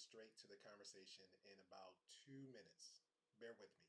straight to the conversation in about 2 minutes. Bear with me.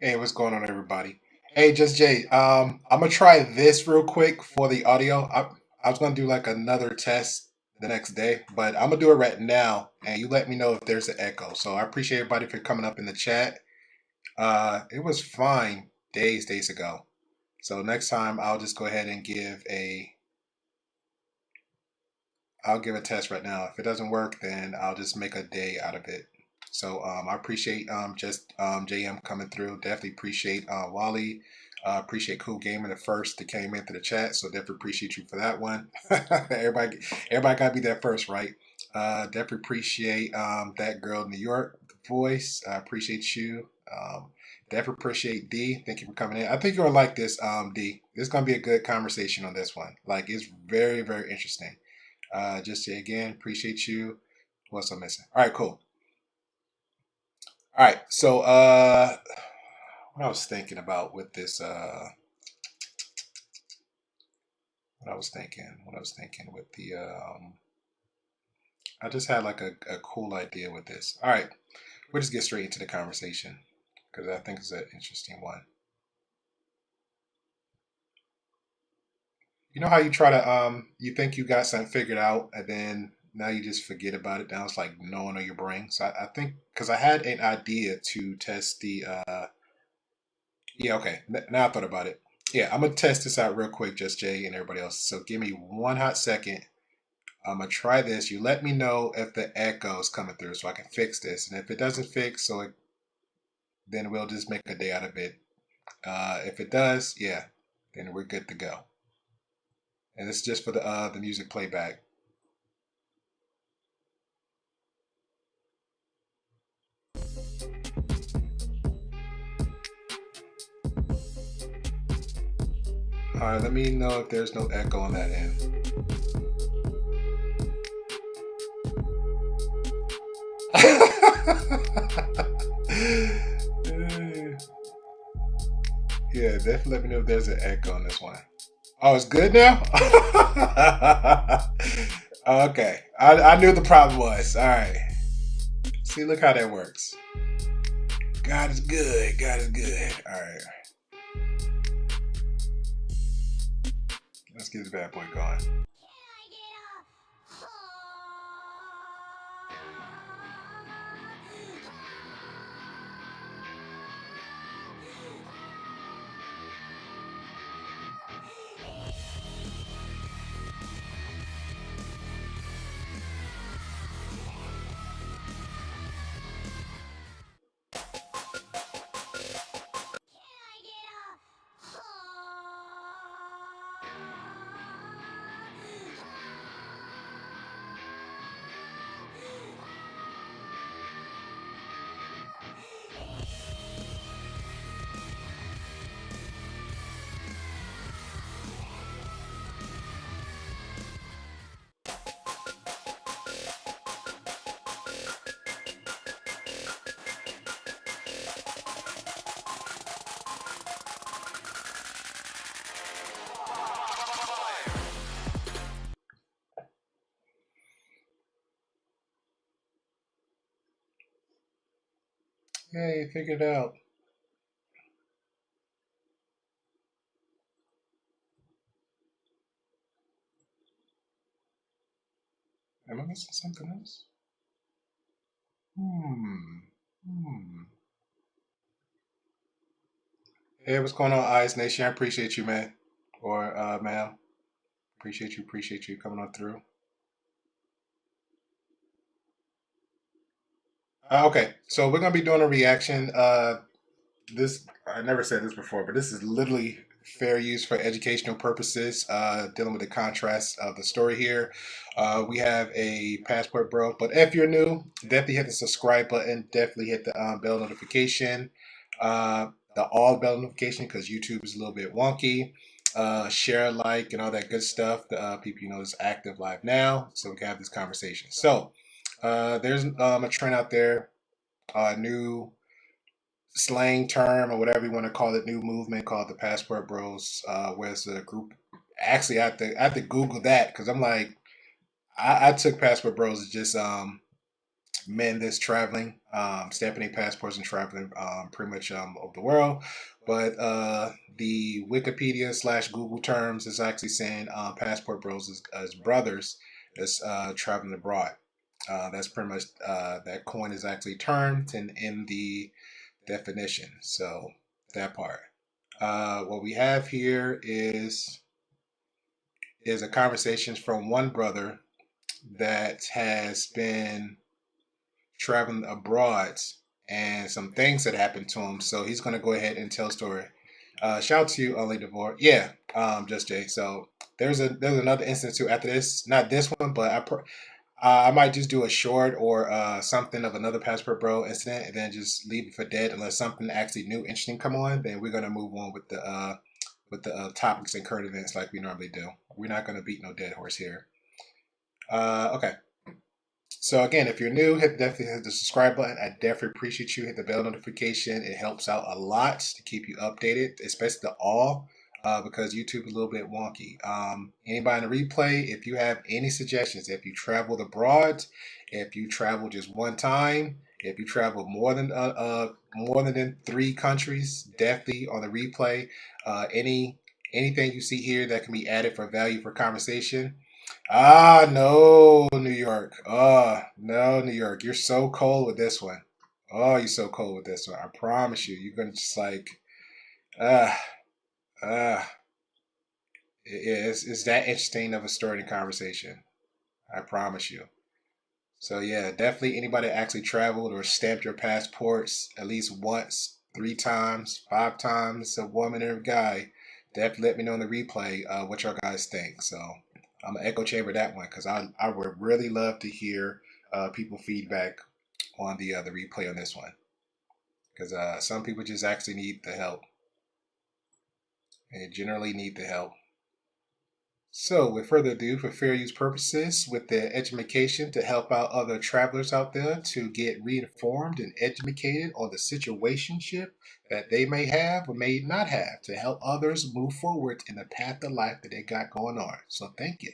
Hey, what's going on, everybody? Hey, just Jay. I'm gonna try this real quick for the audio. I was gonna do like another test the next day, but I'm gonna do it right now, and you let me know if there's an echo. So I appreciate everybody for coming up in the chat. It was fine days ago. So next time I'll just go ahead and I'll give a test right now. If it doesn't work, then I'll just make a day out of it. So I appreciate just JM coming through. Definitely appreciate Wally. Appreciate Cool Gamer the first that came into the chat. So definitely appreciate you for that one. everybody, everybody gotta be there first, right? Definitely appreciate that girl in New York voice. I appreciate you. Definitely appreciate D. Thank you for coming in. I think you're gonna like this, D. This is gonna be a good conversation on this one. Like it's very interesting. Just say again, appreciate you. What's I'm missing? All right, cool. All right, so what I was thinking about with this, what I was thinking with the, I just had like a cool idea with this. All right, we'll just get straight into the conversation because I think it's an interesting one. You know how you try to you think you got something figured out and then now you just forget about it. Now it's like no one on your brain. So I think because I had an idea to test the yeah, okay. Now I thought about it. Yeah, I'm gonna test this out real quick, just Jay and everybody else. So give me one hot second. I'm gonna try this. You let me know if the echo is coming through so I can fix this. And if it doesn't fix, then we'll just make a day out of it. If it does, yeah, then we're good to go. And it's just for the music playback. All right, let me know if there's no echo on that end. Yeah, definitely let me know if there's an echo on this one. Oh, it's good now? Okay. I knew the problem was. All right. See, look how that works. God is good. God is good. All right. Let's get this bad boy going. Hey, figured it out. Am I missing something else? Hmm. Hmm. Hey, what's going on, Eyes Nation? I appreciate you, man. Or ma'am. Appreciate you coming on through. Okay, so we're gonna be doing a reaction. This I never said this before, but this is literally fair use for educational purposes. Dealing with the contrast of the story here. We have a passport bro, but if you're new, definitely hit the subscribe button. Definitely hit the bell notification. The all bell notification because YouTube is a little bit wonky. Share, like, and all that good stuff. The people you know is active live now, so we can have this conversation. So there's a trend out there, new slang term or whatever you want to call it, new movement called the Passport Bros, where it's a group. Actually, I had to Google that because I'm like, I took Passport Bros as just men that's traveling, stamping their passports and traveling pretty much over the world. But the Wikipedia slash Google terms is actually saying Passport Bros as brothers that's traveling abroad. That's pretty much that coin is actually termed in the definition. So that part. What we have here is a conversation from one brother that has been traveling abroad and some things that happened to him. So he's going to go ahead and tell a story. Shout out to you, Only Devore. Yeah, just Jay. So there's another instance too after this. Not this one, but I might just do a short or something of another Passport Bro incident, and then just leave it for dead unless something actually new, interesting come on. Then we're gonna move on with the topics and current events like we normally do. We're not gonna beat no dead horse here. Okay. So again, if you're new, definitely hit the subscribe button. I definitely appreciate you. Hit the bell notification. It helps out a lot to keep you updated, especially the all, because YouTube is a little bit wonky. Anybody in the replay, if you have any suggestions, if you traveled abroad, if you travel just one time, if you travel more than three countries, definitely on the replay. Any Anything you see here that can be added for value for conversation? Ah, no, New York. Oh, no, New York. You're so cold with this one. Oh, you're so cold with this one. I promise you, you're gonna just like, ah, ah. It's that interesting of a story and conversation. I promise you. So yeah, definitely anybody that actually traveled or stamped your passports at least once, 3 times, 5 times, a woman or a guy, definitely let me know in the replay what y'all guys think. So I'm gonna echo chamber that one because I would really love to hear people feedback on the replay on this one because some people just actually need the help. They generally need the help. So, with further ado, for fair use purposes, with the education to help out other travelers out there to get reinformed and educated on the situationship that they may have or may not have to help others move forward in the path of life that they got going on. So, thank you.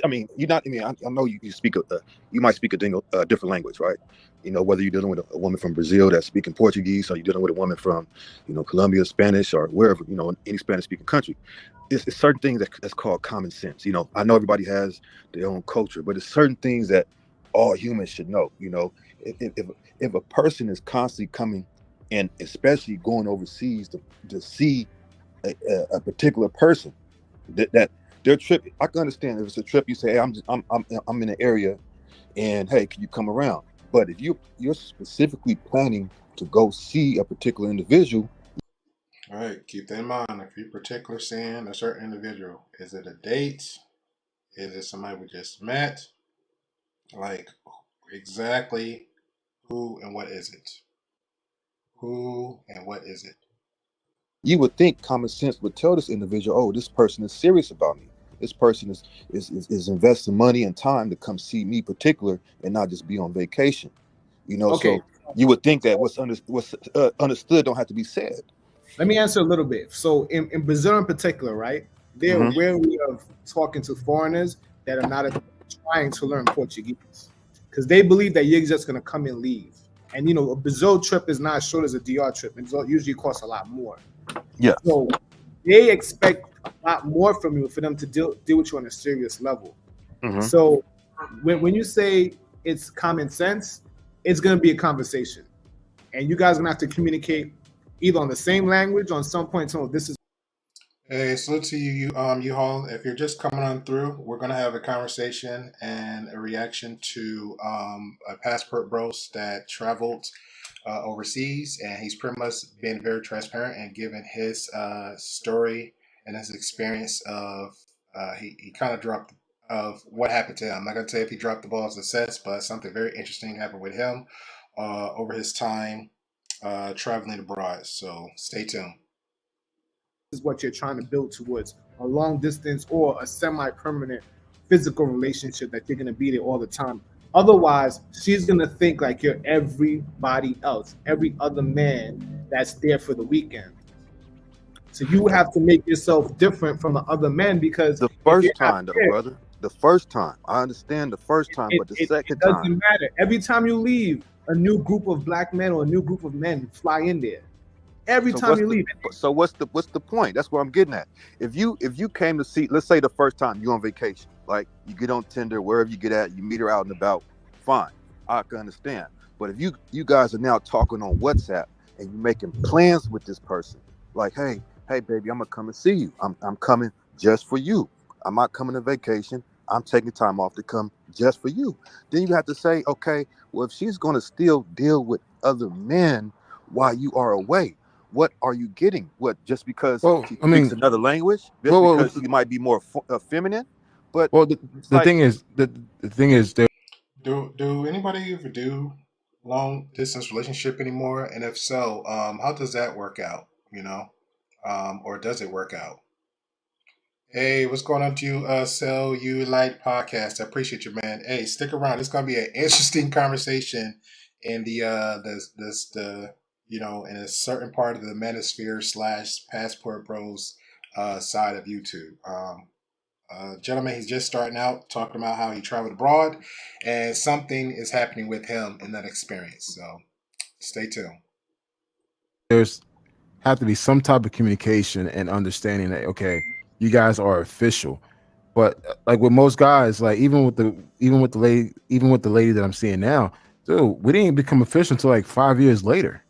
I mean, you're not. I mean, I know you speak. You might speak a different language, right? You know, whether you're dealing with a woman from Brazil that's speaking Portuguese, or you're dealing with a woman from, Colombia, Spanish, or wherever, any Spanish-speaking country. It's certain things that's called common sense. I know everybody has their own culture, but it's certain things that all humans should know. If a person is constantly coming, and especially going overseas to see a particular person, that their trip, I can understand if it's a trip. You say, hey, I'm in an area, and hey, can you come around? But if you're specifically planning to go see a particular individual. All right, keep that in mind. If you're particular seeing a certain individual, is it a date? Is it somebody we just met? Like, exactly who and what is it? Who and what is it? You would think common sense would tell this individual, oh, this person is serious about me. This person is investing money and time to come see me particular and not just be on vacation. Okay, So you would think that what's understood don't have to be said. let me answer a little bit. So in Brazil in particular, right? They're Hmm. wary of talking to foreigners that are not trying to learn Portuguese because they believe that you're just going to come and leave. And a Brazil trip is not as short as a DR trip. It usually costs a lot more. Yes. So they expect a lot more from you for them to deal with you on a serious level. Hmm. So when you say it's common sense, it's going to be a conversation. And you guys are going to have to communicate either on the same language on some point. So this is Hey, salute to you, you Hall. If you're just coming on through, we're gonna have a conversation and a reaction to a passport bros that traveled overseas, and he's pretty much been very transparent and given his story and his experience of he kind of dropped of what happened to him. I'm not gonna say if he dropped the ball as a success, but something very interesting happened with him over his time traveling abroad. So stay tuned. what you're trying to build towards a long distance or a semi-permanent physical relationship that you're going to be there all the time. Otherwise, she's going to think like you're everybody else, every other man that's there for the weekend. So you have to make yourself different from the other men because The if you're first not time, though, there, brother. The first time, I understand the first time, but the it second doesn't time. matter. Every time you leave, a new group of black men or a new group of men fly in there. Every So time what's you the leave. what's the point? That's what I'm getting at. If you came to see, let's say the first time you on vacation, like you get on Tinder, wherever you get at, you meet her out and about, fine, I can understand. But if you guys are now talking on WhatsApp and you're making plans with this person, like, hey baby, I'm gonna come and see you. I'm coming just for you. I'm not coming to vacation. I'm taking time off to come just for you. Then you have to say, okay, well, if she's gonna still deal with other men while you are away, what are you getting? What, just because Well, she I speaks mean, another language, just well, because she might be more feminine? But well. it's The like, thing is, the thing is, there. Do anybody ever do long distance relationship anymore? And if so, how does that work out? Or does it work out? Hey, what's going on to you? Sell You Light Podcast. I appreciate you, man. Hey, stick around. It's gonna be an interesting conversation in the in a certain part of the manosphere slash passport bros side of YouTube. Gentleman, he's just starting out talking about how he traveled abroad, and something is happening with him in that experience. So stay tuned. there's have to be some type of communication and understanding that okay, you guys are official. But like with most guys, like even with the lady that I'm seeing now, dude, we didn't become official until like 5 years later.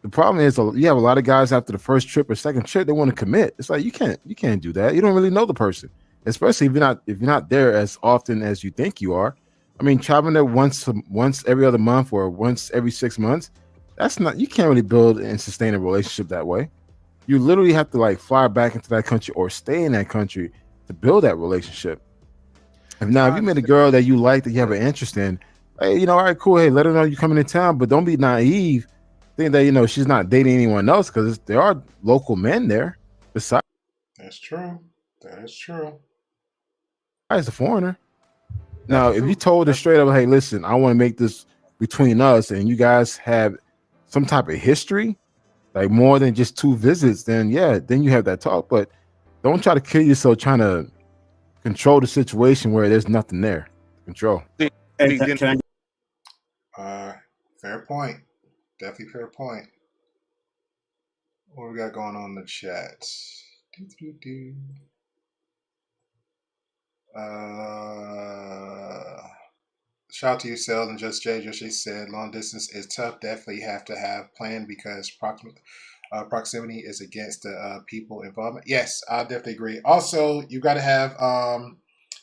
The problem is you have a lot of guys after the first trip or second trip they want to commit. It's like you can't do that. You don't really know the person, especially if you're not there as often as you think you are. I mean, traveling there once every other month or once every 6 months, that's not you can't really build and sustain a relationship that way. You literally have to like fly back into that country or stay in that country to build that relationship. If I you meet a understand. girl that you like that you have an interest in, hey, all right, cool. Hey, let her know you're coming in town, but don't be naive. Think that she's not dating anyone else because there are local men there besides That's true. That is true. the foreigner. Now, That's if you true. told her That's straight up, hey, listen, I want to make this between us, and you guys have some type of history, like more than just 2 visits, then yeah, then you have that talk. But don't try to kill yourself trying to control the situation where there's nothing there to control. See, Hey, then can fair point. Definitely fair point. What we got going on in the chat? Doo-doo-doo. Shout out to you, Sel, and Just Jay. Just Jay said, long distance is tough. Definitely have to have plan because proximity is against the people involvement. Yes, I definitely agree. Also, you got to have.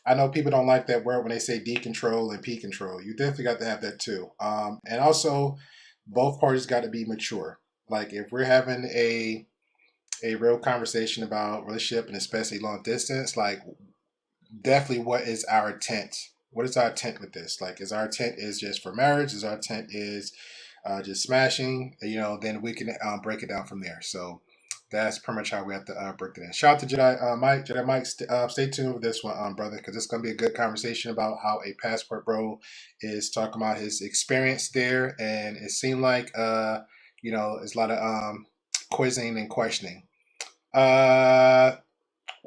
I know people don't like that word when they say D control and P control. You definitely got to have that too. And also, both parties got to be mature. Like if we're having a real conversation about relationship and especially long distance, like definitely what is our intent? What is our intent with this? Like, is our intent is just for marriage? Is our intent is just smashing? Then we can break it down from there. So that's pretty much how we have to break it in. Shout out to Jedi Mike. Stay tuned with this one, brother, because it's gonna be a good conversation about how a passport bro is talking about his experience there, and it seemed like it's a lot of quizzing and questioning. Uh,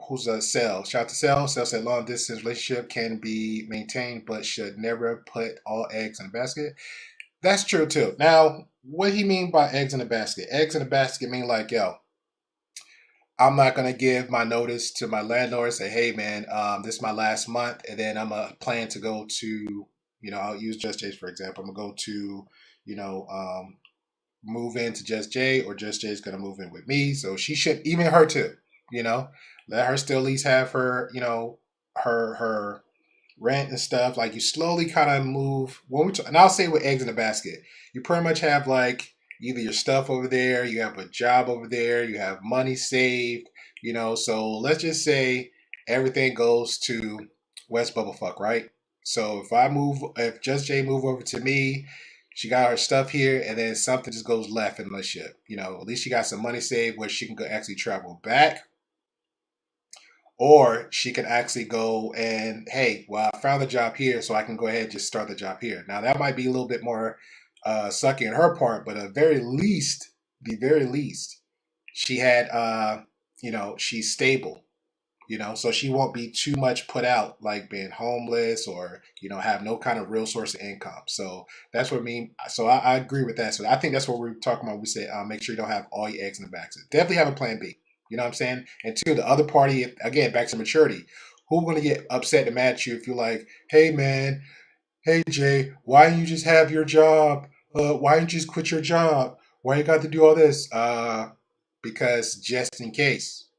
who's a Cell? Shout out to Cell. Cell said long distance relationship can be maintained, but should never put all eggs in a basket. That's true too. Now, what he mean by eggs in a basket? Eggs in a basket mean like, yo, I'm not gonna give my notice to my landlord. Say, hey man, this is my last month, and then I'm a plan to go to, I'll use Just Jay's for example. I'm gonna go to, you know, um, move into Just Jay, or Just Jay's gonna move in with me. So she should, even her too, you know, let her still at least have her, her rent and stuff. Like you slowly kind of move. And I'll say with eggs in a basket, you pretty much have like either your stuff over there, you have a job over there, you have money saved, So let's just say everything goes to West Bubblefuck, right? So if Just Jay move over to me, she got her stuff here, and then something just goes left in the ship. At least she got some money saved where she can go actually travel back, or she can actually go and, hey, well, I found a job here, so I can go ahead and just start the job here. Now that might be a little bit more sucky on her part, but at the very least, she had, she's stable. So she won't be too much put out, like being homeless or have no kind of real source of income. So that's what I mean. So I agree with that. So I think that's what we're talking about. We say make sure you don't have all your eggs in the basket. Definitely have a plan B. You know what I'm saying? And two, the other party, again, back to maturity. Who's going to get upset and mad at you if you're like, hey man, hey Jay, why don't you just have your job? Why don't you just quit your job? Why you got to do all this? Because just in case,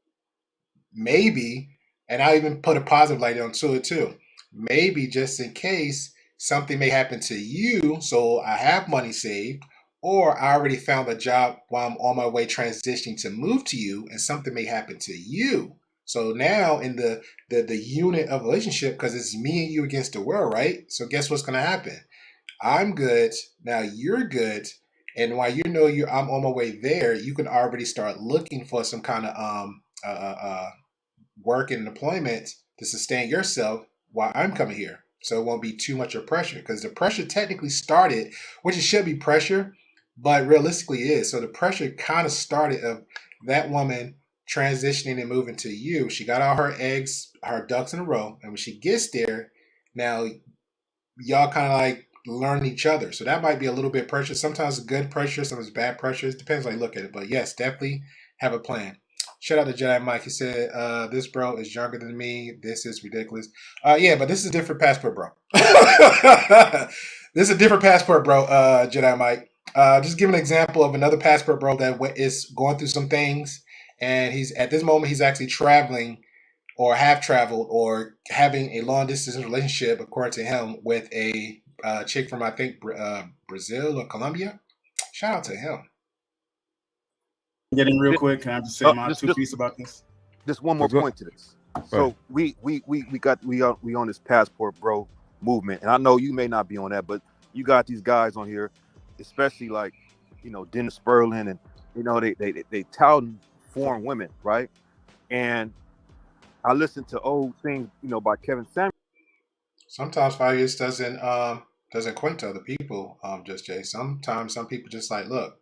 maybe, and I even put a positive light onto it too. Maybe just in case something may happen to you, so I have money saved, or I already found a job while I'm on my way transitioning to move to you, and something may happen to you. So now in the unit of relationship, because it's me and you against the world, right? So guess what's gonna happen? I'm good. Now you're good. And while I'm on my way there, you can already start looking for some kind of work and employment to sustain yourself while I'm coming here. So it won't be too much of pressure, because the pressure technically started, which it should be pressure, but realistically is. So the pressure kind of started of that woman transitioning and moving to you. She got all her ducks in a row. And when she gets there, now y'all kind of like, learn each other. So that might be a little bit pressure. Sometimes it's good pressure, sometimes bad pressure. It depends how you look at it. But yes, definitely have a plan. Shout out to Jedi Mike. He said, this bro is younger than me. This is ridiculous. Yeah, but this is a different passport, bro. This is a different passport, bro, Jedi Mike. Just give an example of another passport, bro, that is going through some things. And he's at this moment, he's actually traveling or have traveled or having a long distance relationship, according to him, with a chick from, I think, Brazil or Colombia. Shout out to him. Get in real quick. Can I just say my two piece about this? Just one more point to this. So we on this passport bro movement, and I know you may not be on that, but you got these guys on here, especially like, you know, Dennis Sperlin, and you know they touting foreign women, right? And I listened to old things, you know, by Kevin Samuels. Sometimes values doesn't equate to other people, just Jay. Sometimes some people just like, look,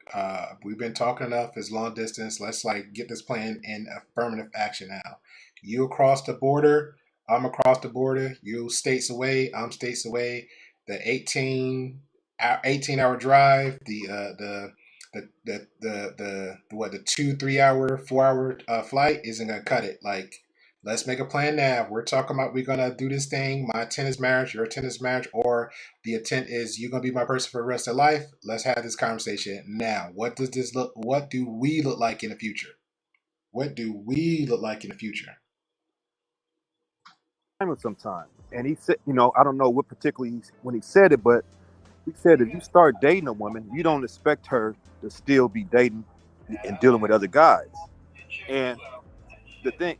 we've been talking enough, it's long distance, let's like get this plan in affirmative action now. You across the border, I'm across the border, you states away, I'm states away. The 18 hour drive, the 2-3 hour 4 hour flight isn't gonna cut it. Like, let's make a plan now. We're talking about we're gonna do this thing. My intent is marriage, your intent is marriage, or the intent is you're gonna be my person for the rest of life. Let's have this conversation now. What does this look? What do we look like in the future? What do we look like in the future? Sometime, and he said, you know, I don't know what particularly when he said it, but he said if you start dating a woman, you don't expect her to still be dating and dealing with other guys. And the thing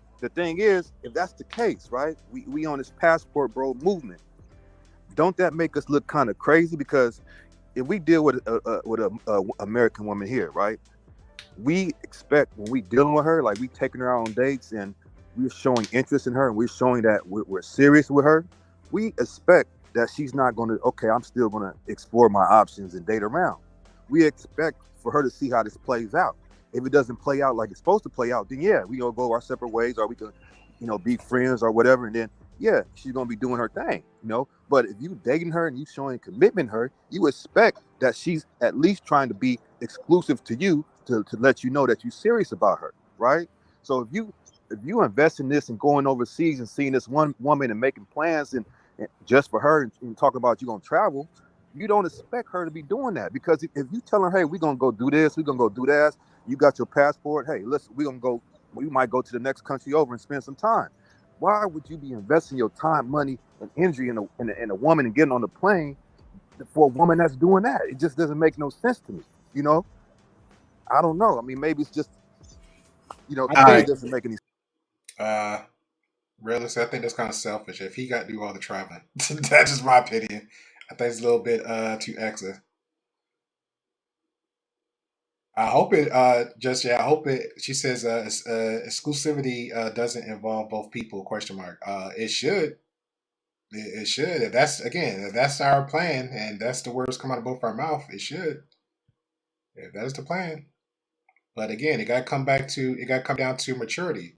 is, if that's the case, right? We on this passport bro movement. Don't that make us look kind of crazy? Because if we deal with a American woman here, right? We expect when we dealing with her, like we taking her out on dates and we're showing interest in her and we're showing that we're serious with her. We expect that she's not going to, okay, I'm still going to explore my options and date around. We expect for her to see how this plays out. If it doesn't play out like it's supposed to play out, then yeah, we gonna go our separate ways, or we could, you know, be friends or whatever. And then yeah, she's gonna be doing her thing, you know. But if you dating her and you showing commitment to her, you expect that she's at least trying to be exclusive to you to let you know that you're serious about her, right? So if you invest in this and going overseas and seeing this one woman and making plans and just for her and talking about you gonna travel, you don't expect her to be doing that. Because if you telling her, hey, we're gonna go do this, we're gonna go do that, you got your passport, hey, listen, we might go to the next country over and spend some time. Why would you be investing your time, money, and energy in a woman and getting on the plane for a woman that's doing that? It just doesn't make no sense to me, you know? I don't know. I mean, maybe it's just, you know, it doesn't make any sense. Realistically, I think that's kind of selfish. If he got to do all the traveling, that's just my opinion. I think it's a little bit too extra. I hope it. I hope it. She says exclusivity doesn't involve both people? Question mark. It should. It should. If that's our plan, and that's the words come out of both our mouth, it should. If that is the plan. But again, it got to come down to maturity.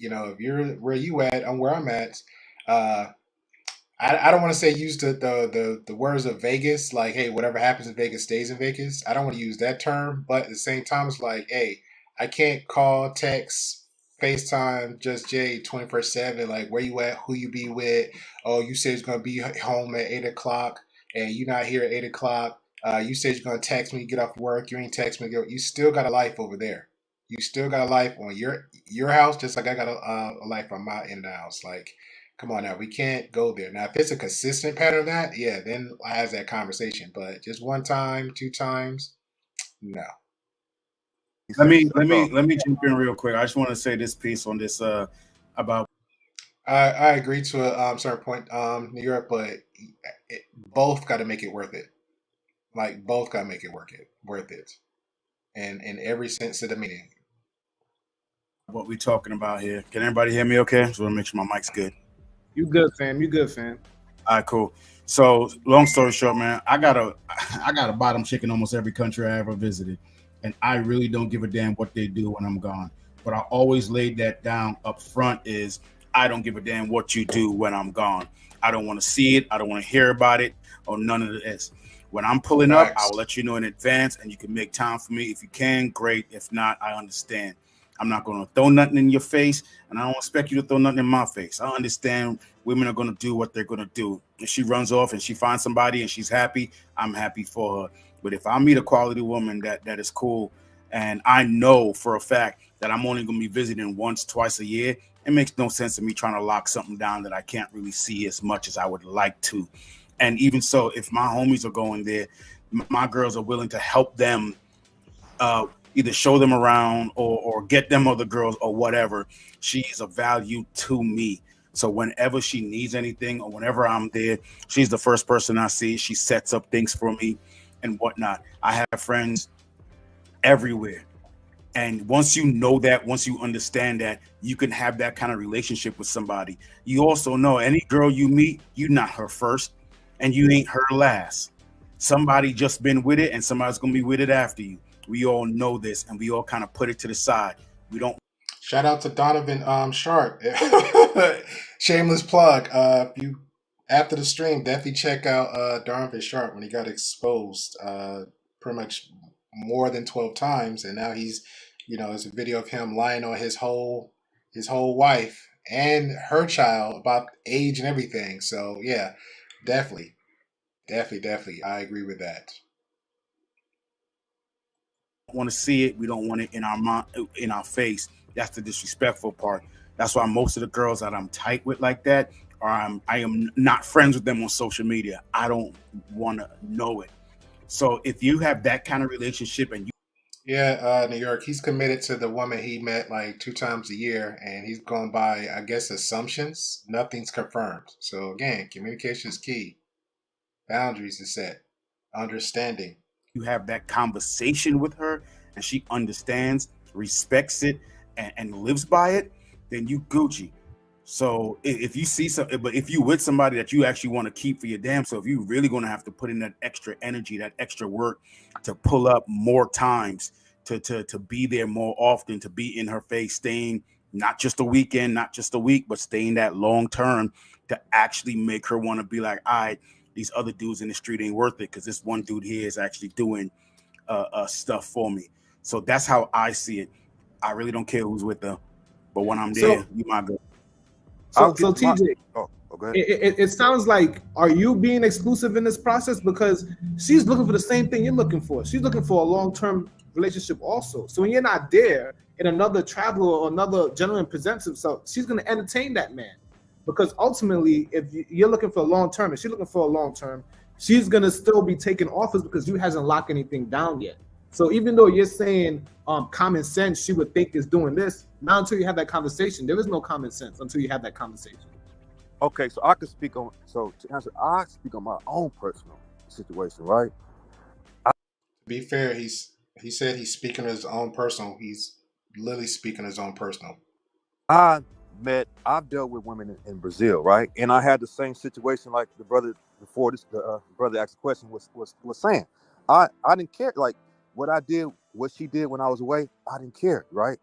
You know, if you're where you at, I'm where I'm at. I don't want to say use the words of Vegas, like, hey, whatever happens in Vegas stays in Vegas. I don't want to use that term, but at the same time, it's like, hey, I can't call, text, FaceTime just Jay 24/7. Like, where you at? Who you be with? Oh, you said you're gonna be home at 8 o'clock, and you're not here at 8 o'clock. You said you're gonna text me, get off work. You ain't text me. You still got a life over there. You still got a life on your house, just like I got a life on my end of the house. Like, come on now, we can't go there. Now, if it's a consistent pattern of that, yeah, then I have that conversation. But just one time, 2 times, no. Let me jump in real quick. I just want to say this piece on this about. I agree to a certain point, New York, but both got to make it worth it. Like, both got to make it worth it, and in every sense of the meaning. What we talking about here? Can everybody hear me? Okay, just want to make sure my mic's good. You good, fam? You good, fam? All right, cool. So, long story short, man, I got a bottom chick in almost every country I ever visited, and I really don't give a damn what they do when I'm gone. But I always laid that down up front is I don't give a damn what you do when I'm gone. I don't want to see it. I don't want to hear about it or none of this. When I'm pulling up, I will let you know in advance, and you can make time for me. If you can, great. If not, I understand. I'm not going to throw nothing in your face, and I don't expect you to throw nothing in my face. I understand women are going to do what they're going to do. If she runs off and she finds somebody and she's happy, I'm happy for her. But if I meet a quality woman that is cool, and I know for a fact that I'm only going to be visiting once, twice a year, it makes no sense to me trying to lock something down that I can't really see as much as I would like to. And even so, if my homies are going there, my girls are willing to help them either show them around or get them other girls or whatever. She's a value to me. So whenever she needs anything or whenever I'm there, she's the first person I see. She sets up things for me and whatnot. I have friends everywhere. And once you know that, once you understand that, you can have that kind of relationship with somebody. You also know any girl you meet, you're not her first and you ain't her last. Somebody just been with it and somebody's going to be with it after you. We all know this and we all kind of put it to the side. We don't. Shout out to Donovan Sharp. Shameless plug. If you after the stream, definitely check out Donovan Sharp when he got exposed pretty much more than 12 times, and now he's, it's a video of him lying on his whole wife and her child about age and everything. So yeah, definitely, I agree with that. Want to see it. We don't want it in our face. That's the disrespectful part. That's why most of the girls that I'm tight with like that, I am not friends with them on social media. I don't want to know it. So if you have that kind of relationship and you, New York, he's committed to the woman he met like 2 times a year, and he's going by, I guess, assumptions. Nothing's confirmed. So again, communication is key. Boundaries is set. Understanding. you have that conversation with her and she understands, respects it, and lives by it, then you Gucci. So if you see something, but if you with somebody that you actually want to keep for your damn self, you really going to have to put in that extra energy, that extra work to pull up more times, to be there more often, to be in her face, staying not just a weekend, not just a week, but staying that long term to actually make her want to be like, all right, these other dudes in the street ain't worth it because this one dude here is actually doing stuff for me. So that's how I see it. I really don't care who's with them, but when I'm there, you my girl. So TJ, okay. it sounds like, are you being exclusive in this process? Because she's looking for the same thing you're looking for. She's looking for a long-term relationship also. So when you're not there and another traveler or another gentleman presents himself, she's going to entertain that man. Because ultimately, if you're looking for a long-term and she's looking for a long-term, she's going to still be taking offers because you hasn't locked anything down yet. So even though you're saying common sense, she would think is doing this, not until you have that conversation. There is no common sense until you have that conversation. Okay, so I could speak on. So to answer, I speak on my own personal situation, right? To be fair, he said he's speaking his own personal. He's literally speaking his own personal. I've dealt with women in Brazil, right? And I had the same situation like the brother before this. The brother asked the question was saying, I didn't care. Like what I did, what she did when I was away, I didn't care, right?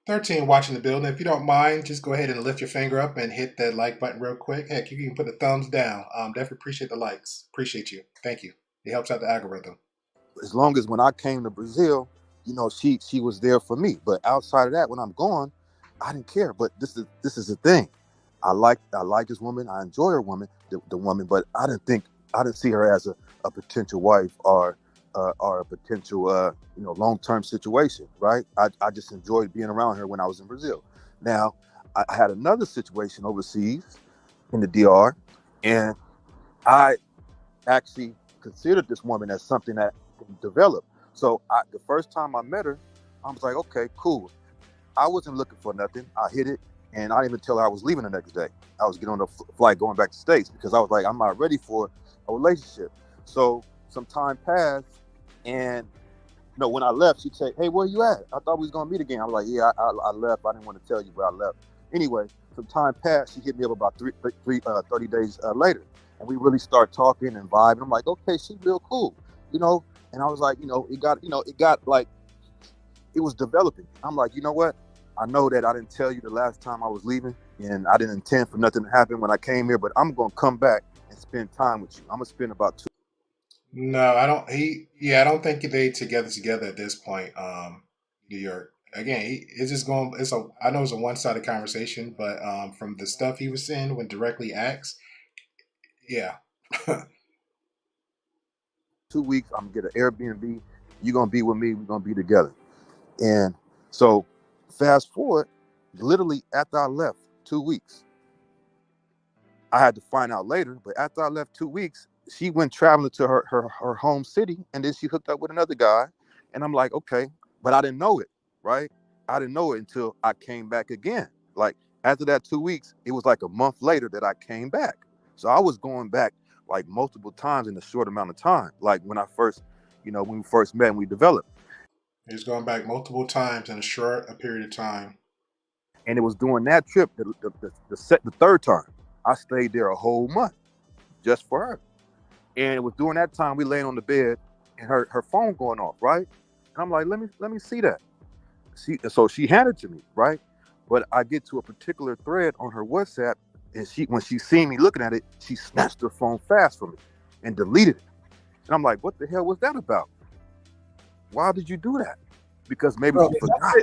13 watching the building. If you don't mind, just go ahead and lift your finger up and hit that like button real quick. Heck, you can put the thumbs down. Definitely appreciate the likes. Appreciate you. Thank you. It helps out the algorithm. As long as when I came to Brazil, she was there for me. But outside of that, when I'm gone, I didn't care. But this is the thing. I like this woman. I enjoy her woman, the woman. But I didn't see her as a potential wife or a potential long-term situation, right? I just enjoyed being around her when I was in Brazil. Now, I had another situation overseas in the DR, and I actually considered this woman as something that can develop. So the first time I met her, I was like, okay, cool. I wasn't looking for nothing. I hit it, and I didn't even tell her I was leaving the next day. I was getting on the flight going back to States because I was like, I'm not ready for a relationship. So some time passed, and when I left, she'd say, hey, where you at? I thought we was going to meet again. I was like, yeah, I left. I didn't want to tell you, but I left. Anyway, some time passed. She hit me up about 30 days later, and we really start talking and vibing. I'm like, okay, she's real cool, and I was like, it got like, it was developing. I'm like, you know what? I know that I didn't tell you the last time I was leaving, and I didn't intend for nothing to happen when I came here, but I'm going to come back and spend time with you. I'm going to spend about 2. No, I don't. I don't think they together at this point. New York again. It's just going. I know it's a one sided conversation, but from the stuff he was saying when directly asked, yeah. 2 weeks, I'm going to get an Airbnb. You're going to be with me. We're going to be together. And so fast forward, literally after I left 2 weeks, I had to find out later, but after I left 2 weeks, she went traveling to her home city, and then she hooked up with another guy. And I'm like, okay, but I didn't know it, right? I didn't know it until I came back again. Like after that 2 weeks, it was like a month later that I came back. So I was going back like multiple times in a short amount of time. Like when I first, when we first met and we developed. He's going back multiple times in a short period of time. And it was during that trip, the third time, I stayed there a whole month just for her. And it was during that time we laying on the bed and her phone going off, right? And I'm like, let me see that. So she handed it to me, right? But I get to a particular thread on her WhatsApp, and when she seen me looking at it, she snatched her phone fast from me and deleted it. And I'm like, what the hell was that about? Why did you do that? Because maybe she forgot.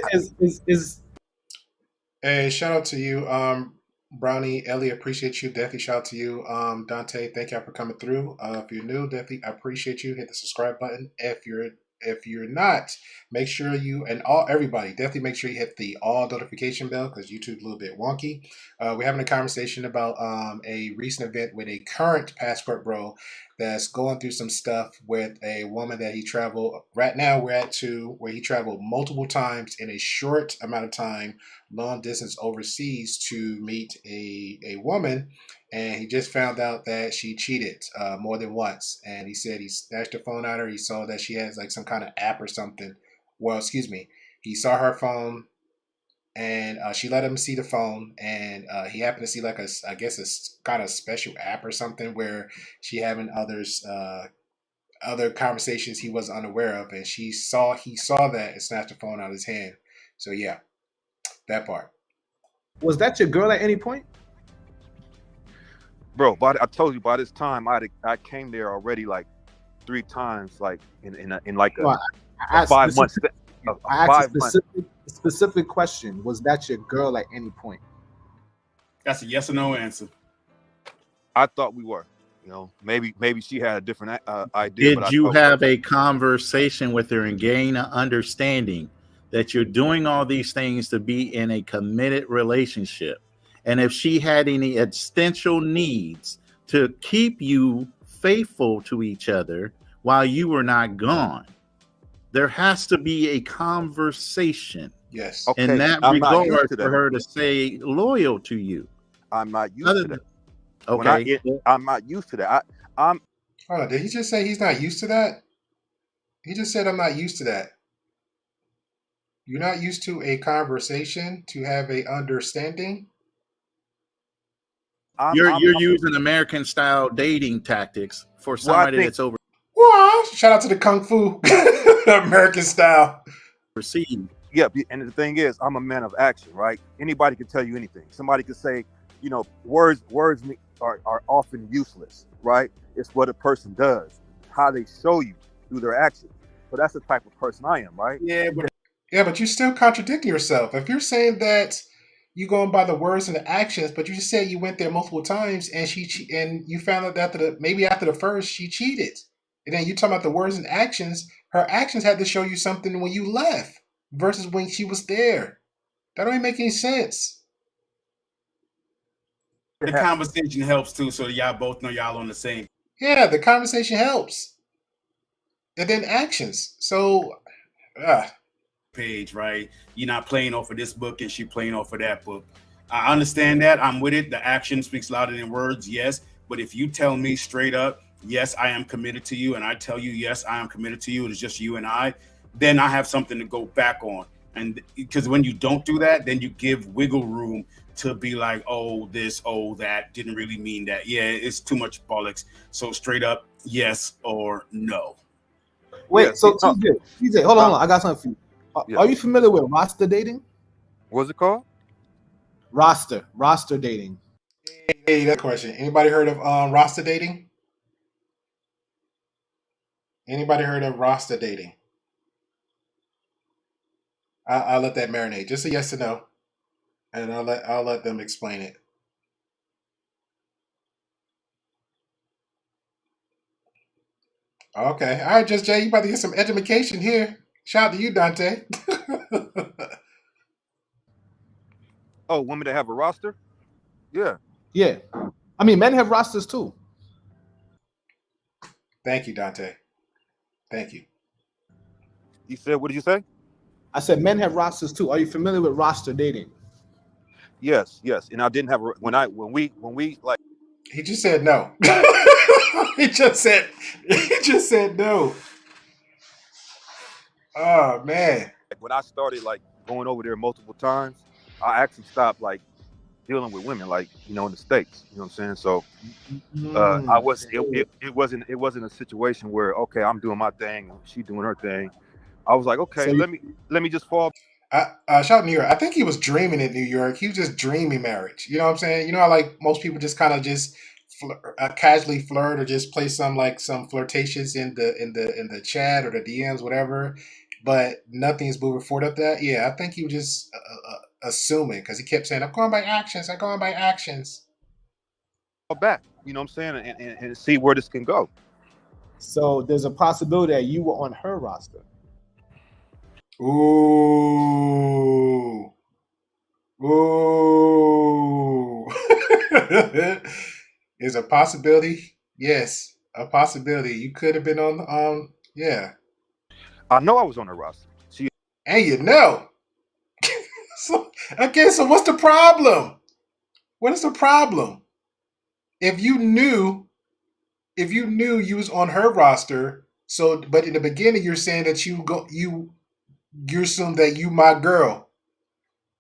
Hey, shout out to you, Brownie, Ellie, appreciate you. Definitely shout out to you, Dante. Thank y'all for coming through. If you're new, definitely I appreciate you. Hit the subscribe button. If you're not, make sure you and everybody definitely make sure you hit the all notification bell because YouTube's a little bit wonky. We're having a conversation about a recent event with a current passport bro that's going through some stuff with a woman that he traveled. Right now, we're at where he traveled multiple times in a short amount of time, long distance overseas to meet a woman, and he just found out that she cheated more than once. And he said he snatched her phone out of her. He saw that she has like some kind of app or something. Well, excuse me. He saw her phone, and she let him see the phone, and he happened to see like I guess a kind of special app or something where she having other conversations he was unaware of, and he saw that and snatched the phone out of his hand. So yeah, that part. Was that your girl at any point? Bro, but I told you by this time I came there already like 3 times, like in like a 5 months. I asked a specific question. Was that your girl at any point? That's a yes or no answer. I thought we were. Maybe she had a different idea. Did you have a conversation with her and gain an understanding that you're doing all these things to be in a committed relationship? And if she had any existential needs to keep you faithful to each other while you were not gone, there has to be a conversation. Yes. Okay. In that regard for her to stay loyal to you. I'm not used to that. Okay. I'm not used to that. Did he just say he's not used to that? He just said I'm not used to that. You're not used to a conversation to have a understanding? You're using American style dating tactics for somebody that's over. Well, shout out to the Kung Fu American style. Proceed. Yeah, and the thing is, I'm a man of action, right? Anybody can tell you anything. Somebody could say, words are often useless, right? It's what a person does, how they show you through their actions. So that's the type of person I am, right? Yeah, but you're still contradicting yourself. If you're saying that you going by the words and the actions, but you just said you went there multiple times and and you found out after the first she cheated, and then you talking about the words and actions. Her actions had to show you something when you left versus when she was there. That don't even make any sense. The conversation helps too, so y'all both know y'all on the same. Yeah, the conversation helps, and then actions. So, page, right? You're not playing off of this book and she playing off of that book. I understand that. I'm with it. The action speaks louder than words, yes. But if you tell me straight up, yes, I am committed to you, and I tell you, yes, I am committed to you, it's just you and I, then I have something to go back on. And because when you don't do that, then you give wiggle room to be like, oh, this, oh, that, didn't really mean that. Yeah, it's too much bollocks. So straight up, yes or no. Wait, so TJ, hold on. I got something for you. Are you familiar with roster dating? What's it called? Roster dating. Hey, that question. Anybody heard of roster dating? Anybody heard of roster dating? I'll let that marinate. Just a yes or no, and I'll let them explain it. Okay, all right, Just Jay, you about to get some education here. Shout out to you, Dante. Oh, women that have a roster? Yeah. Yeah. I mean, men have rosters too. Thank you, Dante. Thank you. You said, what did you say? I said men have rosters too. Are you familiar with roster dating? Yes. And I didn't have when we like. He just said no. he just said no. Oh man. When I started like going over there multiple times, I actually stopped like dealing with women, like in the States. You know what I'm saying? So I wasn't. It wasn't a situation where okay, I'm doing my thing and she doing her thing. I was like, okay, So let me just fall. Shout out New York. I think he was dreaming in New York. He was just dreaming marriage. You know what I'm saying? You know how like most people just kind of just casually flirt or just play some flirtatious in the chat or the DMs, whatever. But nothing's moving forward up that. Yeah, I think he was just assuming because he kept saying, "I'm going by actions. I'm going by actions." back. You know what I'm saying? And see where this can go. So there's a possibility that you were on her roster. Ooh. Ooh. Is a possibility? Yes, a possibility. You could have been on yeah. I know I was on her roster. And you know. So what's the problem? What is the problem? If you knew you was on her roster, so but in the beginning you're saying that you assume that you my girl.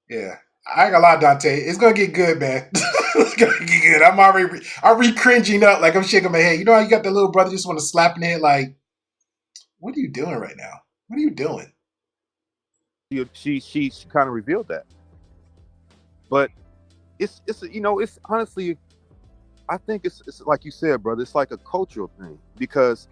Yeah. I ain't gonna lie, Dante. It's gonna get good, man. It's gonna get good. I'm cringing up like I'm shaking my head. You know how you got the little brother just want to slap in the head like, what are you doing right now? What are you doing? She kind of revealed that, but it's it's honestly, I think it's like you said, brother. It's like a cultural thing because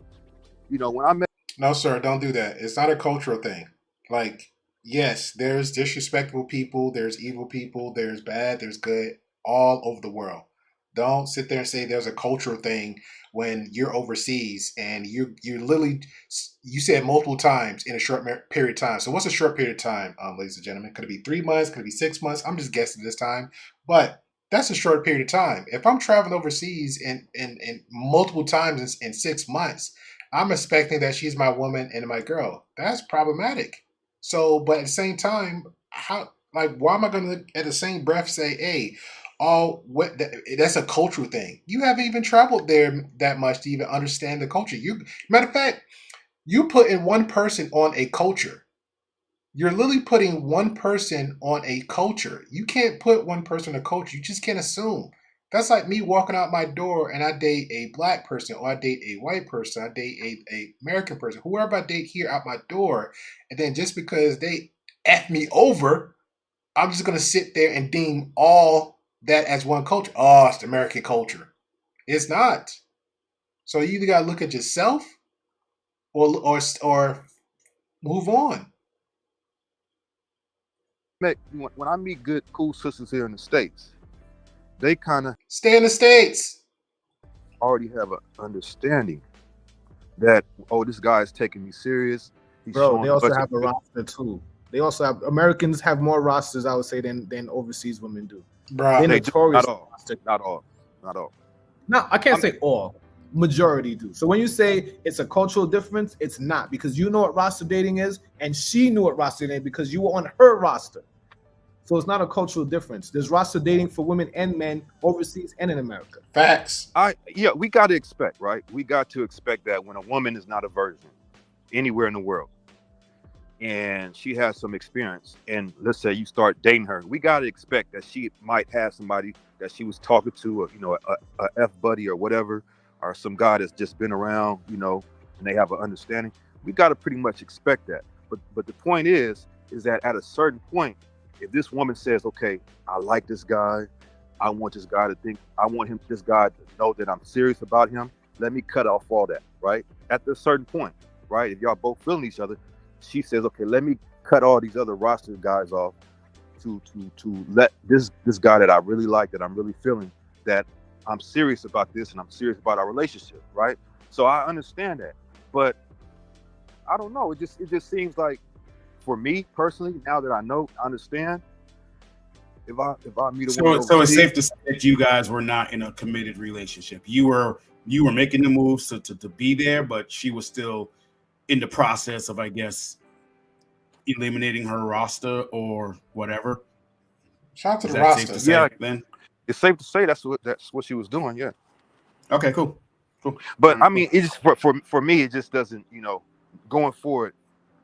when I met. No, sir, don't do that. It's not a cultural thing. Like, yes, there's disrespectful people, there's evil people, there's bad, there's good, all over the world. Don't sit there and say there's a cultural thing when you're overseas and you literally you said multiple times in a short period of time. So what's a short period of time, ladies and gentlemen? Could it be 3 months? Could it be 6 months? I'm just guessing this time, but that's a short period of time. If I'm traveling overseas in multiple times in 6 months, I'm expecting that she's my woman and my girl. That's problematic. So, but at the same time, how like why am I going to at the same breath say, "Hey, that's a cultural thing." You haven't even traveled there that much to even understand the culture. Matter of fact, you put in one person on a culture. You're literally putting one person on a culture. You can't put one person on a culture. You just can't assume. That's like me walking out my door and I date a black person or I date a white person, I date a American person, whoever I date here out my door, and then just because they F me over, I'm just gonna sit there and deem all that as one culture. Oh, it's the American culture. It's not. So you either gotta look at yourself or move on. When I meet good, cool sisters here in the States, they kind of stay in the States. Already have an understanding that this guy is taking me serious. Bro, they also have a roster too. They also have Americans have more rosters, I would say, than overseas women do. Bro, they're notorious. Not all. No, I can't say all. Majority do. So when you say it's a cultural difference, it's not, because you know what roster dating is, and she knew what roster dating because you were on her roster. So it's not a cultural difference. There's roster dating for women and men overseas and in America. Facts. We got to expect, right? We got to expect that when a woman is not a virgin anywhere in the world, and she has some experience, and let's say you start dating her, we got to expect that she might have somebody that she was talking to, a F buddy or whatever, or some guy that's just been around, and they have an understanding. We got to pretty much expect that. But the point is that at a certain point, if this woman says, okay, I like this guy, I want this guy to this guy to know that I'm serious about him, let me cut off all that, right? At a certain point, right? If y'all both feeling each other, she says, okay, let me cut all these other roster guys off to let this guy that I really like, that I'm really feeling, that I'm serious about this and I'm serious about our relationship, right? So I understand that, but I don't know. It just seems like, for me personally, now that I understand, if I meet a woman, so it's safe to say that you guys were not in a committed relationship. You were making the moves to be there, but she was still in the process of, I guess, eliminating her roster or whatever. Shout out to Is the that safe roster. to say? Yeah, then it's safe to say that's what she was doing. Yeah. Okay, cool. But I mean, it just for me, it just doesn't, going forward,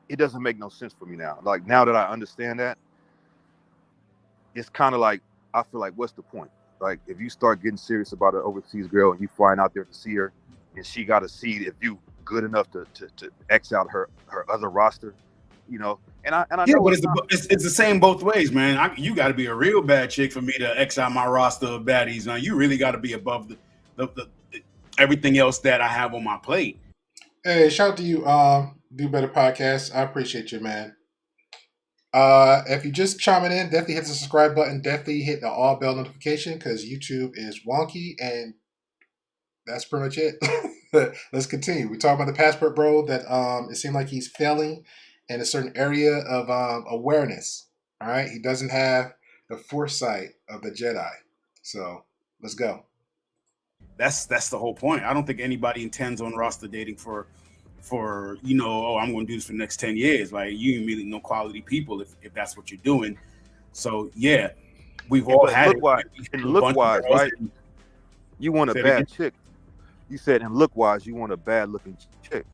it doesn't make no sense for me now. Like, now that I understand that, it's kind of like, I feel like, what's the point? Like, if you start getting serious about an overseas girl and you flying out there to see her, and she got to see if you good enough to X out her other roster, And I know, but it's the same both ways, man. You got to be a real bad chick for me to X out my roster of baddies. Now you really got to be above the everything else that I have on my plate. Hey, shout out to you, Do Better Podcast. I appreciate you, man. If you just chiming in, definitely hit the subscribe button. Definitely hit the all bell notification, because YouTube is wonky, and that's pretty much it. Let's continue. We talk about the passport bro that it seemed like he's failing in a certain area of awareness. All right, he doesn't have the foresight of the Jedi. So let's go. That's the whole point. I don't think anybody intends on roster dating for I'm going to do this for the next 10 years. Like, you immediately know quality people if that's what you're doing. So yeah, we've all had it. Look-wise, right? You want a bad chick. You said, in look-wise, you want a bad-looking chick.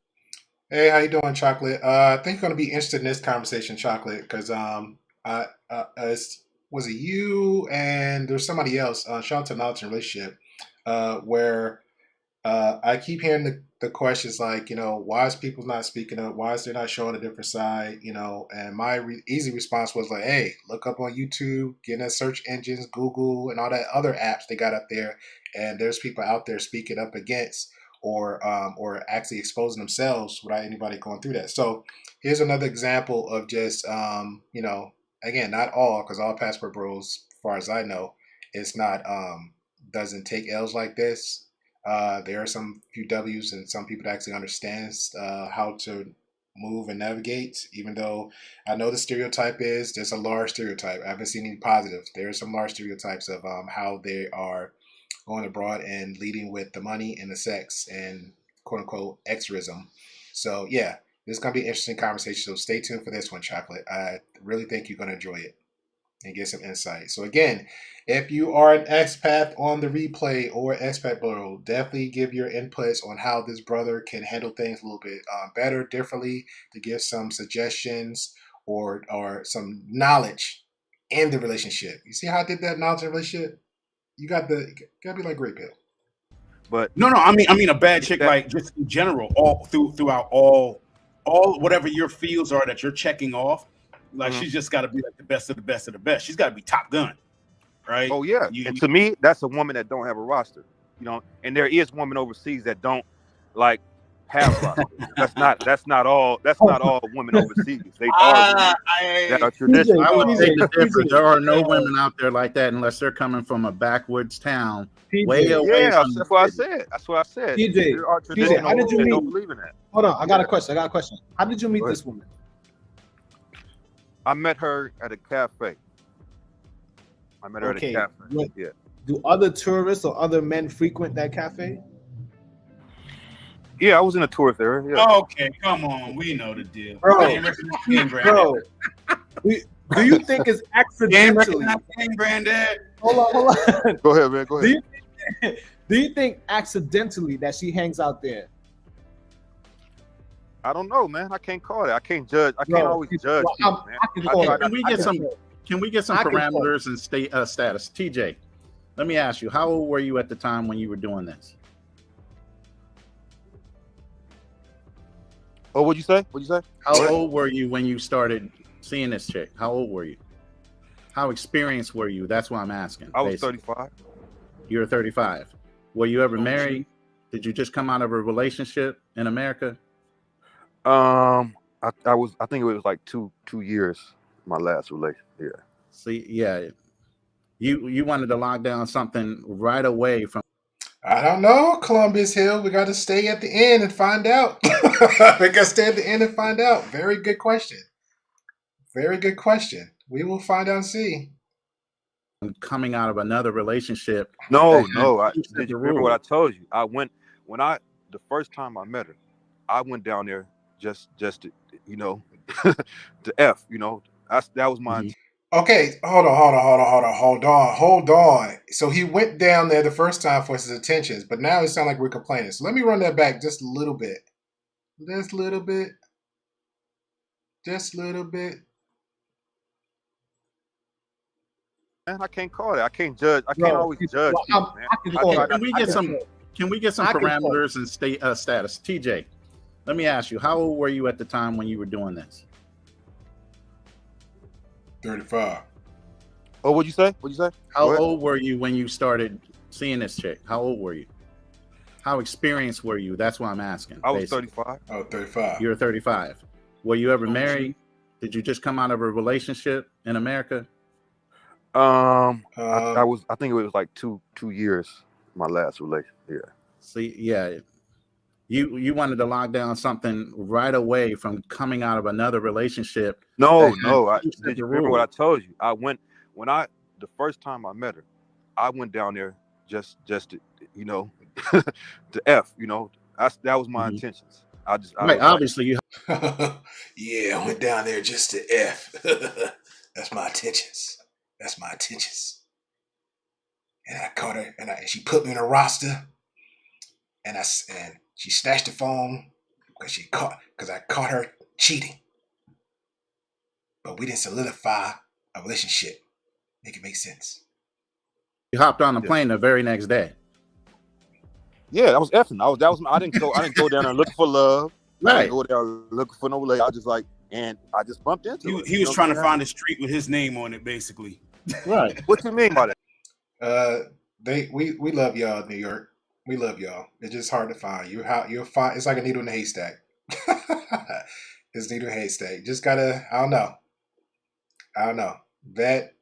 Hey, how you doing, Chocolate? I think you're going to be interested in this conversation, Chocolate, because was it you and there's somebody else, shout out to Knowledge and Relationship, where I keep hearing the questions like, why is people not speaking up? Why is they not showing a different side? And my easy response was like, hey, look up on YouTube, get in that search engines, Google, and all that other apps they got up there. And there's people out there speaking up against or actually exposing themselves without anybody going through that. So here's another example of just, again, not all, because all passport bros, as far as I know, it's not, doesn't take L's like this. There are some few W's and some people that actually understand how to move and navigate, even though I know the stereotype is, there's a large stereotype. I haven't seen any positives. There are some large stereotypes of how they are going abroad and leading with the money and the sex and quote unquote exorism. So yeah, this is going to be an interesting conversation. So stay tuned for this one, Chocolate. I really think you're going to enjoy it and get some insight. So again, if you are an expat on the replay or expat bro, definitely give your inputs on how this brother can handle things a little bit better, differently, to give some suggestions or some knowledge in the relationship. You see how I did that knowledge in the relationship? You got to be like Grey Pill. But no, I mean a bad chick, like just in general, all throughout all whatever your fields are that you're checking off. Like, she's just got to be like the best of the best of the best. She's got to be Top Gun, right? Oh yeah, and to me, that's a woman that don't have a roster, And there is women overseas that don't like have rosters. That's not all women overseas. They are women that are traditional. I would say the difference. There are no women out there like that unless they're coming from a backwoods town, way away. Yeah, that's what I said. That's what I said. TJ, there are traditional how did you women that meet? don't believe in that. Hold on, I got a question. How did you meet this woman? I met her at a cafe. Yeah. Do other tourists or other men frequent that cafe? Yeah, I was in a tourist area. Yeah. Okay, come on. We know the deal. Bro, do you think it's accidentally? Granddad. Hold on. Go ahead, man. Go ahead. Do you think accidentally that she hangs out there? I don't know, man. I can't call it. I can't judge. I can't always judge people, man. Can we get some parameters and status? TJ, let me ask you, how old were you at the time when you were doing this? Oh, what'd you say? How old were you when you started seeing this chick? How old were you? How experienced were you? That's what I'm asking. I was basically. 35. You're 35. Were you ever married? Did you just come out of a relationship in America? I think it was like two years, my last relationship. Yeah. See, yeah. You wanted to lock down something right away from. I don't know, Columbus Hill. We got to stay at the end and find out. We got to stay at the end and find out. Very good question. Very good question. We will find out and see. Coming out of another relationship. No. Did you remember what I told you? The first time I met her, I went down there just to, to F, that was my intention. Okay, hold on. So he went down there the first time for his intentions, but now it sounds like we're complaining. So let me run that back just a little bit. Just a little bit. Man, I can't call it. I can't judge. I can't always judge people, man. Can we get some parameters and status? TJ, let me ask you, how old were you at the time when you were doing this? 35. Oh, what'd you say? How old were you when you started seeing this chick? How old were you? How experienced were you? That's what I'm asking. I was 35. Oh, 35. You're 35. Were you ever married? Did you just come out of a relationship in America? I think it was like two years, my last relationship. Yeah. See, yeah. You wanted to lock down something right away from coming out of another relationship. No. Did you remember what I told you? The first time I met her, I went down there just to, to F, that was my intentions. Obviously you. Yeah, I went down there just to F. That's my intentions. And I caught her, and she put me in a roster, and she snatched the phone because I caught her cheating. But we didn't solidify a relationship. Make it make sense. You hopped on the plane the very next day. Yeah, that was effing. I didn't go down there looking for love. Right. I didn't go there looking for no lady. I just bumped into her. He was trying to find a street with his name on it, basically. Right. What you mean by that? We love y'all, New York. We love y'all. It's just hard to find. You'll find. It's like a needle in a haystack. It's a needle in a haystack. Just gotta. I don't know. Vet.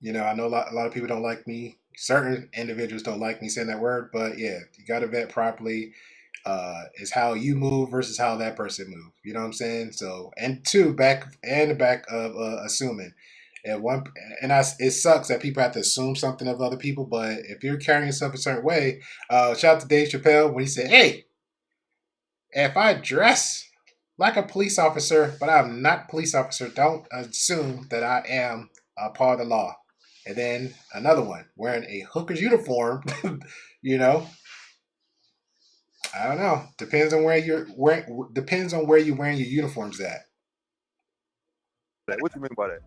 I know a lot of people don't like me. Certain individuals don't like me saying that word, but yeah, you gotta vet properly. It's how you move versus how that person moves. You know what I'm saying? So, and two, back of assuming. It sucks that people have to assume something of other people, but if you're carrying yourself a certain way, shout out to Dave Chappelle when he said, "Hey, if I dress like a police officer, but I'm not a police officer, don't assume that I am a part of the law." And then another one, wearing a hooker's uniform, I don't know. Depends on where you're wearing your uniforms at. What you mean by that?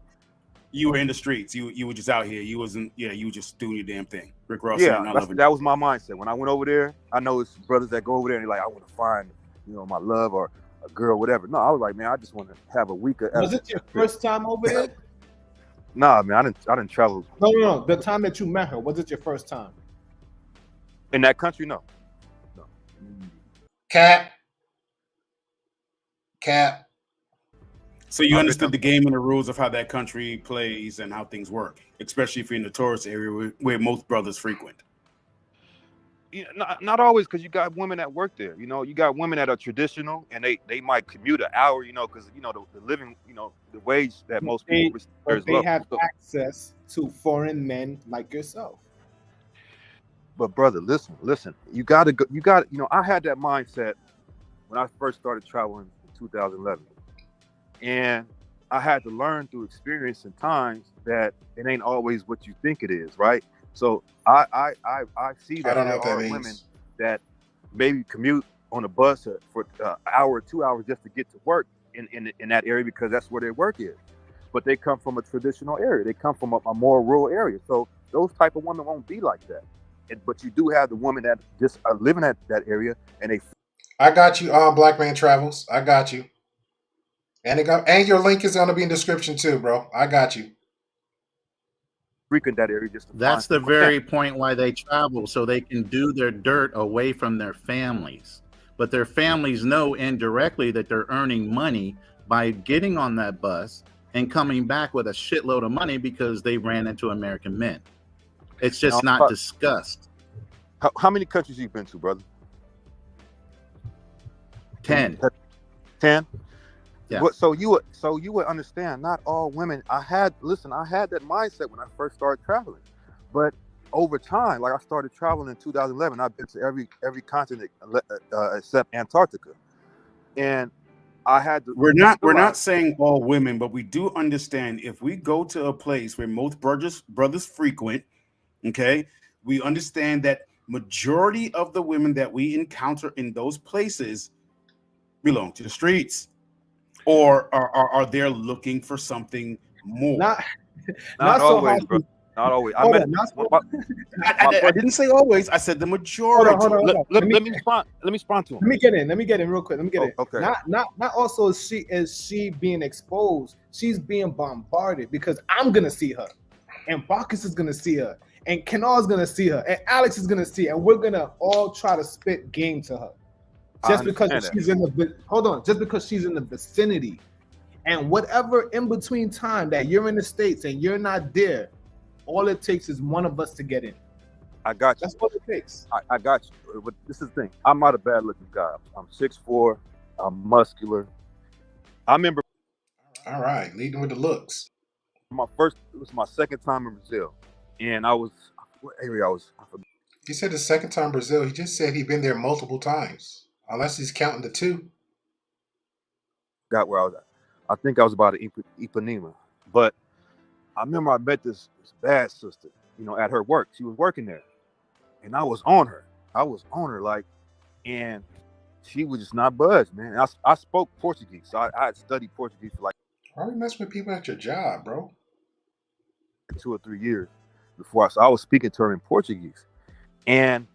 You were in the streets. You were just out here. You wasn't. Yeah, you were just doing your damn thing. Rick Ross. Yeah, that was my mindset. When I went over there, I know it's brothers that go over there and they're like, I want to find, my love or a girl, whatever. No, I was like, man, I just want to have a week of. Was it your first time over there? Nah, man, I didn't travel. No. The time that you met her, was it your first time? In that country, no. Cap. So you understood the game and the rules of how that country plays and how things work, especially if you're in the tourist area where most brothers frequent. Not always, because you got women that work there. You got women that are traditional and they might commute an hour, because the living, the wage that most people receive. They have access to foreign men like yourself. But brother, listen. You got. I had that mindset when I first started traveling in 2011. And I had to learn through experience and times that it ain't always what you think it is, right? So I see that there are women that maybe commute on a bus for an hour or 2 hours just to get to work in that area because that's where their work is. But they come from a traditional area. They come from a more rural area. So those type of women won't be like that. But you do have the women that just are living at that area and they. I got you, Black Man Travels. I got you. And your link is going to be in the description too, bro. I got you. frequent that area just to That's the find very point why they travel, so they can do their dirt away from their families. But their families know indirectly that they're earning money by getting on that bus and coming back with a shitload of money because they ran into American men. It's just not discussed. How many countries you been to, brother? 10. 10? Yeah. So you would understand. Not all women. I had that mindset when I first started traveling, but over time, like I started traveling in 2011. I've been to every continent except Antarctica, and I had to. We're not saying all women, but we do understand if we go to a place where most brothers frequent, okay, we understand that majority of the women that we encounter in those places belong to the streets, or are there looking for something more? Not so always, hard. bro. Not always. I didn't say always. I said the majority. Hold on. Let me respond to him. Let me get in real quick. Okay. Not also is she being exposed. She's being bombarded because I'm gonna see her, and Bacchus is gonna see her, and Kenar's gonna see her, and Alex is gonna see her, and we're gonna all try to spit game to her. Just because she's in the vicinity, and whatever in between time that you're in the States and you're not there, all it takes is one of us to get in. I got you. That's what it takes. I got you. But this is the thing. I'm not a bad looking guy. I'm 6'4". I'm muscular. I remember. All right, leading with the looks. It was my second time in Brazil, and what area I was? I forgot. He said the second time Brazil. He just said he'd been there multiple times, unless he's counting the 2. Got where I was at. I think I was about Ipanema, but I remember I met this bad sister, at her work. She was working there, and I was on her. Like, and she would just not budge, man. I spoke Portuguese, so I had studied Portuguese for like. Why are you messing with people at your job, bro? 2 or 3 years before, so I was speaking to her in Portuguese, and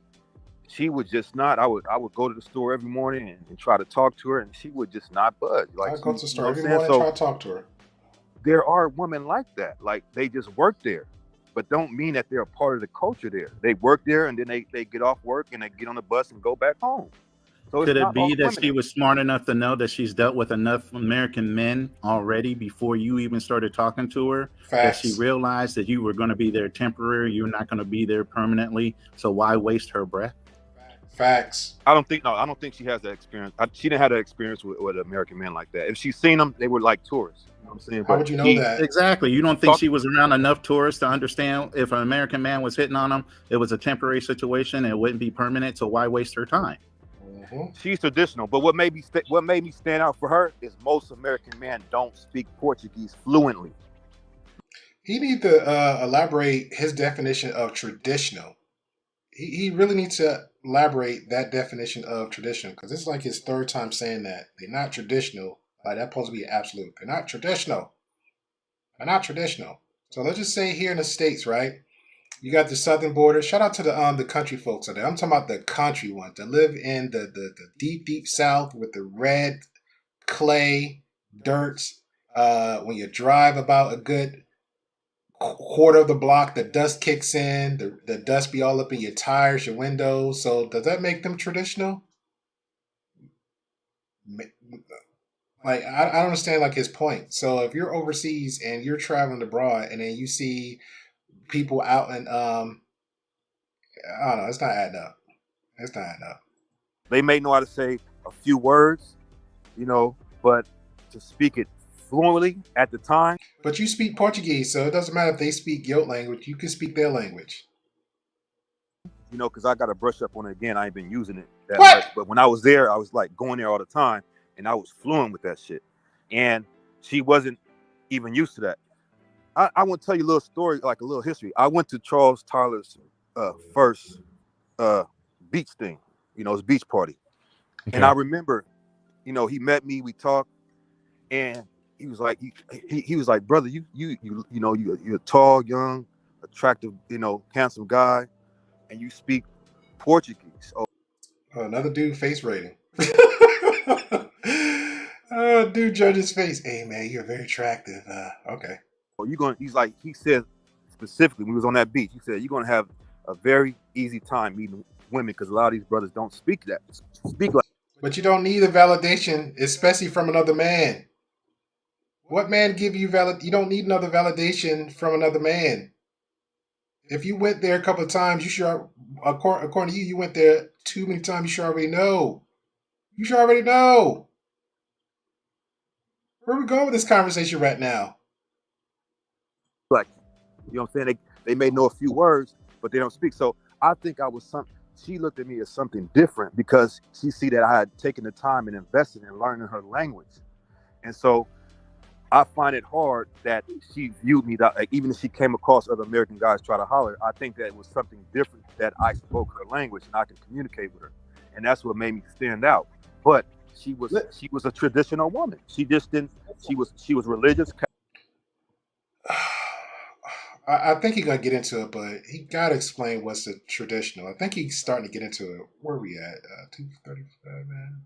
she would just not. I would go to the store every morning and try to talk to her, and she would just not budge. Like, I go to the store every morning and try to talk to her. There are women like that. Like, they just work there, but don't mean that they're a part of the culture there. They work there, and then they get off work and they get on the bus and go back home. So could it be that she was smart enough to know that she's dealt with enough American men already before you even started talking to her? Facts. That she realized that you were going to be there temporary, you're not going to be there permanently. So why waste her breath? Facts. I don't think she has that experience. She didn't have that experience with American men like that. If she's seen them, they were like tourists. You know what I'm saying? How would you know that? Exactly. You don't think she was around enough tourists to understand if an American man was hitting on them, it was a temporary situation and it wouldn't be permanent. So why waste her time? She's traditional, but what made me stand out for her is most American men don't speak Portuguese fluently. He needs to elaborate his definition of traditional. He really needs to elaborate that definition of traditional, because it's like his third time saying that. They're not traditional. Like, that's supposed to be absolute. They're not traditional. So let's just say here in the States, right? You got the southern border. Shout out to the country folks out there. I'm talking about the country ones that live in the deep south with the red clay dirt. When you drive about a good quarter of the block, the dust kicks in. The dust be all up in your tires, your windows. So does that make them traditional? Like, I don't understand like his point. So if you're overseas and you're traveling abroad and then you see people out in I don't know, it's not adding up. They may know how to say a few words, but to speak it fluently at the time. But you speak Portuguese, so it doesn't matter if they speak your language. You can speak their language. Because I got to brush up on it again. I ain't been using it that much. But when I was there, I was like going there all the time, and I was fluent with that shit. And she wasn't even used to that. I want to tell you a little story, like a little history. I went to Charles Tyler's first beach thing, his beach party. Okay. And I remember, he met me, we talked, and he was like, he was like, brother, you're a tall, young, attractive, handsome guy, and you speak Portuguese. Another dude face rating. Dude judge his face. Hey man, you're very attractive. Okay. He's like, he said, specifically, when we was on that beach, he said, you're going to have a very easy time meeting women because a lot of these brothers don't speak like. But you don't need a validation, especially from another man. What man give you You don't need another validation from another man. If you went there a couple of times, you should, according to you, you went there too many times. You should already know. You should already know. Where are we going with this conversation right now? Like, you know what I'm saying? They may know a few words, but they don't speak. So I think I was something. She looked at me as something different because she see that I had taken the time and invested in learning her language. And so I find it hard that she viewed me that, like, even if she came across other American guys try to holler, I think that it was something different that I spoke her language and I could communicate with her. And that's what made me stand out. But she was a traditional woman. She just didn't, she was religious. I think he's gonna get into it, but he gotta explain what's the traditional. I think he's starting to get into it. Where are we at? 2:35, man.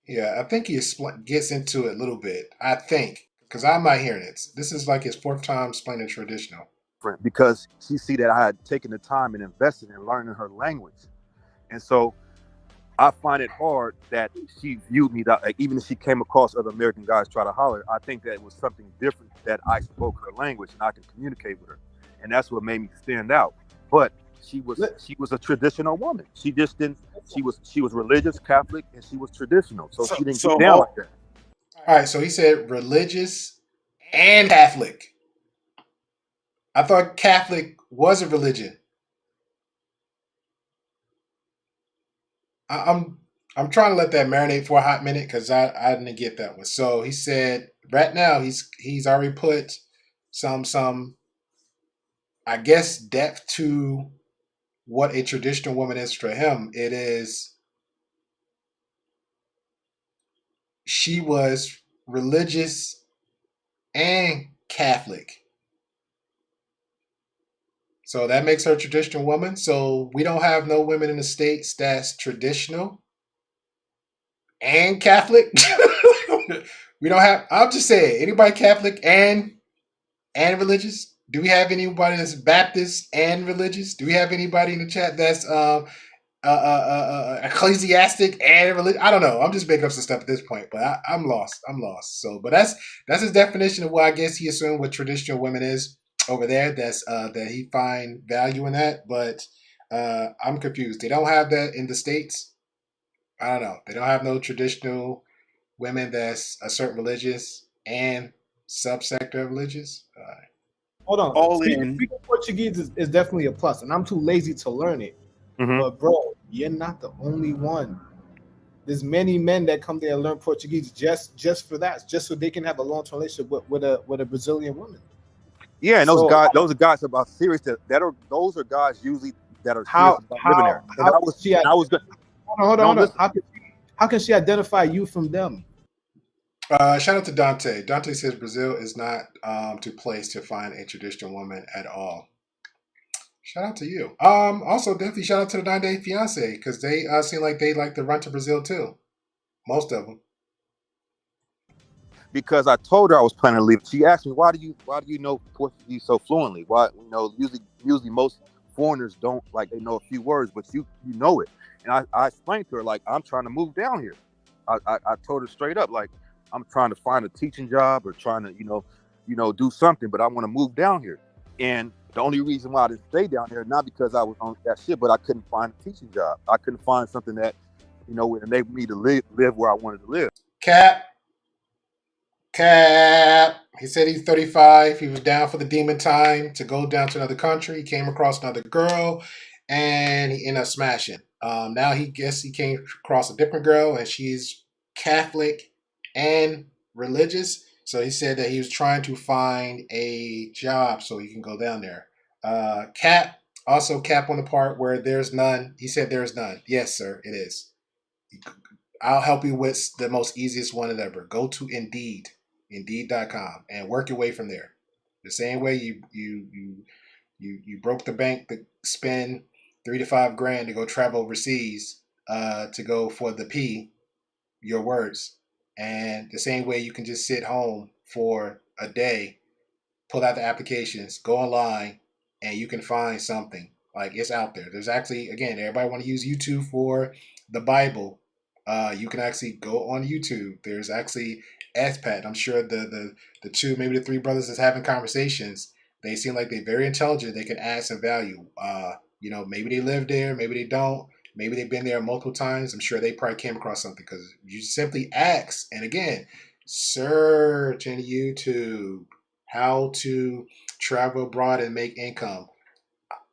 Yeah, I think he gets into it a little bit. I think because I'm not hearing it. This is like his fourth time explaining traditional. Because she see that I had taken the time and invested in learning her language. And so I find it hard that she viewed me that, like, even if she came across other American guys try to holler, I think that it was something different that I spoke her language and I could communicate with her. And that's what made me stand out. But she was a traditional woman. She just didn't, she was religious, Catholic, and she was traditional. So she didn't get down like that. All right, so he said religious and Catholic. I thought Catholic was a religion. I'm trying to let that marinate for a hot minute because I didn't get that one. So he said right now he's already put some I guess depth to what a traditional woman is for him. It is she was religious and Catholic. So that makes her a traditional woman. So we don't have no women in the States that's traditional and Catholic. We don't have, I'm just saying, anybody Catholic and religious? Do we have anybody that's Baptist and religious? Do we have anybody in the chat that's ecclesiastic and religious? I don't know. I'm just making up some stuff at this point, but I'm lost. So, but that's his definition of what I guess he assumed what traditional women is over there. That's that he find value in that, but I'm confused. They don't have that in the States. I don't know. They don't have no traditional women that's a certain religious and subsector of religious. Hold on. All Speaking Portuguese is definitely a plus, and I'm too lazy to learn it. Mhm. But bro, you're not the only one. There's many men that come there and learn Portuguese just for that, just so they can have a long-term relationship with a Brazilian woman. Yeah, and those are guys about serious those are guys usually that are serious about living there. And hold on. How can she identify you from them? Shout out to Dante. Dante says Brazil is not to place to find a traditional woman at all. Shout out to you. Also, definitely shout out to the 9-day fiance because they seem like they like to run to Brazil too. Most of them. Because I told her I was planning to leave. She asked me, "Why do you know Portuguese so fluently? Why, usually most foreigners don't, like, they know a few words, but you know it." And I explained to her, like, I'm trying to move down here. I told her straight up, like, I'm trying to find a teaching job or trying to do something, but I want to move down here. And the only reason why I didn't stay down there, not because I was on that shit, but I couldn't find a teaching job. I couldn't find something that would enable me to live where I wanted to live. Cap. He said he's 35. He was down for the demon time to go down to another country. He came across another girl, and he ended up smashing. Now he came across a different girl, and she's Catholic and religious. So he said that he was trying to find a job so he can go down there. Cap on the part where there's none. He said there's none. Yes, sir, it is. I'll help you with the most easiest one ever. Go to Indeed.com, and work your way from there. The same way you broke the bank to spend $3 to $5 grand to go travel overseas to go for the P, your words, and the same way you can just sit home for a day pull out the applications, go online, and you can find something. Like, it's out there. There's actually, again, everybody want to use YouTube for the Bible. You can actually go on YouTube. There's actually expat. I'm sure the two, maybe the three brothers that's having conversations, they seem like they're very intelligent. They can add some value. Maybe they live there, maybe they don't. Maybe they've been there multiple times. I'm sure they probably came across something because you simply ask. And again, search in YouTube how to travel abroad and make income.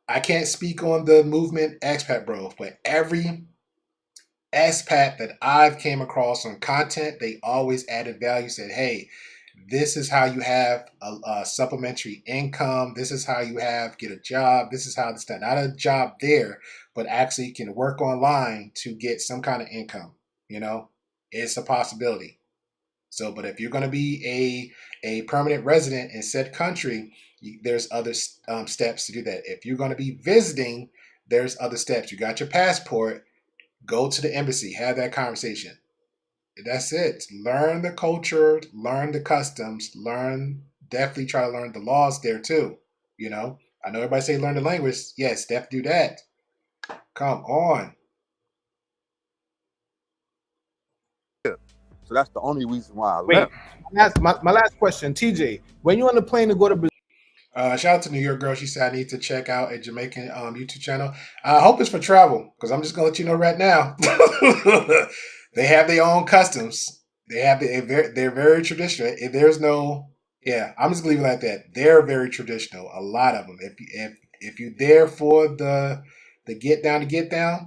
I can't speak on the movement expat, bro, but every expat that I've came across on content, they always added value, said, hey, this is how you have a supplementary income. This is how you get a job. This is how it's done. Not a job there, but actually can work online to get some kind of income. It's a possibility. So, but if you're going to be a permanent resident in said country, there's other steps to do that. If you're going to be visiting, there's other steps. You got your passport, go to the embassy, have that conversation. That's it. Learn the culture, learn the customs, definitely try to learn the laws there too. I know everybody say learn the language. Yes, definitely do that. Come on. So that's the only reason why I Wait, left. my last question, TJ. When you on the plane to go to Brazil? Shout out to New York girl. She said I need to check out a Jamaican YouTube channel. I hope it's for travel because I'm just gonna let you know right now. They have their own customs. They're very traditional. If there's no, yeah, I'm just gonna leave it like that. They're very traditional. A lot of them. If you're there for the get down,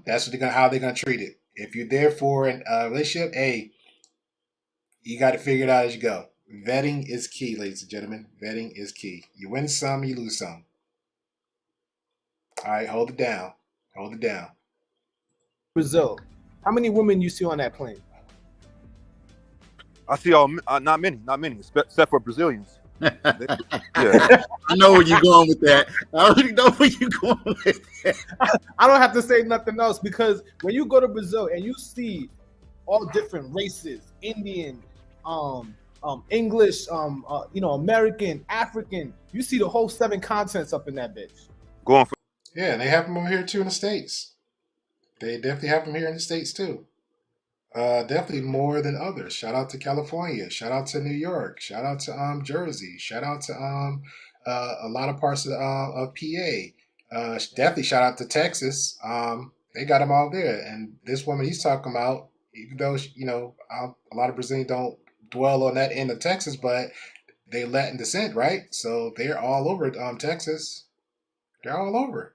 that's how they're gonna treat it. If you're there for a relationship, hey, you got to figure it out as you go. Vetting is key, ladies and gentlemen. Vetting is key. You win some, you lose some. All right, hold it down. Hold it down. Brazil. How many women you see on that plane? I see not many, except for Brazilians. Yeah. I know where you're going with that. I already know where you're going with that. I don't have to say nothing else because when you go to Brazil and you see all different races, Indian, English, American, African, you see the whole 7 continents up in that bitch. Yeah, and they have them over here too in the States. They definitely have them here in the States too. Definitely more than others. Shout out to California. Shout out to New York. Shout out to Jersey. Shout out to a lot of parts of PA. Definitely shout out to Texas. They got them all there. And this woman he's talking about, even though a lot of Brazilians don't dwell on that end of Texas, but they Latin descent, right? So they're all over Texas. They're all over.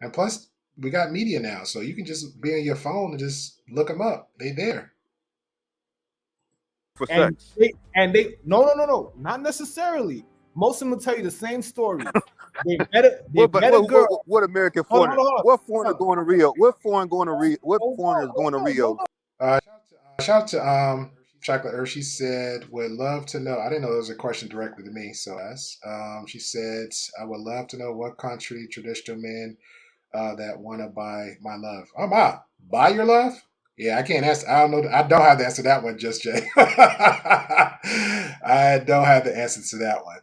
And plus, we got media now, so you can just be on your phone and just look them up. They there. For sex. No, not necessarily. Most of them will tell you the same story. They met a girl. What American foreigner? What foreigner going to Rio? What foreigner going to Rio? What foreigner is going to Rio? Shout out to Chocolate Earth. She said, would love to know. I didn't know there was a question directly to me. So she said, I would love to know what country traditional men that want to buy my love. Oh my, buy your love? Yeah, I can't answer. I don't know. I don't have the answer to that one, Just Jay. I don't have the answer to that one.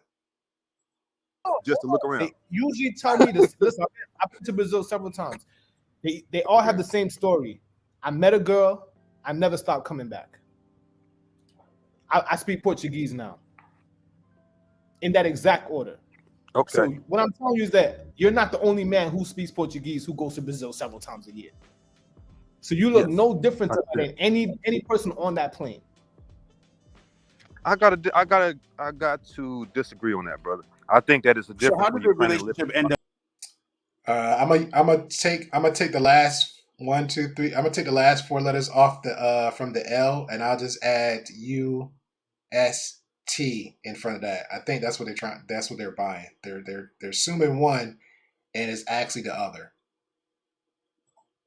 Just to look around. They usually tell me this. Listen, I've been to Brazil several times. They all have the same story. I met a girl. I never stopped coming back. I speak Portuguese now. In that exact order. Okay. So what I'm telling you is that you're not the only man who speaks Portuguese who goes to Brazil several times a year. So you look no different than any person on that plane. I got to disagree on that, brother. I think that is a difference. So how did your relationship end up? I'm gonna take the last 1, 2, 3. I'm gonna take the last 4 letters off the from the L, and I'll just add UST in front of that. I think that's what they're trying. That's what they're buying. They're assuming one, and it's actually the other.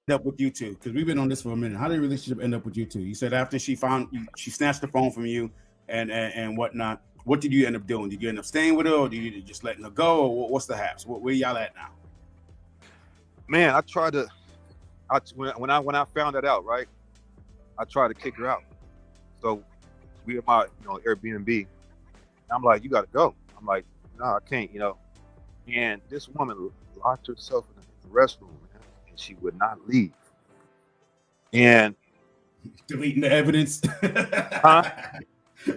Up with you two, because we've been on this for a minute. How did your relationship end up with you two? You said after she snatched the phone from you and whatnot. What did you end up doing? Did you end up staying with her, or did you just letting her go, or what's the haps? Where y'all at now? Man, I tried to. When I found that out, right, I tried to kick her out. So we at my Airbnb. I'm like, you got to go. I'm like, no, I can't, you know. And this woman locked herself in the restroom, man, and she would not leave. And deleting the evidence. huh?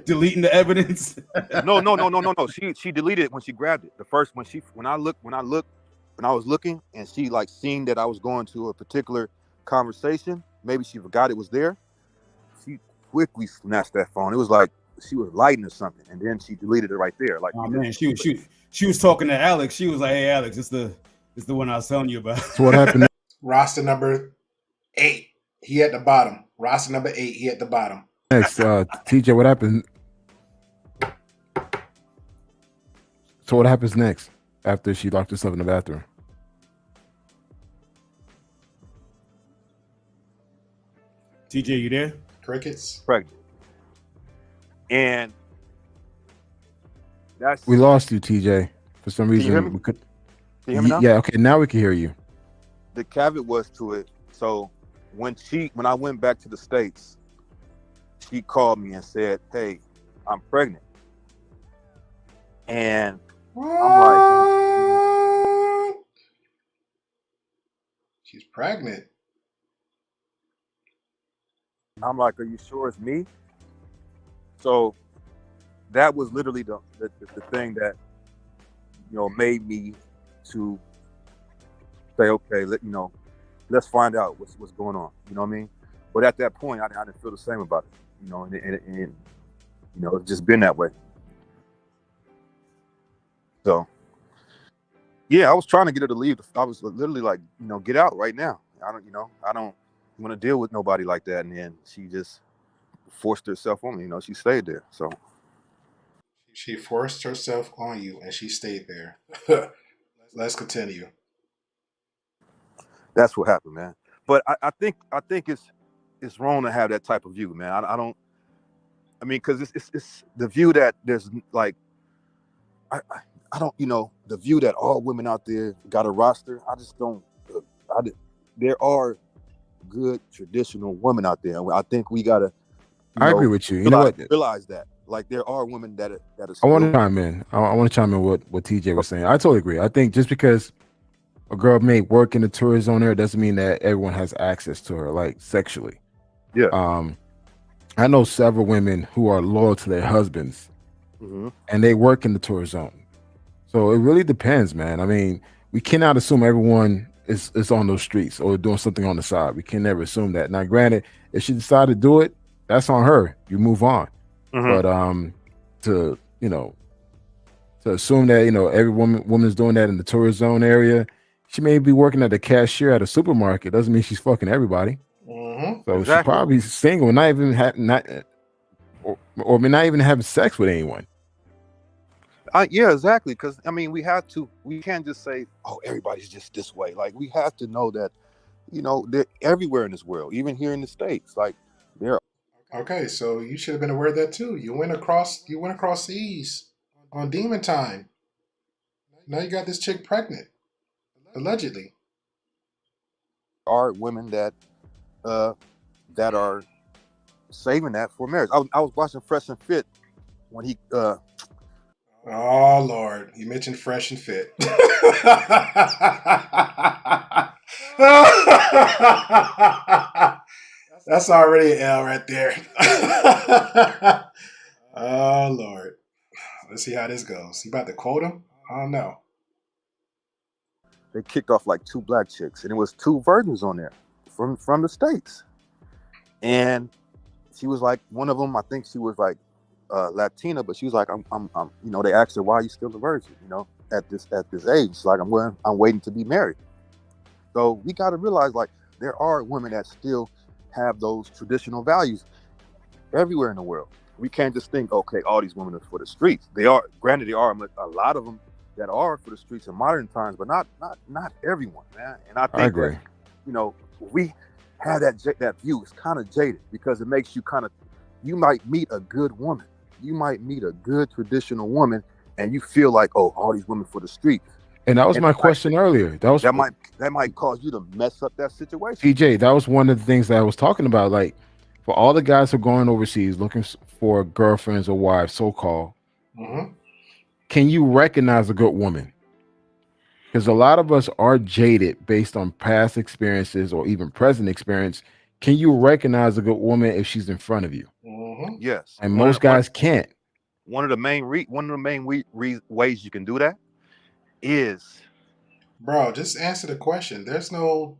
Deleting the evidence. No. She deleted it when she grabbed it. The first when I was looking and she like seen that I was going to a particular conversation, maybe she forgot it was there. She quickly snatched that phone. It was like she was lighting or something, and then she deleted it right there. Like, oh man, she was talking to Alex. She was like, "Hey, Alex, it's the one I was telling you about." So what happened? Roster number 8. He at the bottom. Roster number 8. He at the bottom. Next, TJ, what happened? So what happens next after she locked herself in the bathroom? TJ, you there? Crickets. pregnant. And we lost you, TJ. For some reason, we could. Can you hear me now? Yeah, okay, now we can hear you. The caveat was to it. So when I went back to the States, she called me and said, "Hey, I'm pregnant." And I'm like, she's pregnant. I'm like, "Are you sure it's me?" So that was literally the thing that, you know, made me to say, okay, let's find out what's going on. You know what I mean? But at that point, I didn't feel the same about it. You know, and you know, it's just been that way. So yeah, I was trying to get her to leave. I was literally like, you know, get out right now. I don't want to deal with nobody like that. And then she just forced herself on me. You know, she stayed there. So she forced herself on you, and she stayed there. Let's continue. That's what happened, man. But I think it's wrong to have that type of view, man. I mean, because it's the view that there's like, I don't, you know, the view that all women out there got a roster. I just don't. There are good traditional women out there. I think we gotta. I agree with you. You know what? Realize that, like, there are women that are. I want to chime in. I want to chime in what TJ was saying. I totally agree. I think just because a girl may work in the tourist zone there doesn't mean that everyone has access to her, like sexually. Yeah. I know several women who are loyal to their husbands, and they work in the tourist zone. So it really depends, man. I mean, we cannot assume everyone is on those streets or doing something on the side. We can never assume that. Now, granted, if she decided to do it, that's on her. You move on. But to assume that, you know, every woman is doing that in the tourist zone area, she may be working at the cashier at a supermarket. Doesn't mean she's fucking everybody. So exactly. she's probably single, not even not even having sex with anyone. Yeah, exactly. Because I mean, we can't just say, "Oh, everybody's just this way." Like, we have to know that, you know, they're everywhere in this world, even here in the States. Like, they're okay. So you should have been aware of that too. You went across seas on Demon Time. Now you got this chick pregnant, allegedly. There are women that are saving that for marriage. I was watching Fresh and Fit when he. Oh Lord, you mentioned Fresh and Fit. That's already an L right there. Oh Lord, let's see how this goes. You about to quote him? I don't know. They kicked off like 2 black chicks, and it was 2 virgins on there from the States. And she was like, one of them, I think she was like Latina, but she was like, I'm you know, they asked her, why are you still a virgin, you know, at this age? She's like, I'm waiting to be married. So we got to realize, like, there are women that still have those traditional values everywhere in the world. We can't just think, okay, all these women are for the streets. They are, granted, there are a lot of them that are for the streets in modern times, but not everyone, man. And I think agree. that, you know, we have that view. It's kind of jaded because it makes you you might meet a good woman. You might meet a good traditional woman, and you feel like, oh, all these women for the street. And that was my question earlier. That might cause you to mess up that situation. TJ, that was one of the things that I was talking about. Like, for all the guys who are going overseas looking for girlfriends or wives, so-called, can you recognize a good woman? Because a lot of us are jaded based on past experiences or even present experience. Can you recognize a good woman if she's in front of you? Mm-hmm. Yes. And most guys can't. One of the main ways you can do that is, Bro, just answer the question. There's no,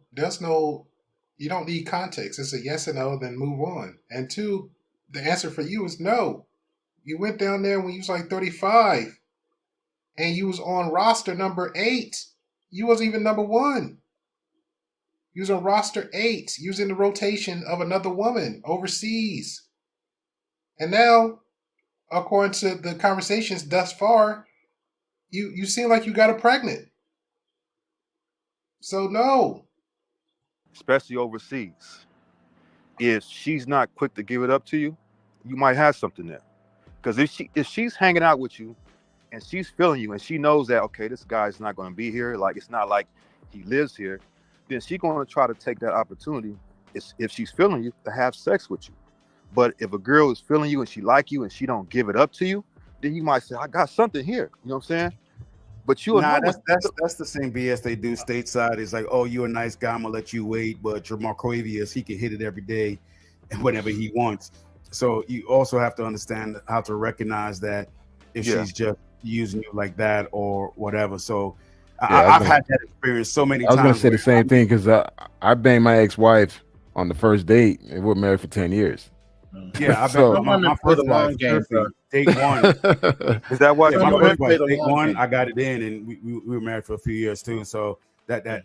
you don't need context. It's a yes or no, then move on. And two, the answer for you is no. You went down there when you was like 35 and you was on roster number 8. You wasn't even number 1. You was on roster 8. You was in the rotation of another woman overseas. And now, according to the conversations thus far, you seem like you got her pregnant. So no. especially overseas, if she's not quick to give it up to you, you might have something there. Because if she's hanging out with you and she's feeling you and she knows that, okay, this guy's not going to be here, like it's not like he lives here, then she's going to try to take that opportunity, if she's feeling you, to have sex with you. But if a girl is feeling you and she like you and she don't give it up to you, then you might say, I got something here. You know what I'm saying? But you'll know that's the same BS they do stateside. It's like, oh, you're a nice guy, I'm gonna let you wait, but you're Marquavius, he can hit it every day and whenever he wants. So you also have to understand how to recognize that if she's just using you like that or whatever. So I've had that experience so many times. I was gonna say the same thing because I banged my ex-wife on the first date and we're married for 10 years. Yeah, I've been my first long game. Date one. Is that why? Yeah, my first wife, date one, I got it in, and we were married for a few years too. So that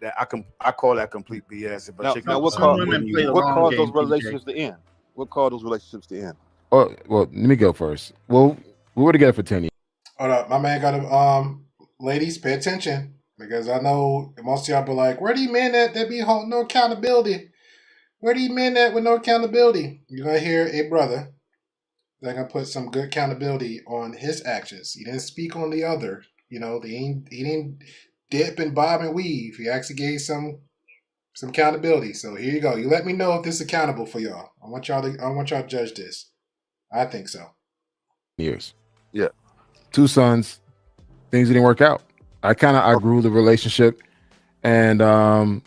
I call that complete BS. But now what caused those relationships to end? What caused those relationships to end? Oh, well, let me go first. Well, we were together for 10 years. Hold up, my man got to ladies, pay attention because I know most of y'all be like, where do you men at that be holding no accountability? Where do you men at with no accountability? You're gonna hear a brother that gonna put some good accountability on his actions. He didn't speak on the other. You know, he didn't dip and bob and weave. He actually gave some accountability. So here you go. You let me know if this is accountable for y'all. I want y'all to judge this. I think so. Years. Yeah. 2 sons. Things didn't work out. I grew the relationship, and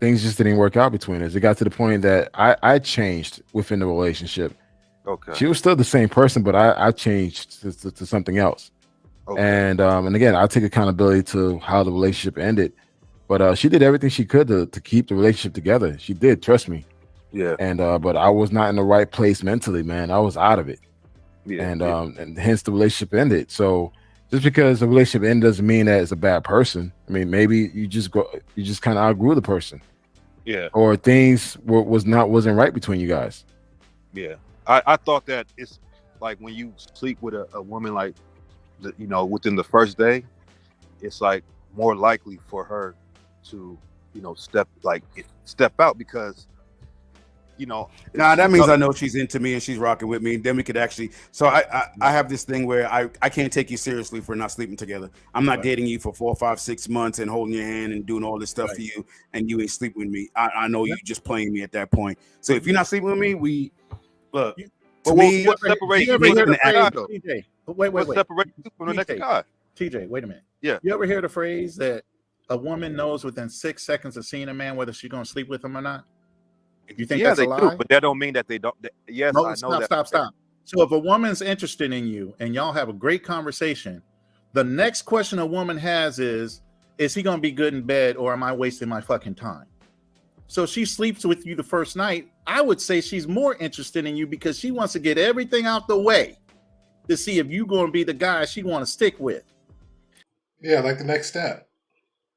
things just didn't work out between us. It got to the point that I changed within the relationship. Okay. She was still the same person, but I changed to something else. Okay. And again, I take accountability to how the relationship ended. But she did everything she could to keep the relationship together. She did, trust me. Yeah. And but I was not in the right place mentally, man. I was out of it. Yeah. And hence the relationship ended. So just because the relationship ended doesn't mean that it's a bad person. I mean, maybe you just kind of outgrew the person. Yeah. Or things wasn't right between you guys. Yeah. I thought that it's like when you sleep with a woman, like, within the first day, it's like more likely for her to, step out because, that means I know she's into me and she's rocking with me. Then we could actually. So I have this thing where I can't take you seriously for not sleeping together. I'm not dating you for 4, 5, 6 months and holding your hand and doing all this stuff for you, and you ain't sleeping with me. I know you just playing me at that point. So if you're not sleeping with me, we look. What separates you from the next guy, though? TJ, wait. What separates you from the next guy? TJ, wait a minute. Yeah. You ever hear the phrase that a woman knows within 6 seconds of seeing a man whether she's going to sleep with him or not? You think that's a lie? Do, but that don't mean that they don't. Yes, no, I know that. Stop. So if a woman's interested in you and y'all have a great conversation, the next question a woman has is he going to be good in bed or am I wasting my fucking time? So if she sleeps with you the first night, I would say she's more interested in you because she wants to get everything out the way to see if you're going to be the guy she want to stick with. Yeah, like the next step.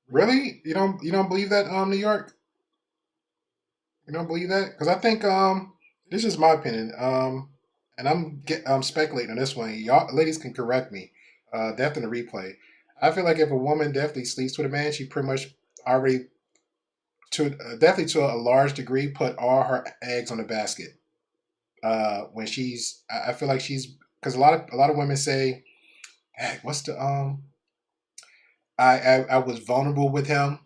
Really? You don't believe that, New York? You don't believe that? Because I think this is my opinion. And I'm speculating on this one. Y'all ladies can correct me. Definitely in the replay. I feel like if a woman definitely sleeps with a man, she pretty much already definitely to a large degree put all her eggs on the basket. When I feel like she's, because a lot of women say, hey, what's the I was vulnerable with him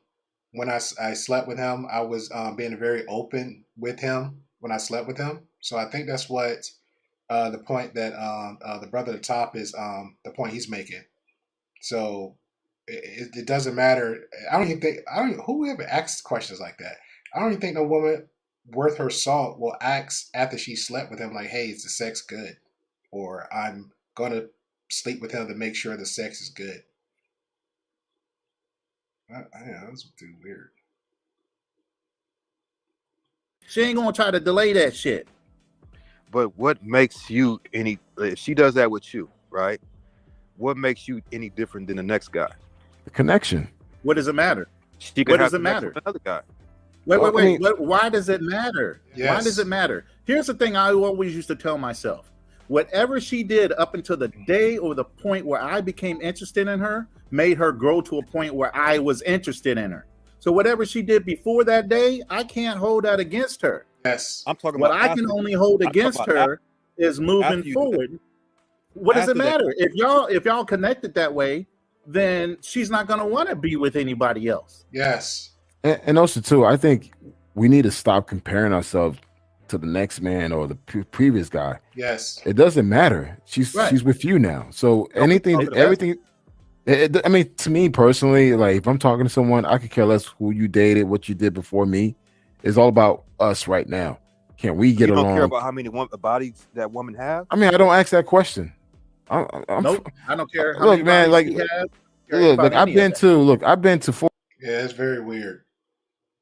when I slept with him. I was being very open with him when I slept with him. So I think that's what the point that the brother at the top is the point he's making. So it doesn't matter. Who ever asks questions like that. I don't even think no woman worth her salt will ask after she slept with him, like, "Hey, is the sex good?" Or "I'm gonna sleep with him to make sure the sex is good." Yeah, that's too weird. She ain't gonna try to delay that shit. But what makes you any? If she does that with you, right? What makes you any different than the next guy? The connection. What does it matter? She could What have does it connection matter? with another guy. Wait. Why does it matter? Yes. Why does it matter? Here's the thing I always used to tell myself. Whatever she did up until the day or the point where I became interested in her made her grow to a point where I was interested in her. So whatever she did before that day, I can't hold that against her. Yes. I'm talking What about I can only hold against her is moving forward. What does it matter? If y'all connected that way, then she's not gonna want to be with anybody else. Yes. And also too, I think we need to stop comparing ourselves to the next man or the previous guy. Yes. It doesn't matter. She's with you now. So everything. I mean, to me personally, like if I'm talking to someone, I could care less who you dated, what you did before me. It's all about us right now. Can we get along? You don't care about how many bodies that woman has? I mean, I don't ask that question. Nope, I don't care. How many man, like, look, I've been to 4. Yeah, it's very weird.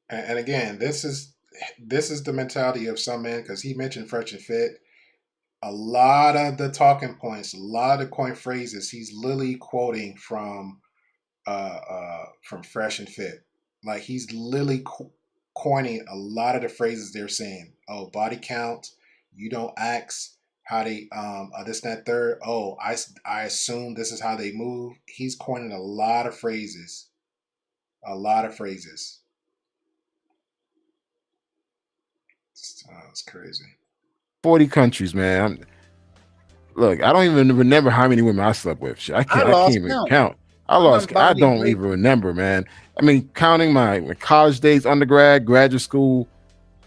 And again, this is the mentality of some men, because he mentioned Fresh and Fit. A lot of the talking points, a lot of the coin phrases, he's literally quoting from Fresh and Fit. Like he's literally coining a lot of the phrases they're saying. Oh, body count. You don't ask how they this and that third. Oh, I assume this is how they move. He's coining a lot of phrases. A lot of phrases. It's crazy. 40 countries, man. Look, I don't even remember how many women I slept with. I can't even count. I don't even remember, man. I mean, counting my college days, undergrad, graduate school,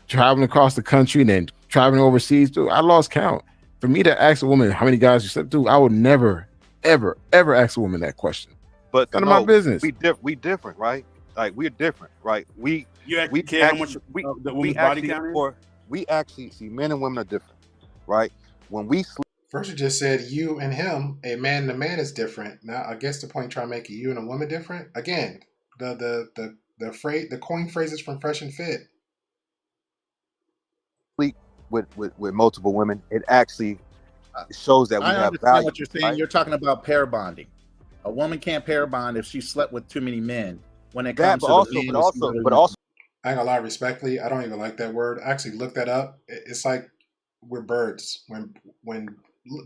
traveling across the country, and then traveling overseas, dude, I lost count. For me to ask a woman how many guys you slept, dude, I would never, ever, ever ask a woman that question. But none of my business. We different, right? Like we're different, right? We care how much the woman's body count is? We actually see men and women are different, right? When we sleep. First, you just said you and him, a man and a man is different. Now, I guess the point trying to make you and a woman different. Again, the coin phrases from Fresh and Fit. Sleep with multiple women, it actually shows that we have value. What you're saying, right? You're talking about pair bonding. A woman can't pair bond if she slept with too many men. When it comes but also, I ain't gonna lie, respectfully, I don't even like that word. I actually looked that up. It's like we're birds. When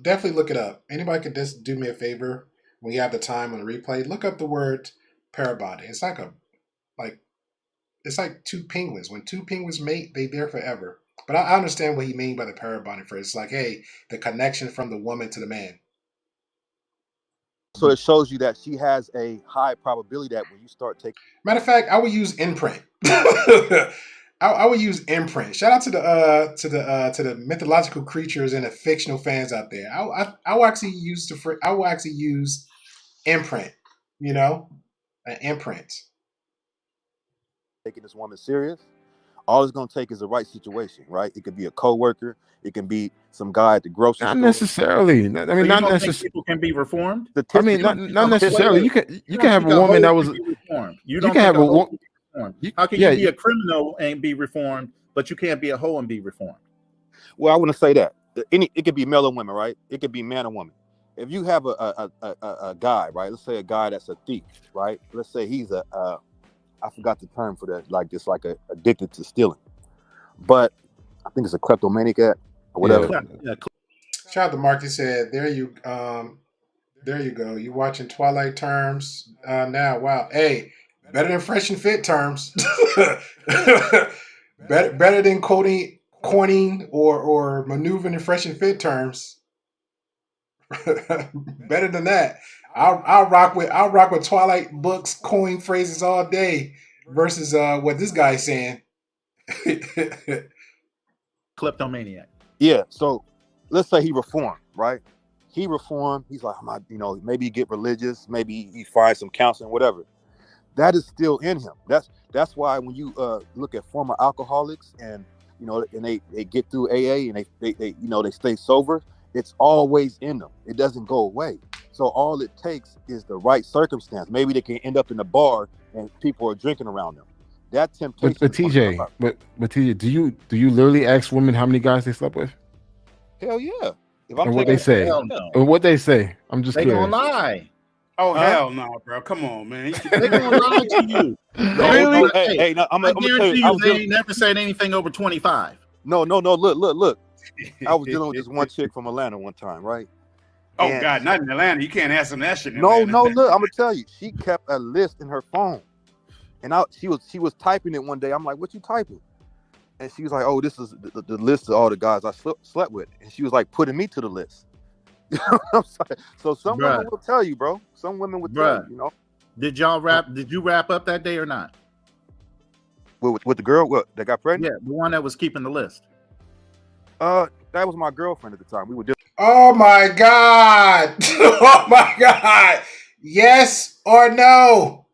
definitely look it up. Anybody could just do me a favor when you have the time on the replay. Look up the word parabonding. It's like two penguins. When two penguins mate, they there forever. But I understand what he means by the parabonding phrase. It's like, hey, the connection from the woman to the man. So it shows you that she has a high probability that when you start taking. Matter of fact, I would use imprint. I would use imprint. Shout out to the mythological creatures and the fictional fans out there. I will actually use imprint. You know, an imprint. Taking this woman serious, all it's gonna take is the right situation, right? It could be a coworker, it can be some guy at the grocery store. Not necessarily. I mean, not necessarily. People can be reformed. I mean, not necessarily. You can have a woman that was reformed. You can have a woman. How can you be a criminal and be reformed, but you can't be a hoe and be reformed? Well, I wouldn't say that. It could be male or women, right? It could be man or woman. If you have a guy, right? Let's say a guy that's a thief, right? Let's say he's I forgot the term for that, like just like addicted to stealing. But I think it's a kleptomaniac or whatever. Yeah. Shout out to Mark. He said, there you go. You watching Twilight terms now. Wow. Hey, better than Fresh and Fit terms. better than coining or maneuvering in Fresh and Fit terms. Better than that. I'll rock with Twilight books, coin phrases all day versus what this guy's saying. Kleptomaniac. Yeah. So let's say he reformed, right? he reformed. He's like, maybe he get religious, maybe he finds some counseling, whatever. That is still in him. That's why when you look at former alcoholics and and they get through AA and they stay sober, it's always in them. It doesn't go away. So all it takes is the right circumstance. Maybe they can end up in a bar and people are drinking around them. That temptation. But TJ, do you literally ask women how many guys they slept with? Hell yeah. And what they say? Or what they say? I'm just curious. They gonna lie. Oh hell no, bro! Come on, man. They gonna lie to you. Really? Hey, I'm I gonna guarantee you, they ain't never said anything over 25. No. Look. I was dealing with this one chick from Atlanta one time, right? Oh God, not in Atlanta. You can't ask them that shit. No. Look, I'm gonna tell you. She kept a list in her phone, and she was typing it one day. I'm like, "What you typing?" And she was like, "Oh, this is the list of all the guys I slept with," and she was like putting me to the list. I'm sorry. So some women will tell you, bro. Some women would tell you, Did you wrap up that day or not? With the girl that got pregnant? Yeah, the one that was keeping the list. That was my girlfriend at the time. We were Oh my God. Oh my God. Yes or no?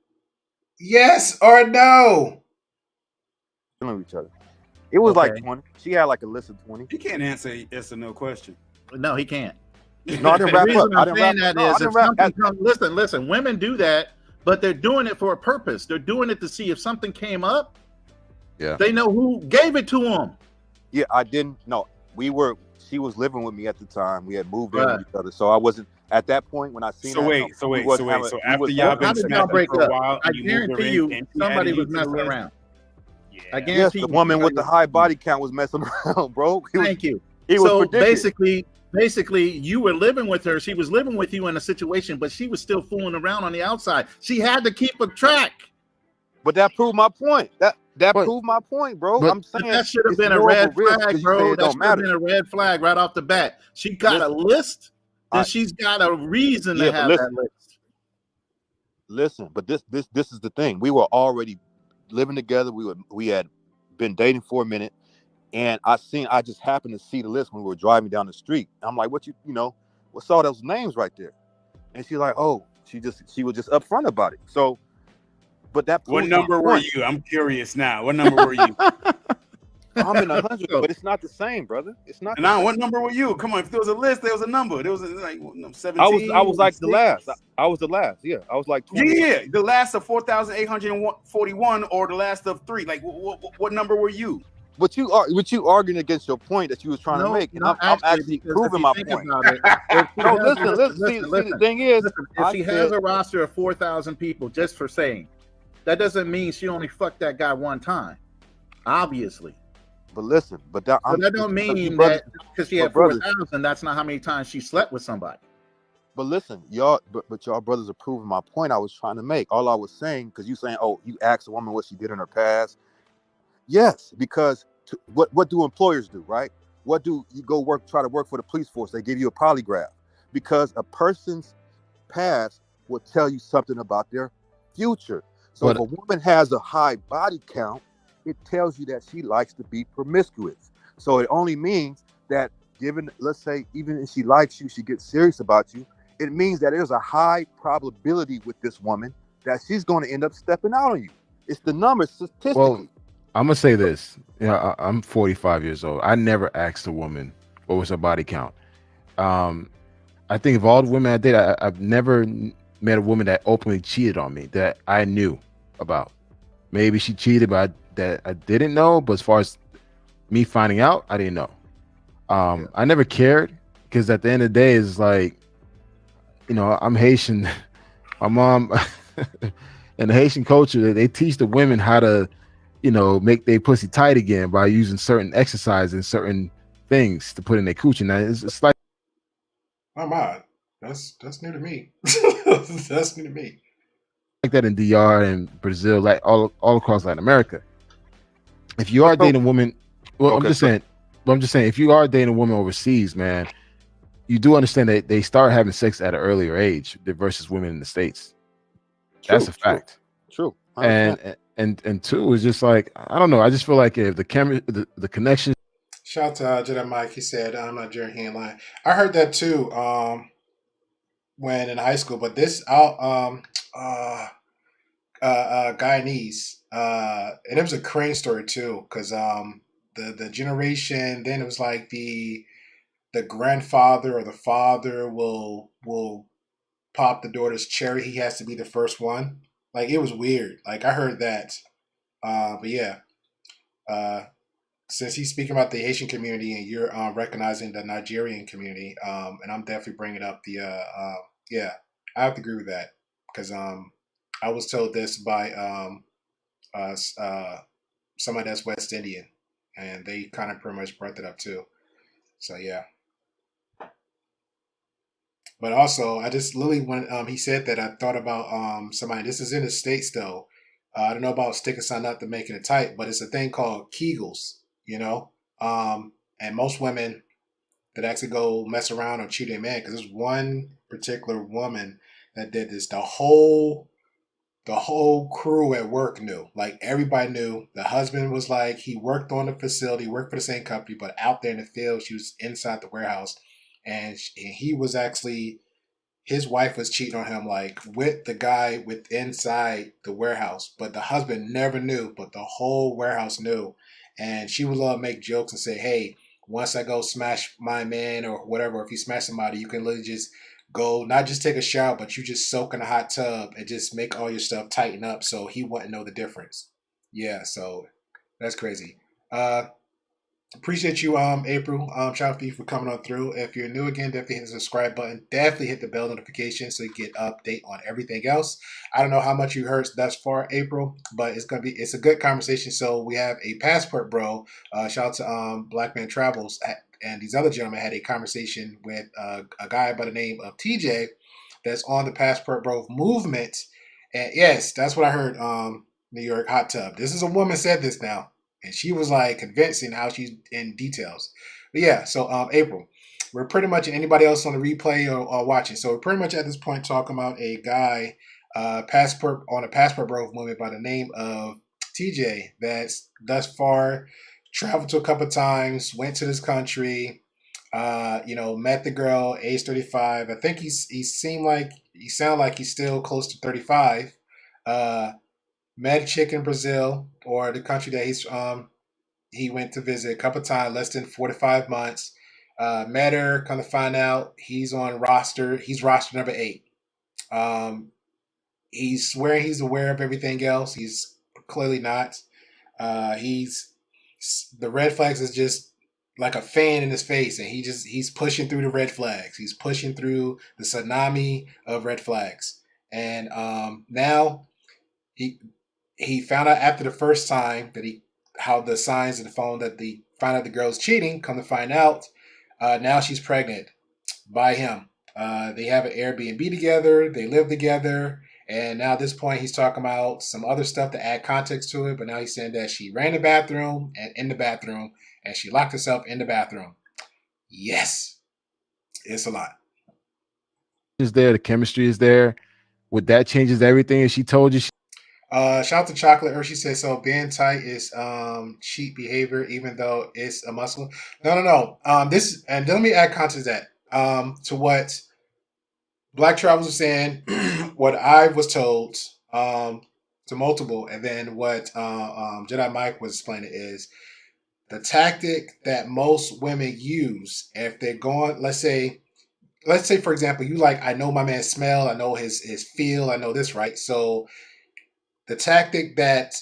Yes or no? dealing with each other. It was like 20. She had like a list of 20. He can't answer yes or no question. No, he can't. No, I didn't wrap up. Listen, women do that, but they're doing it for a purpose. They're doing it to see if something came up. Yeah. They know who gave it to them. Yeah, I didn't. No, she was living with me at the time. We had moved in with each other. So I wasn't at that point when I seen that. So after y'all been break for up? a while, I guarantee you somebody was messing around. Yeah. I guarantee yes, the woman with the high body count was messing around, bro. Thank you. It so was basically, you were living with her. She was living with you in a situation, but she was still fooling around on the outside. She had to keep a track. But that proved my point. That proved my point, bro. I'm saying that should have been a red flag, bro. That should have been a red flag right off the bat. She got a list, and she's got a reason to have that list. Listen, but this is the thing. We were already living together. We had been dating for a minute, and I just happened to see the list when we were driving down the street. I'm like, what's all those names right there? And she's like, oh, she was just upfront about it. So, but that. What number were you? I'm curious now. What number were you? I'm in 100, but it's not the same, brother. It's not. Now, what number were you? Come on, if there was a list, there was a number. There was like 17. I was like the last. I was the last. Yeah, I was like 20. Yeah, the last of 4,841, or the last of 3. Like, what number were you? But you arguing against your point that you was trying to make, and I'm actually proving my point. No, listen. See, the thing is, if she has a roster of 4,000 people, just for saying, that doesn't mean she only fucked that guy one time. Obviously. But listen, that don't mean that because she had 4,000, that's not how many times she slept with somebody. But listen, y'all brothers are proving my point I was trying to make. All I was saying, because you saying, oh, you asked a woman what she did in her past. Yes, because what do employers do, right? What do you try to work for the police force? They give you a polygraph, because a person's past will tell you something about their future. So if a woman has a high body count, it tells you that she likes to be promiscuous. So it only means that let's say, even if she likes you, she gets serious about you, it means that there's a high probability with this woman that she's going to end up stepping out on you. It's the numbers statistically. Well, I'm going to say this. I'm 45 years old. I never asked a woman what was her body count. I think of all the women I did, I've never met a woman that openly cheated on me that I knew about. Maybe she cheated, but that I didn't know. But as far as me finding out, I didn't know. I never cared, because at the end of the day, it's like, I'm Haitian. My mom in the Haitian culture, they teach the women how to, make their pussy tight again by using certain exercises and certain things to put in their coochie. Now it's like, oh my, that's new to me. That's new to me. Like that in DR and Brazil, like all across Latin America. If you are dating a woman, I'm just saying, if you are dating a woman overseas, man, you do understand that they start having sex at an earlier age versus women in the States. That's a fact. True. And two is just like, I don't know. I just feel like if the connection. Shout out to Jedi Mike. He said, I'm not Jerry Handline. I heard that too. when in high school, but this out Guyanese, and it was a cringe story too, because the generation then it was like the grandfather or the father will pop the daughter's cherry. He has to be the first one. Like it was weird. Like I heard that. But yeah, uh, since he's speaking about the Haitian community and you're recognizing the Nigerian community, and I'm definitely bringing up the yeah, I have to agree with that because I was told this by uh, uh, somebody that's West Indian, and they kind of pretty much brought that up too. So yeah, but also I just literally when he said that I thought about somebody. This is in the states though. I don't know about sticking something up to making it tight, but it's a thing called Kegels. You know, and most women that actually go mess around or cheat a man because there's one particular woman that did this. The whole crew at work knew. Like everybody knew. The husband was like he worked on the facility, worked for the same company, but out there in the field, she was inside the warehouse, and he was actually his wife was cheating on him like with the guy with inside the warehouse, but the husband never knew, but the whole warehouse knew. And she would make jokes and say, hey, once I go smash my man or whatever, if you smash somebody, you can literally just go not just take a shower, but you just soak in a hot tub and just make all your stuff tighten up so he wouldn't know the difference. Yeah, so that's crazy. Appreciate you, April. Shout out to you for coming on through. If you're new again, definitely hit the subscribe button. Definitely hit the bell notification so you get update on everything else. I don't know how much you heard thus far, April, but it's a good conversation. So we have a passport bro. Shout out to Black Man Travels and these other gentlemen had a conversation with a guy by the name of TJ that's on the passport bro movement. And yes, that's what I heard. New York hot tub. This is a woman said this now and she was like convincing how she's in details. But yeah, so April, we're pretty much anybody else on the replay or watching. So we're pretty much at this point talking about a guy, passport on a passport bro movie by the name of TJ that's thus far traveled to a couple of times, went to this country, met the girl, age 35. I think he sounded like he's still close to 35. Met a chick in Brazil or the country that he went to visit a couple times, less than 4 to 5 months. Met her, come to find out he's on roster. He's roster number 8. Um, he's swearing he's aware of everything else. He's clearly not. He's the red flags is just like a fan in his face, and he's pushing through the red flags. He's pushing through the tsunami of red flags, and now he he found out after the first time that he how the signs in the phone that the find out the girl's cheating. Come to find out, now she's pregnant by him. They have an Airbnb together. They live together. And now at this point, he's talking about some other stuff to add context to it. But now he's saying that she ran the bathroom and in the bathroom, and she locked herself in the bathroom. Yes, it's a lot. Is there the chemistry is there? Would that changes everything? If she told you, Shout out to Chocolate Earth. She said so. Being tight is cheat behavior, even though it's a muscle. No, no, no. This and let me add context to that. To what Black Travelers was saying, what I was told, to multiple, and then what Jedi Mike was explaining is the tactic that most women use if they're going. Let's say for example, you like I know my man's smell, I know his feel, I know this right. So the tactic that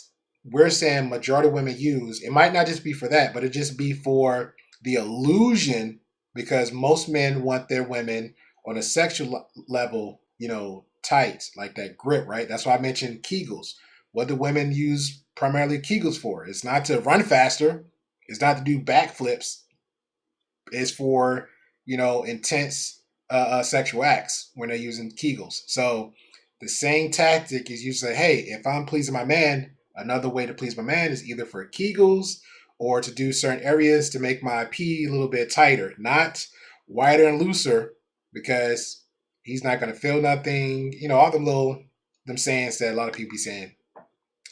we're saying majority of women use, it might not just be for that, but it just be for the illusion because most men want their women on a sexual level, tight, like that grip, right? That's why I mentioned Kegels. What do women use primarily Kegels for? It's not to run faster, it's not to do backflips, it's for, intense sexual acts when they're using Kegels. So the same tactic is you say, hey, if I'm pleasing my man, another way to please my man is either for Kegels or to do certain areas to make my pee a little bit tighter, not wider and looser, because he's not going to feel nothing. All them sayings that a lot of people be saying.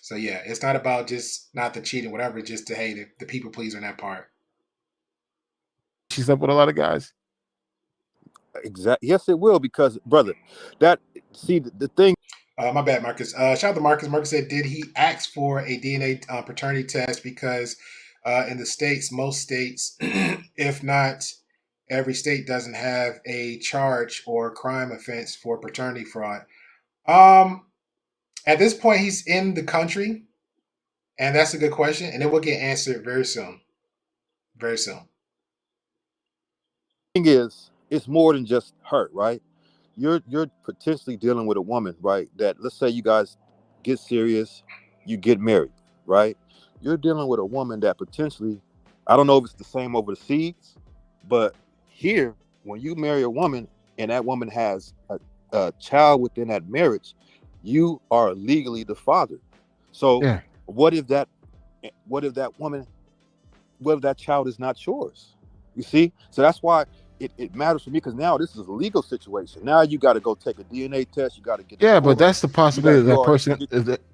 So yeah, it's not about just not the cheating, whatever, just to hey the people pleaser in that part. she slept with a lot of guys. Exactly. Yes, it will, because brother, the thing. My bad, Marcus. Shout out to Marcus. Marcus said, did he ask for a DNA paternity test? Because in the states, most states, if not every state, doesn't have a charge or crime offense for paternity fraud. At this point, he's in the country, and that's a good question, and it will get answered very soon. Very soon. Thing is, it's more than just hurt, right? You're potentially dealing with a woman, right? That, let's say you guys get serious, you get married, right? You're dealing with a woman that potentially, I don't know if it's the same overseas, but here, when you marry a woman and that woman has a child within that marriage, you are legally the father. So Yeah. what if that woman, what if that child is not yours? You see? So that's why it matters for me, because now this is a legal situation. Now you got to go take a DNA test. You got to get. Yeah, but that's the possibility that person.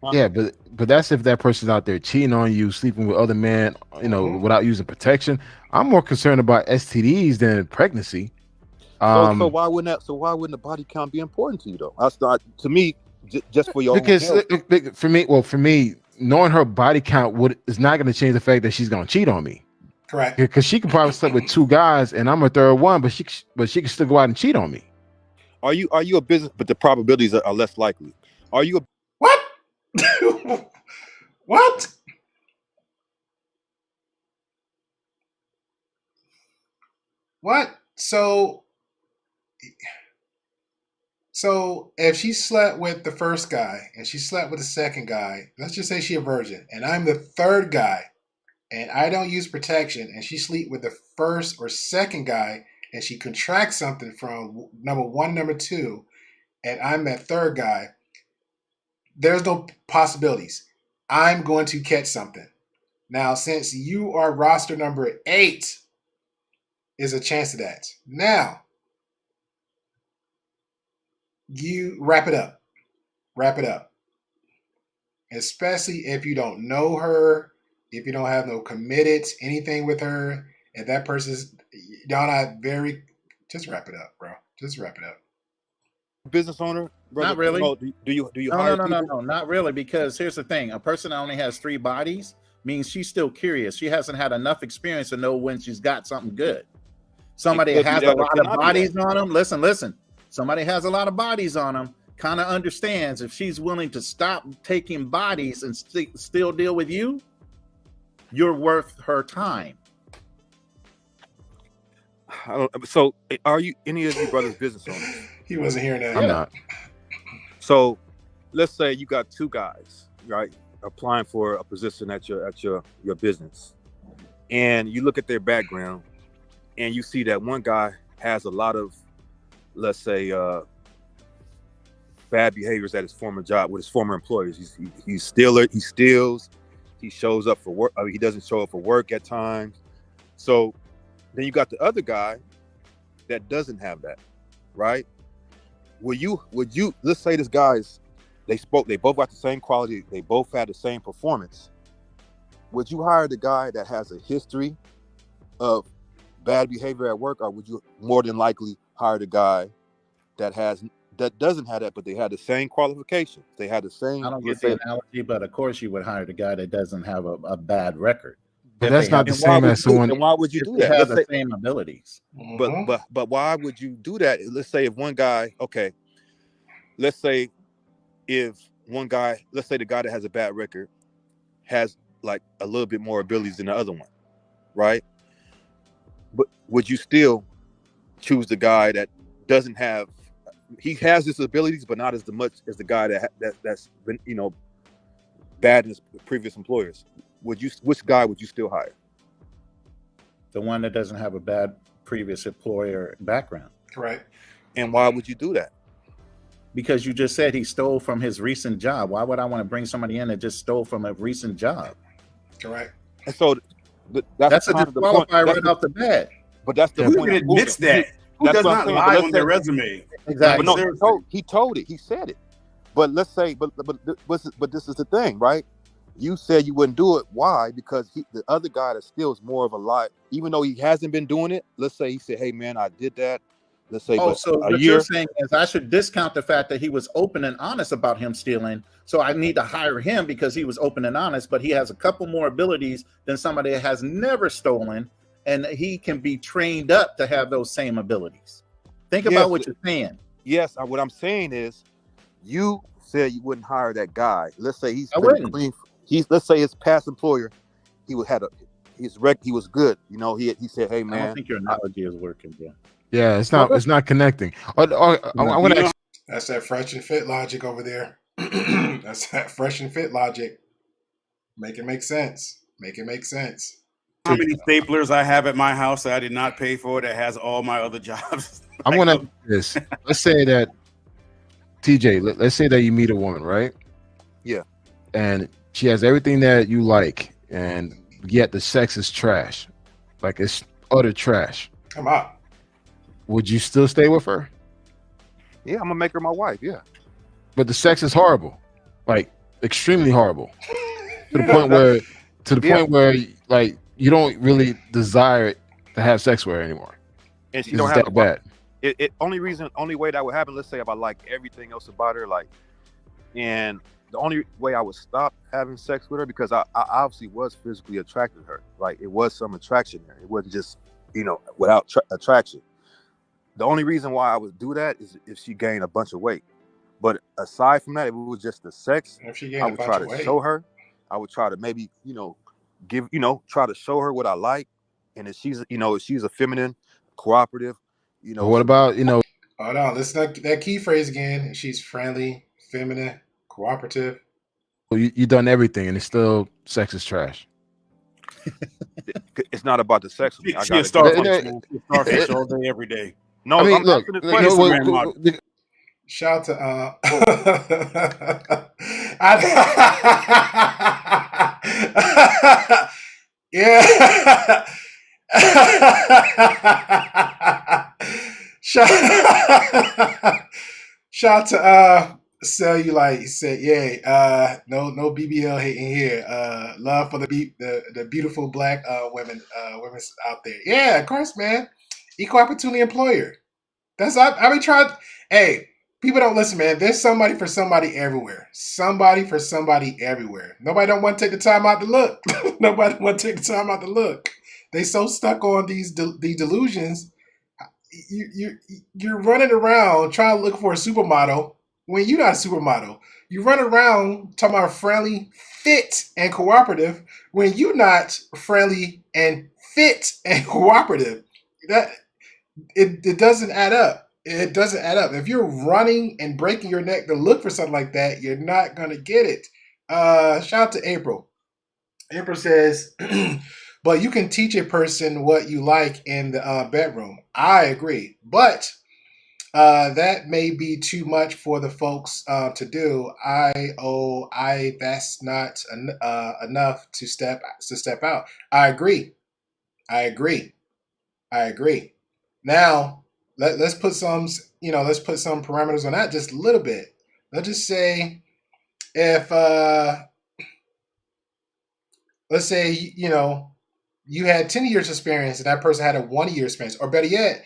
Huh? Yeah, but that's if that person's out there cheating on you, sleeping with other men, without using protection. I'm more concerned about STDs than pregnancy. So why wouldn't the body count be important to you though? That's not, to me, just for your because own health. For me, knowing her body count is not going to change the fact that she's going to cheat on me. Correct. Because she could probably sleep with two guys and I'm a third one, but she can still go out and cheat on me. Are you a business? But the probabilities are less likely. Are you a what? What? What? So if she slept with the first guy and she slept with the second guy, let's just say she's a virgin, and I'm the third guy, and I don't use protection, and she sleep with the first or second guy, and she contracts something from number one, number two, and I'm that third guy, there's no possibilities. I'm going to catch something. Now, since you are roster number 8, is a chance of that. Now, you wrap it up. Wrap it up. Especially if you don't know her, if you don't have no committed anything with her, if that person's, y'all not very, just wrap it up, bro. Just wrap it up. business owner? Brother, Not really. No, do you No, hire no, not really. Because here's the thing: a person that only has 3 bodies means she's still curious. She hasn't had enough experience to know when she's got something good. Somebody has a lot of bodies on them. Listen. Somebody has a lot of bodies on them. Kind of understands if she's willing to stop taking bodies and still deal with you, you're worth her time. So, are you any of you brothers business owners? He wasn't hearing that. I'm not. So, let's say you got 2 guys, right, applying for a position at your business, and you look at their background, and you see that one guy has a lot of, let's say, bad behaviors at his former job with his former employers. He steals, he shows up for work. I mean, he doesn't show up for work at times. So then you got the other guy that doesn't have that, right? Would you let's say this guy's, they both got the same quality, they both had the same performance. Would you hire the guy that has a history of bad behavior at work, or would you more than likely hire the guy that doesn't have that, but they had the same qualifications? They had the same. I don't get the analogy, but of course you would hire the guy that doesn't have a bad record. But that's not the same as someone. And why would you do that? Have the same abilities. But why would you do that? Let's say if one guy, okay, let's say if one guy, let's say the guy that has a bad record has like a little bit more abilities than the other one, right? But would you still choose the guy that doesn't have? He has his abilities, but not as much as the guy that's been, bad in his previous employers. Which guy would you still hire? The one that doesn't have a bad previous employer background. Correct. And why would you do that? Because you just said he stole from his recent job. Why would I want to bring somebody in that just stole from a recent job? Correct. And so that's a disqualifier right off the bat. But that's the Who point. admits that? Who does not lie on their resume? Exactly. But no, he told it. He said it. But let's say, but this is the thing, right? You said you wouldn't do it. Why? Because the other guy that steals more of a lie, even though he hasn't been doing it. Let's say he said, "Hey man, I did that. let's say, Oh, but so a what you're year. saying is I should discount the fact that he was open and honest about him stealing. So I need to hire him because he was open and honest, but he has a couple more abilities than somebody that has never stolen, and he can be trained up to have those same abilities. Think about what you're saying. Yes, what I'm saying is, you said you wouldn't hire that guy. Let's say he's I been wouldn't. clean. Let's say his past employer, he was good. You know, he said, hey I don't man, think your analogy is working, bro. Yeah, it's not connecting. I want to. That's that fresh and fit logic over there. That's that fresh and fit logic. Make it make sense. Make it make sense. How many staplers I have at my house that I did not pay for that has all my other jobs? I'm going to this. Let's say that TJ. Let's say that you meet a woman, right? Yeah. And she has everything that you like, and yet the sex is trash. Like it's utter trash. Come on. Would you still stay with her? Yeah, I'm gonna make her my wife. Yeah. But the sex is horrible, like extremely horrible, to the point where like you don't really desire to have sex with her anymore. And she It's don't have that bad. Only way that would happen. Let's say if I like everything else about her, like, and the only way I would stop having sex with her, because I obviously was physically attracted to her. Like it was some attraction there. It wasn't just without attraction. The only reason why I would do that is if she gained a bunch of weight. But aside from that, if it was just the sex, I would try to show her. I would try to maybe, try to show her what I like. And if she's a feminine, cooperative, But what about, Hold on, listen to that key phrase again. She's friendly, feminine, cooperative. you done everything and it's still sex is trash. It's not about the sex with me. She a starfish, man. She a starfish all day, every day. No, I mean, I'm look, shout to yeah. Shout to Cellulite. He said, "Yeah, no BBL hating here. Love for the beautiful black women out there. Yeah, of course, man. Equal opportunity employer. That's I mean, try. Hey, people don't listen, man. There's somebody for somebody everywhere. Somebody for somebody everywhere. Nobody don't want to take the time out to look. Nobody want to take the time out to look. They so stuck on these delusions. You're running around trying to look for a supermodel when you're not a supermodel. You run around talking about friendly, fit, and cooperative when you're not friendly and fit and cooperative. That it doesn't add up. It doesn't add up. If you're running and breaking your neck to look for something like that, you're not gonna get it. Shout out to April. April says, but you can teach a person what you like in the bedroom. I agree. But that may be too much for the folks to do. That's not enough to step out. I agree. Now, let's put some parameters on that just a little bit. Let's just say if let's say you had 10 years experience and that person had a 1 year experience, or better yet,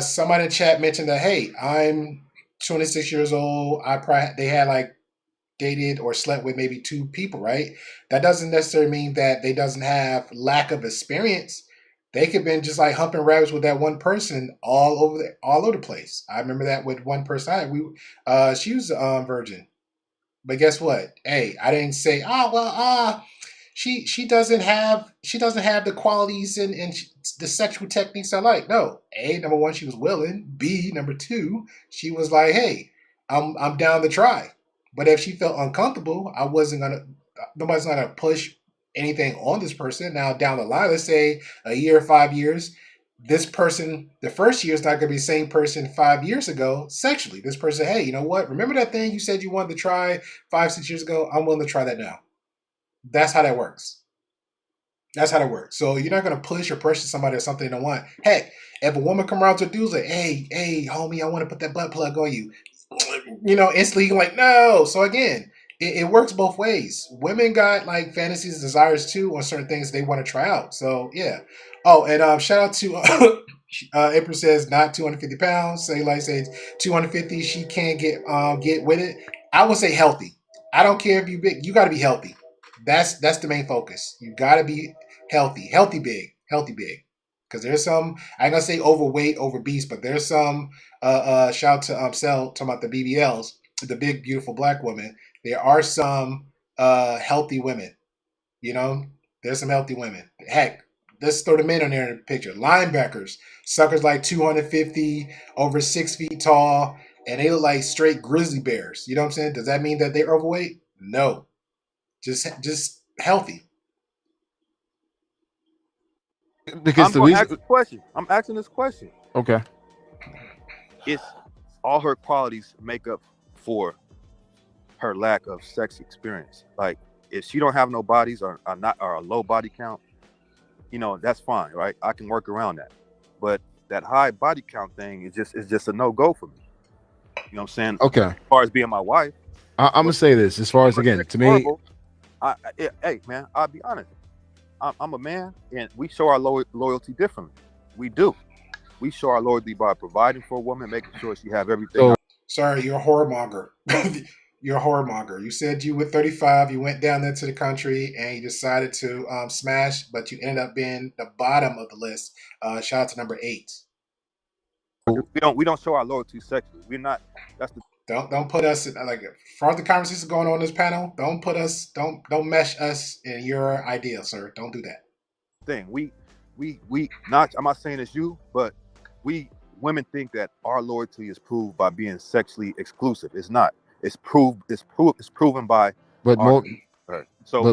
somebody in the chat mentioned that, hey, I'm 26 years old. They had like dated or slept with maybe 2 people, right? That doesn't necessarily mean that they doesn't have lack of experience. They could have been just like humping rabbits with that one person all over the place. I remember that with one person. She was a virgin, but guess what? Hey, I didn't say, she doesn't have the qualities and the sexual techniques I like. No, number one, she was willing. B, number two, she was like, hey, I'm down to try. But if she felt uncomfortable, nobody's gonna push anything on this person. Now down the line, let's say a year, 5 years, this person, the first year is not gonna be the same person 5 years ago sexually. This person, hey, you know what? Remember that thing you said you wanted to try 5, 6 years ago? I'm willing to try that now. That's how that works. So you're not going to push or pressure somebody or something they don't want. Heck, if a woman come around to a dude like, hey, homie, I want to put that butt plug on you. Instantly you're like, no. So again, it works both ways. Women got like fantasies, desires too on certain things they want to try out. So yeah. Oh, and shout out to Empress says not 250 pounds. Say like says 250. She can't get with it. I would say healthy. I don't care if you big. You got to be healthy. That's the main focus. You got to be healthy. Healthy big. Because there's some. I ain't gonna say overweight, obese, but there's some. Shout out to Sel talking about the BBLs, the big beautiful black woman. There are some healthy women. You know, there's some healthy women. Heck, let's throw the men on there in the picture. Linebackers, suckers like 250, over 6 feet tall, and they look like straight grizzly bears. You know what I'm saying? Does that mean that they're overweight? No, just healthy. Because I'm the going to reason, ask this question. I'm asking this question. okay, It's all her qualities make up for her lack of sex experience. Like, if she don't have no bodies or a low body count, you know, that's fine, right? I can work around that. But that high body count thing is just a no go for me. You know what I'm saying? okay. As far as being my wife, I'm gonna say this. As far as again, to me, horrible, hey man, I'll be honest. I'm a man, and we show our loyalty differently. We do. We show our loyalty by providing for a woman, making sure she have everything. So- Sorry, you're a whoremonger. You're a whoremonger. You said you were 35. You went down there to the country and you decided to smash, but you ended up being the bottom of the list. Shout out to number 8. We don't show our loyalty sexually. We're not. That's the Don't put us in, like, as far as the conversation going on in this panel. Don't mesh us in your idea, sir. Don't do that. thing. We not. I'm not saying it's you, but we women think that our loyalty is proved by being sexually exclusive. It's not. It's proven by. but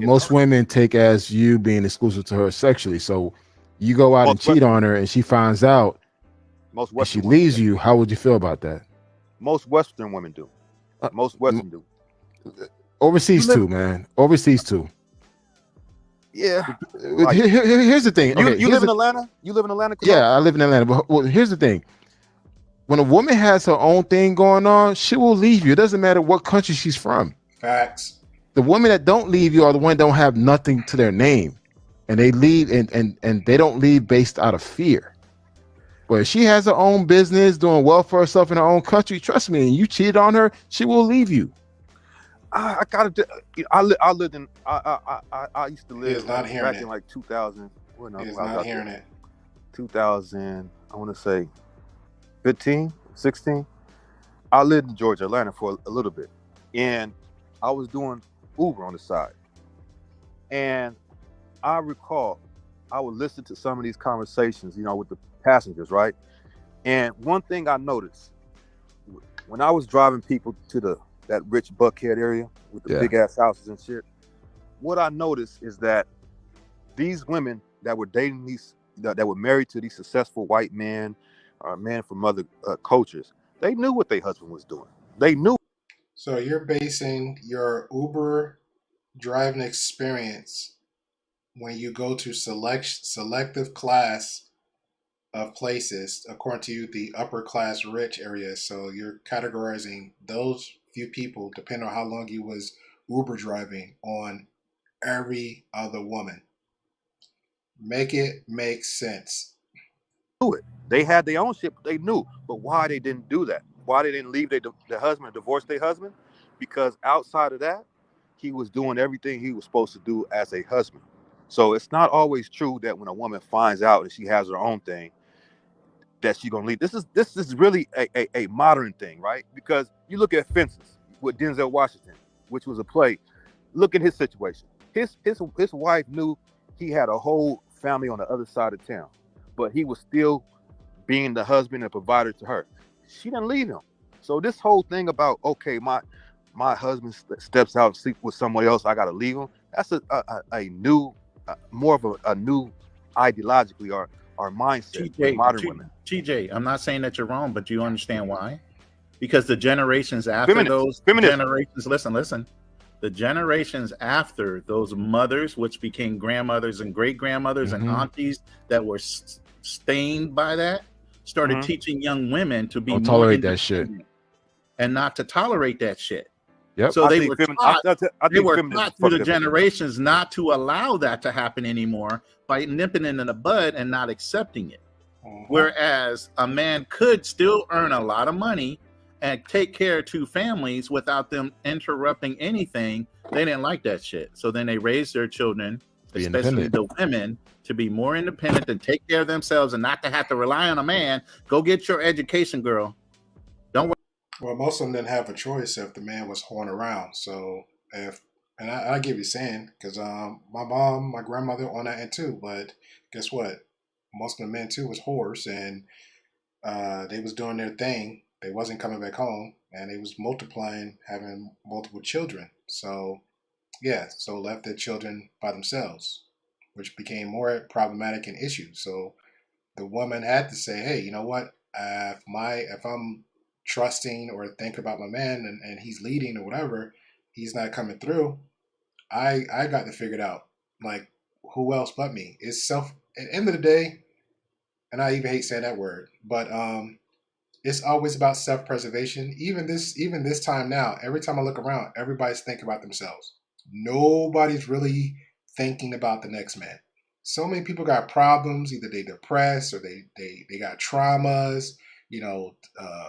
most women take as you being exclusive to her sexually. So you go out and cheat on her, and she finds out, and she leaves you. How would you feel about that? Most Western women do. Most Western do. Overseas too, man. Overseas too. Yeah. Here's the thing. Okay, you live in Atlanta? You live in Atlanta? Yeah, I live in Atlanta. But well, here's the thing. When a woman has her own thing going on, she will leave you. It doesn't matter what country she's from. Facts. The women that don't leave you are the ones that don't have nothing to their name. And they leave and they don't leave based out of fear. But if she has her own business, doing well for herself in her own country, trust me, and you cheated on her, she will leave you. I lived in. I used to live back in like 2000. Well, no, he is not hearing it. 2000. I want to say 15, 16. I lived in Georgia, Atlanta for a little bit, and I was doing Uber on the side. And I recall I would listen to some of these conversations, you know, with the passengers, right? And one thing I noticed when I was driving people to that rich Buckhead area with the big ass houses and shit, what I noticed is that these women that were dating that were married to these successful white men or men from other cultures, they knew what their husband was doing. They knew. So you're basing your Uber driving experience when you go to selective class of places, according to you, the upper class rich areas. So you're categorizing those few people, depending on how long you was Uber driving, on every other woman. Make it make sense. They had their own shit, but they knew. But why they didn't do that? Why they didn't leave their husband, divorce their husband? Because outside of that, he was doing everything he was supposed to do as a husband. So it's not always true that when a woman finds out that she has her own thing, that she's gonna leave. This is really a modern thing, right? Because you look at Fences with Denzel Washington, which was a play. Look at his situation. His wife knew he had a whole family on the other side of town, but he was still being the husband and provider to her. She didn't leave him. So this whole thing about, okay, my husband steps out and sleeps with someone else, I gotta leave him. That's a new, more of a new ideologically our mindset with modern women. TJ, I'm not saying that you're wrong, but do you understand why? Because the generations after generations, listen, the generations after those mothers, which became grandmothers and great grandmothers and aunties that were stained by that, started teaching young women to be don't tolerate that shit and not to tolerate that shit. Yep. So they were taught through the generations not to allow that to happen anymore by nipping it in the bud and not accepting it. Whereas a man could still earn a lot of money and take care of two families without them interrupting anything. They didn't like that shit. So then they raised their children, especially the women, to be more independent and take care of themselves and not to have to rely on a man. Go get your education, girl. Don't worry. Well, most of them didn't have a choice if the man was horn around. So and I get what you're saying, because my mom, my grandmother on that end too. But guess what? Most of the men too was whores, and they was doing their thing. They wasn't coming back home, and they was multiplying, having multiple children. So yeah, so left their children by themselves, which became more problematic and issues. So the woman had to say, hey, you know what? If I'm trusting or thinking about my man and he's leading or whatever, he's not coming through. I got to figure it out. Like, who else but me? It's self. At the end of the day, and I even hate saying that word, but it's always about self-preservation. Even this time now, every time I look around, everybody's thinking about themselves. Nobody's really thinking about the next man. So many people got problems. Either they depressed or they got traumas.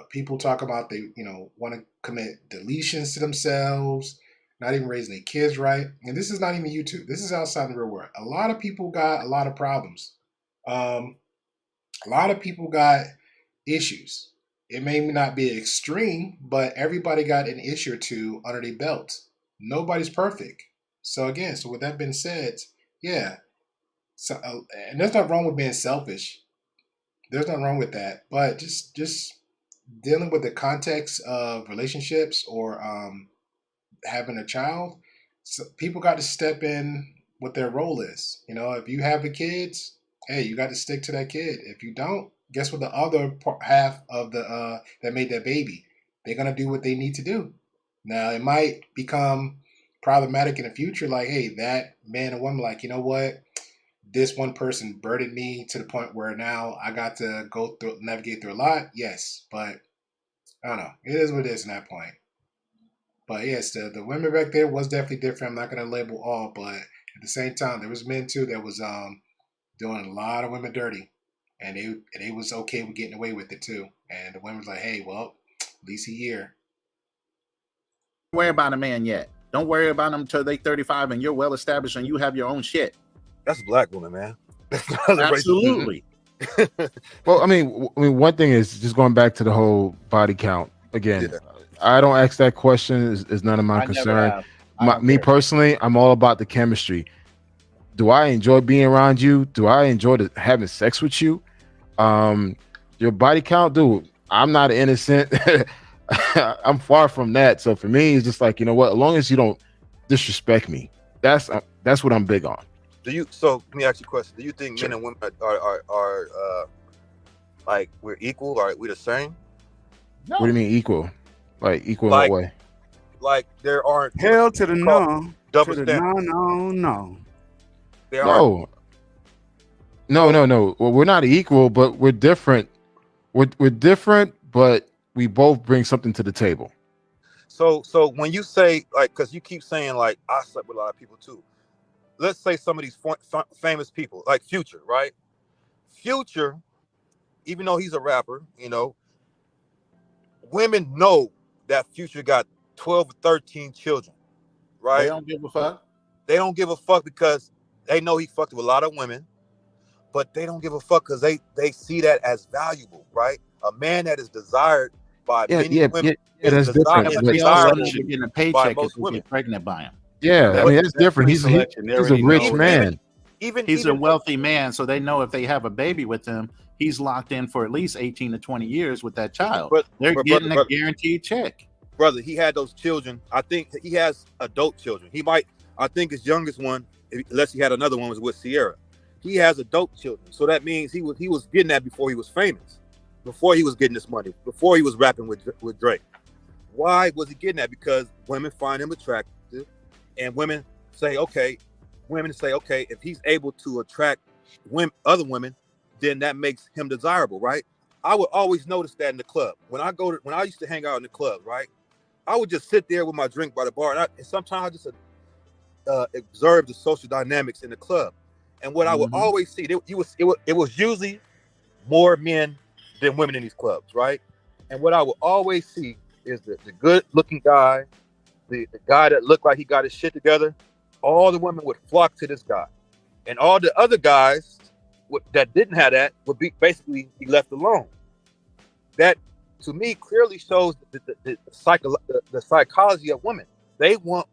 People talk about they want to commit deletions to themselves, not even raising their kids right. And this is not even YouTube. This is outside the real world. A lot of people got a lot of problems. A lot of people got issues. It may not be extreme, but everybody got an issue or two under their belt. Nobody's perfect. So again, with that being said, yeah. So and there's nothing wrong with being selfish. There's nothing wrong with that. But just dealing with the context of relationships or having a child, so people got to step in what their role is. If you have the kids, hey, you got to stick to that kid. If you don't, guess what? The other half of the that made that baby, they're gonna do what they need to do. Now it might become problematic in the future. Like, hey, that man and woman, like, you know what? This one person burdened me to the point where now I got to navigate through a lot. Yes, but I don't know. It is what it is in that point. But yes, the women back there was definitely different. I'm not gonna label all, but at the same time, there was men too that was doing a lot of women dirty, and they was okay with getting away with it too. And the women was like, hey, well, at least he here. Don't worry about a man yet. Don't worry about them until they 35 and you're well established and you have your own shit. That's a black woman, man. Absolutely. Well, I mean, one thing is just going back to the whole body count again. Yeah. I don't ask that question. Is none of my concern. Me personally, I'm all about the chemistry. Do I enjoy being around you? Do I enjoy having sex with you? Your body count, dude. I'm not innocent. I'm far from that. So for me, it's just like, you know what? As long as you don't disrespect me, that's what I'm big on. So let me ask you a question. Do you think men and women are like we're equal? Or we're the same? No. What do you mean equal? Like equal in what way? Like there aren't hell to the no. Double to the standard. No. No. Well, we're not equal, but we're different. We're different, but we both bring something to the table. So when you say, like, because you keep saying, like, I slept with a lot of people too. Let's say some of these famous people, like Future, right? Future, even though he's a rapper, women know that Future got 12 or 13 children, right? They don't give a fuck. They don't give a fuck because they know he fucked with a lot of women, but they don't give a fuck because they see that as valuable, right? A man that is desired by many women that's different. But they also should get a paycheck if they get pregnant by him. Yeah, I mean, that's different. He's a rich man. He's a wealthy man, so they know if they have a baby with him, he's locked in for at least 18 to 20 years with that child. They're getting a guaranteed check. Brother, he had those children. I think he has adult children. I think his youngest one, unless he had another one, was with Sierra. He has adult children. So that means he was getting that before he was famous, before he was getting this money, before he was rapping with Drake. Why was he getting that? Because women find him attractive. And women say, okay, if he's able to attract other women, then that makes him desirable, right? I would always notice that in the club. When I used to hang out in the club, right? I would just sit there with my drink by the bar, and sometimes I just observe the social dynamics in the club. And what I would always see, it was usually more men than women in these clubs, right? And what I will always see is the good looking guy, the guy that looked like he got his shit together. All the women would flock to this guy, and all the other guys that didn't have that would be basically be left alone. That to me clearly shows the psychology of women. They want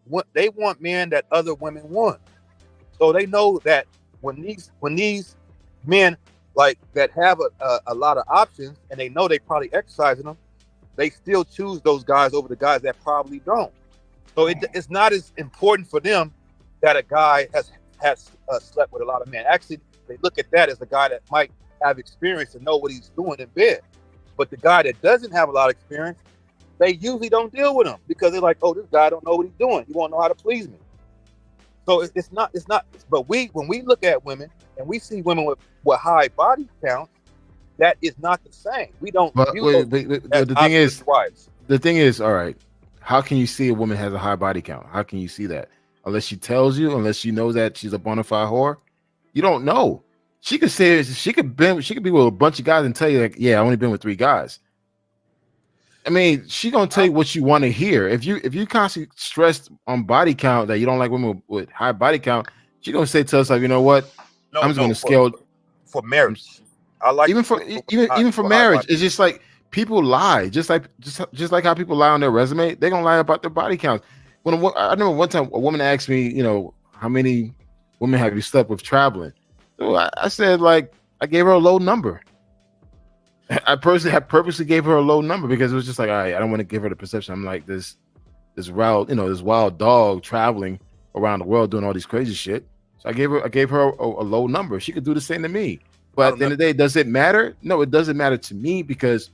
men that other women want. So they know that when these men like that have a lot of options and they know they probably exercising them, they still choose those guys over the guys that probably don't. So it's not as important for them that a guy has slept with a lot of men. Actually, they look at that as a guy that might have experience and know what he's doing in bed. But the guy that doesn't have a lot of experience, they usually don't deal with him because they're like, oh, this guy don't know what he's doing. He won't know how to please me. So it's not. But when we look at women and we see women with high body counts, that is not the same. We don't view those as the thing is, all right. How can you see a woman has a high body count? How can you see that? Unless she tells you, unless you know that she's a bona fide whore, you don't know. She could say she could be with a bunch of guys and tell you like, yeah, I only been with 3 guys. I mean, she gonna tell you what you want to hear. If you constantly stressed on body count that you don't like women with high body count, she gonna say to us like, you know what? I'm just gonna scale for marriage. I like even for marriage. It's just like people lie, just like how people lie on their resume. They're gonna lie about their body count. I remember one time a woman asked me, you know, how many women have you slept with traveling? So I said like I gave her a low number. I purposely gave her a low number because it was just like, all right, I don't want to give her the perception I'm like this wild dog traveling around the world doing all these crazy shit. So I gave her a low number. She could do the same to me. But at the end of the day, does it matter? No, it doesn't matter to me because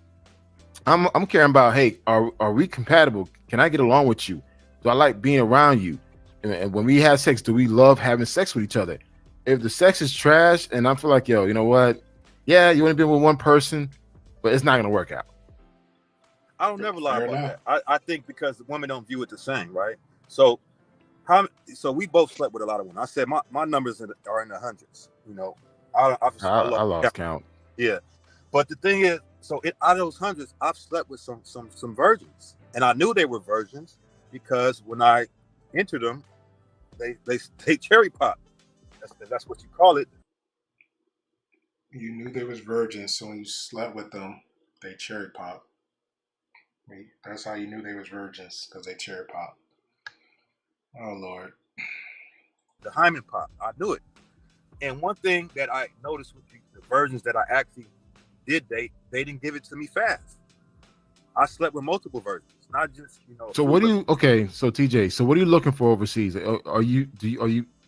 I'm caring about, hey, are we compatible? Can I get along with you? Do I like being around you? And when we have sex, do we love having sex with each other? If the sex is trash and I feel like, yo, you know what? Yeah, you only been with one person, but it's not gonna work out. I don't never lie about that. I think because women don't view it the same, right? So we both slept with a lot of women. I said my numbers are in the hundreds. You know, I lost count. Yeah, but the thing is, out of those hundreds, I've slept with some virgins, and I knew they were virgins because when I entered them, they cherry pop. That's what you call it. You knew they was virgins, so when you slept with them, they cherry pop. That's how you knew they was virgins, because they cherry pop. Oh Lord. The hymen pop. I knew it. And one thing that I noticed with the virgins that I actually did date, they didn't give it to me fast. I slept with multiple virgins, not just, you know. So TJ, so what are you looking for overseas? Do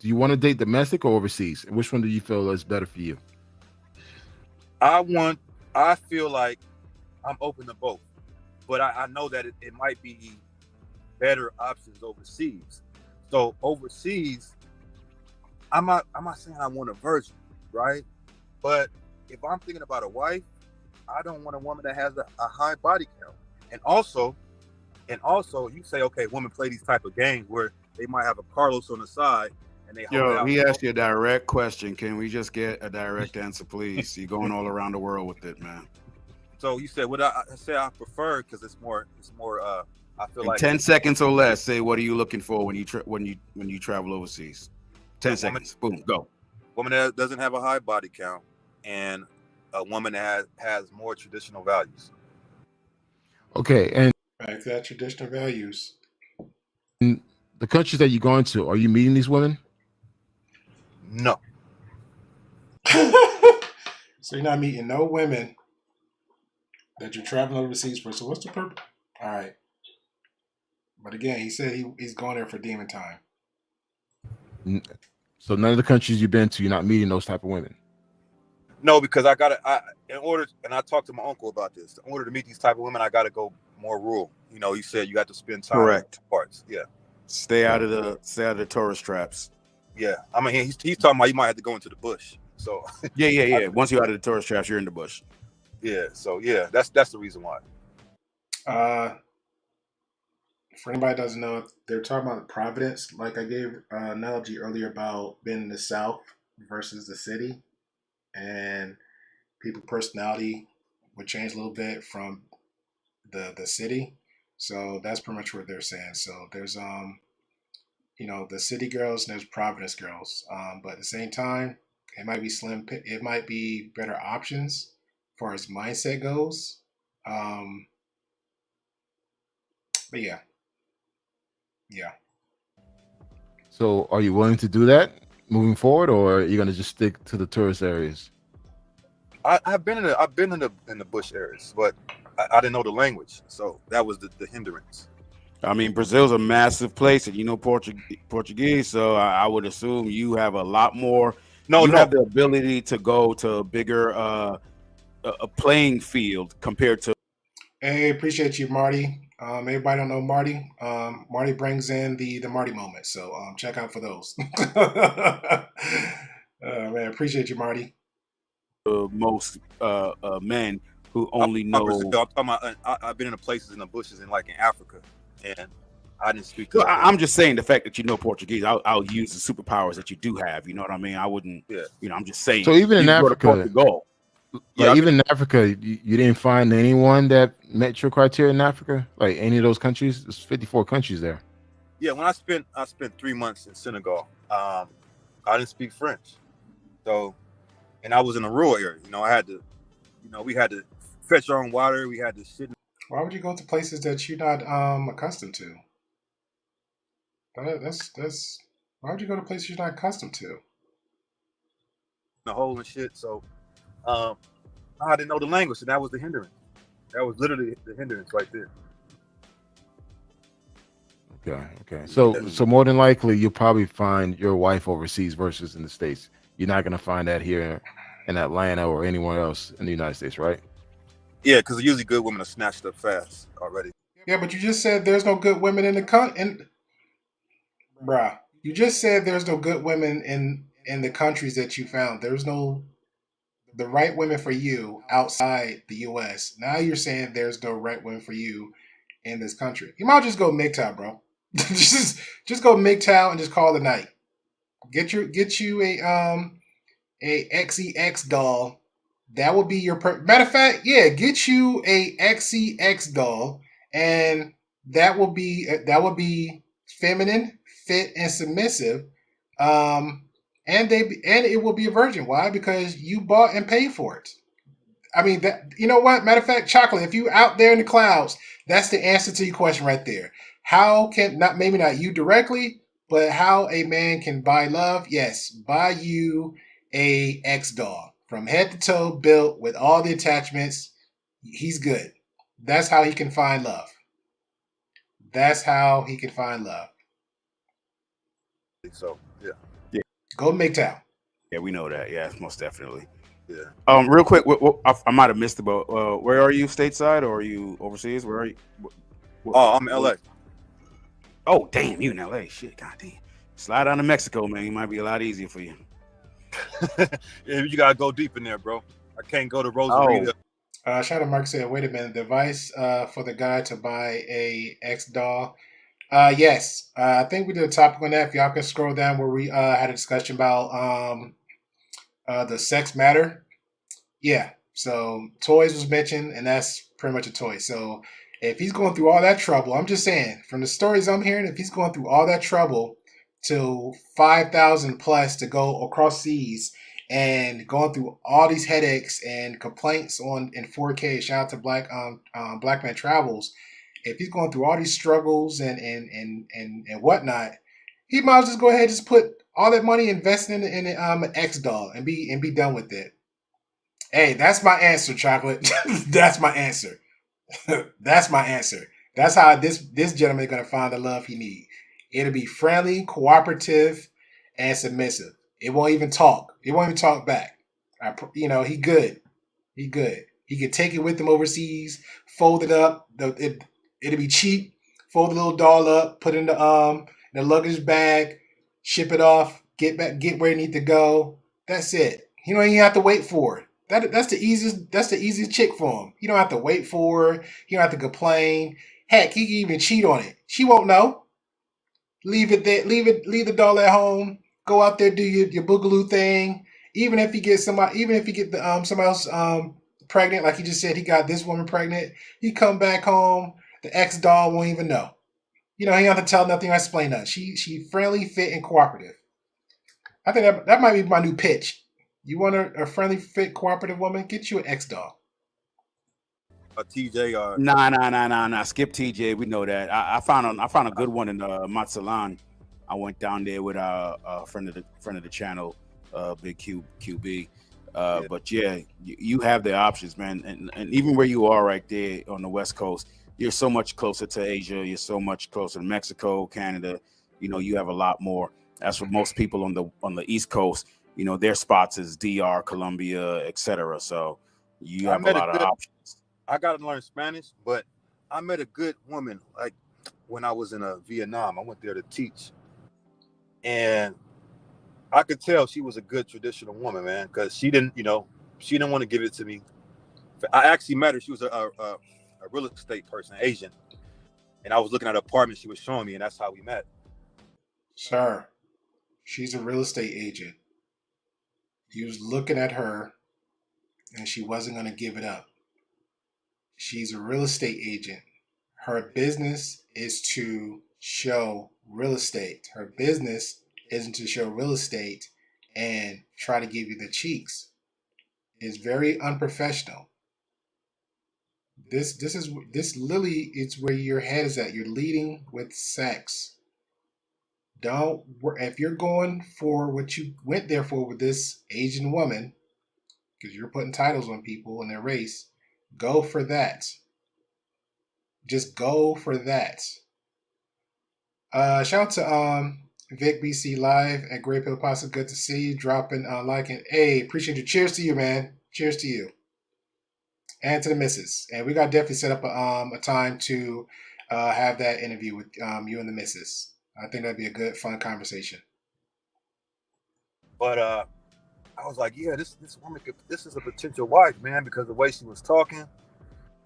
you want to date domestic or overseas? And which one do you feel is better for you? I feel like I'm open to both, but I know that it might be better options overseas. So overseas, I'm not saying I want a virgin, right? But if I'm thinking about a wife, I don't want a woman that has a high body count. And also, you say, okay, women play these type of games where they might have a Carlos on the side and they hold out. He asked you a direct question. Can we just get a direct answer, please? You're going all around the world with it, man. So you said what I say I prefer because it's more. I feel like 10 seconds or less. Say what are you looking for when you travel overseas? 10 seconds. Boom, go. Woman that doesn't have a high body count and a woman that has more traditional values. Okay, and back to that traditional values. In the countries that you're going to, are you meeting these women? No. So you're not meeting no women that you're traveling overseas for. So what's the purpose? All right. But again, he said he's going there for demon time. So none of the countries you've been to, you're not meeting those type of women. No, because I talked to my uncle about this. In order to meet these type of women, I got to go more rural. You know, he said you got to spend time. Correct. In parts. Yeah. Stay out of the tourist traps. Yeah. I mean, he's talking about you might have to go into the bush. So. Yeah. Once you're out of the tourist traps, you're in the bush. Yeah. So yeah, that's the reason why. For anybody that doesn't know, they're talking about Providence. Like I gave an analogy earlier about being in the South versus the city. And people personality would change a little bit from the city. So that's pretty much what they're saying. So there's the city girls and there's Providence girls. But at the same time, it might be it might be better options as far as mindset goes. But yeah, yeah. So, are you willing to do that moving forward, or are you gonna just stick to the tourist areas? I've been in the bush areas, but I didn't know the language, so that was the hindrance. I mean, Brazil's a massive place, and you know Portuguese, so I would assume you have a lot more. No, have the ability to go to a bigger a playing field compared to. Hey, appreciate you, Marty. Everybody don't know Marty. Marty brings in the Marty moment, so check out for those. Man, appreciate you, Marty. Most men who only know. I'm talking about, I've been in the places in the bushes in Africa, and I didn't speak. So I'm just saying the fact that you know Portuguese. I'll use the superpowers that you do have. You know what I mean? I wouldn't. Yeah. I'm just saying. So even in Africa, even in Africa, you didn't find anyone that met your criteria in Africa, like any of those countries. There's 54 countries there. Yeah, when I spent 3 months in Senegal, I didn't speak French, so, and I was in a rural area. I had to, we had to fetch our own water. We had to sit. Why would you go to places that you're not accustomed to? That's why would you go to places you're not accustomed to? The hole and shit. So, I didn't know the language, and that was the hindrance. That was literally the hindrance right there. Okay. So more than likely, you'll probably find your wife overseas versus in the States. You're not gonna find that here in Atlanta or anywhere else in the United States, right? Yeah, because usually good women are snatched up fast already. Yeah, but you just said there's no good women in the country. Bruh, you just said there's no good women in the countries that you found. There's no the right women for you outside the U.S. Now you're saying there's no right women for you in this country. You might just go MGTOW, bro. just go MGTOW and just call it a night. Get you a XEX doll. That would be your matter of fact. Yeah, get you a XEX doll, and that will be feminine, fit, and submissive. And it will be a virgin. Why? Because you bought and paid for it. I mean, that, you know what? Matter of fact, Chocolate, if you out there in the clouds, that's the answer to your question right there. How can maybe not you directly, but how a man can buy love? Yes, buy you a X doll from head to toe, built with all the attachments. He's good. That's how he can find love. That's how he can find love. So yeah. Go MGTOW. Yeah, we know that. Yeah, most definitely. Yeah. Real quick, I might have missed about. Where are you, stateside, or are you overseas? Where are you? I'm in LA. Oh, damn, you in LA? Shit, goddamn. Slide down to Mexico, man. It might be a lot easier for you. You gotta go deep in there, bro. I can't go to Rosarita. Shout out Mark said, wait a minute, the advice for the guy to buy a X doll. Yes, I think we did a topic on that. If y'all can scroll down where we had a discussion about the sex matter. Yeah, so toys was mentioned, and that's pretty much a toy. So if he's going through all that trouble, I'm just saying, from the stories I'm hearing, if he's going through all that trouble to 5,000 plus to go across seas and going through all these headaches and complaints in 4K, shout out to Black Man Travels. If he's going through all these struggles and whatnot, he might as well just go ahead and just put all that money invested in an X doll and be done with it. Hey, that's my answer, Chocolate. That's my answer. That's my answer. That's how this gentleman is going to find the love he needs. It'll be friendly, cooperative, and submissive. It won't even talk. It won't even talk back. He good. He good. He could take it with him overseas, fold it up. It'll be cheap. Fold the little doll up, put it in the luggage bag, ship it off, get where you need to go. That's it. You don't even have to wait for it. That's the easiest chick for him. You don't have to wait for her. You don't have to complain. Heck, he can even cheat on it. She won't know. Leave it there. Leave the doll at home. Go out there, do your boogaloo thing, even if he gets somebody, even if he get the somebody else pregnant, like he just said, he got this woman pregnant. He come back home, the ex doll won't even know. You know, he don't have to tell nothing or explain nothing. She friendly, fit, and cooperative. I think that might be my new pitch. You want a friendly, fit, cooperative woman? Get you an ex doll. TJ or Nah. Skip TJ. We know that. I found a good one in Matsalan. I went down there with a friend of the channel, Big QB. But yeah, you have the options, man, and even where you are right there on the West Coast, you're so much closer to Asia. You're so much closer to Mexico, Canada. You know, you have a lot more. As for most people on the East Coast, you know, their spots is DR, Colombia, etc. So you have a lot of options. I got to learn Spanish, but I met a good woman like when I was in Vietnam. I went there to teach, and I could tell she was a good traditional woman, man, because she didn't want to give it to me. I actually met her. She was a real estate person, Asian, and I was looking at an apartment she was showing me, and that's how we met. Sir, she's a real estate agent. You was looking at her, and she wasn't going to give it up. She's a real estate agent. Her business is to show real estate. Her business isn't to show real estate and try to give you the cheeks. It's very unprofessional. This literally is where your head is at. You're leading with sex. If you're going for what you went there for with this Asian woman, because you're putting titles on people and their race, go for that. Just go for that. Shout out to Vic BC Live at Great Pill Podcast. Good to see you. Dropping liking. Hey, appreciate you. Cheers to you, man. Cheers to you. And to the missus. And we got definitely set up a time to have that interview with you and the missus. I think that'd be a good, fun conversation. But I was like, yeah, this woman this is a potential wife, man, because the way she was talking.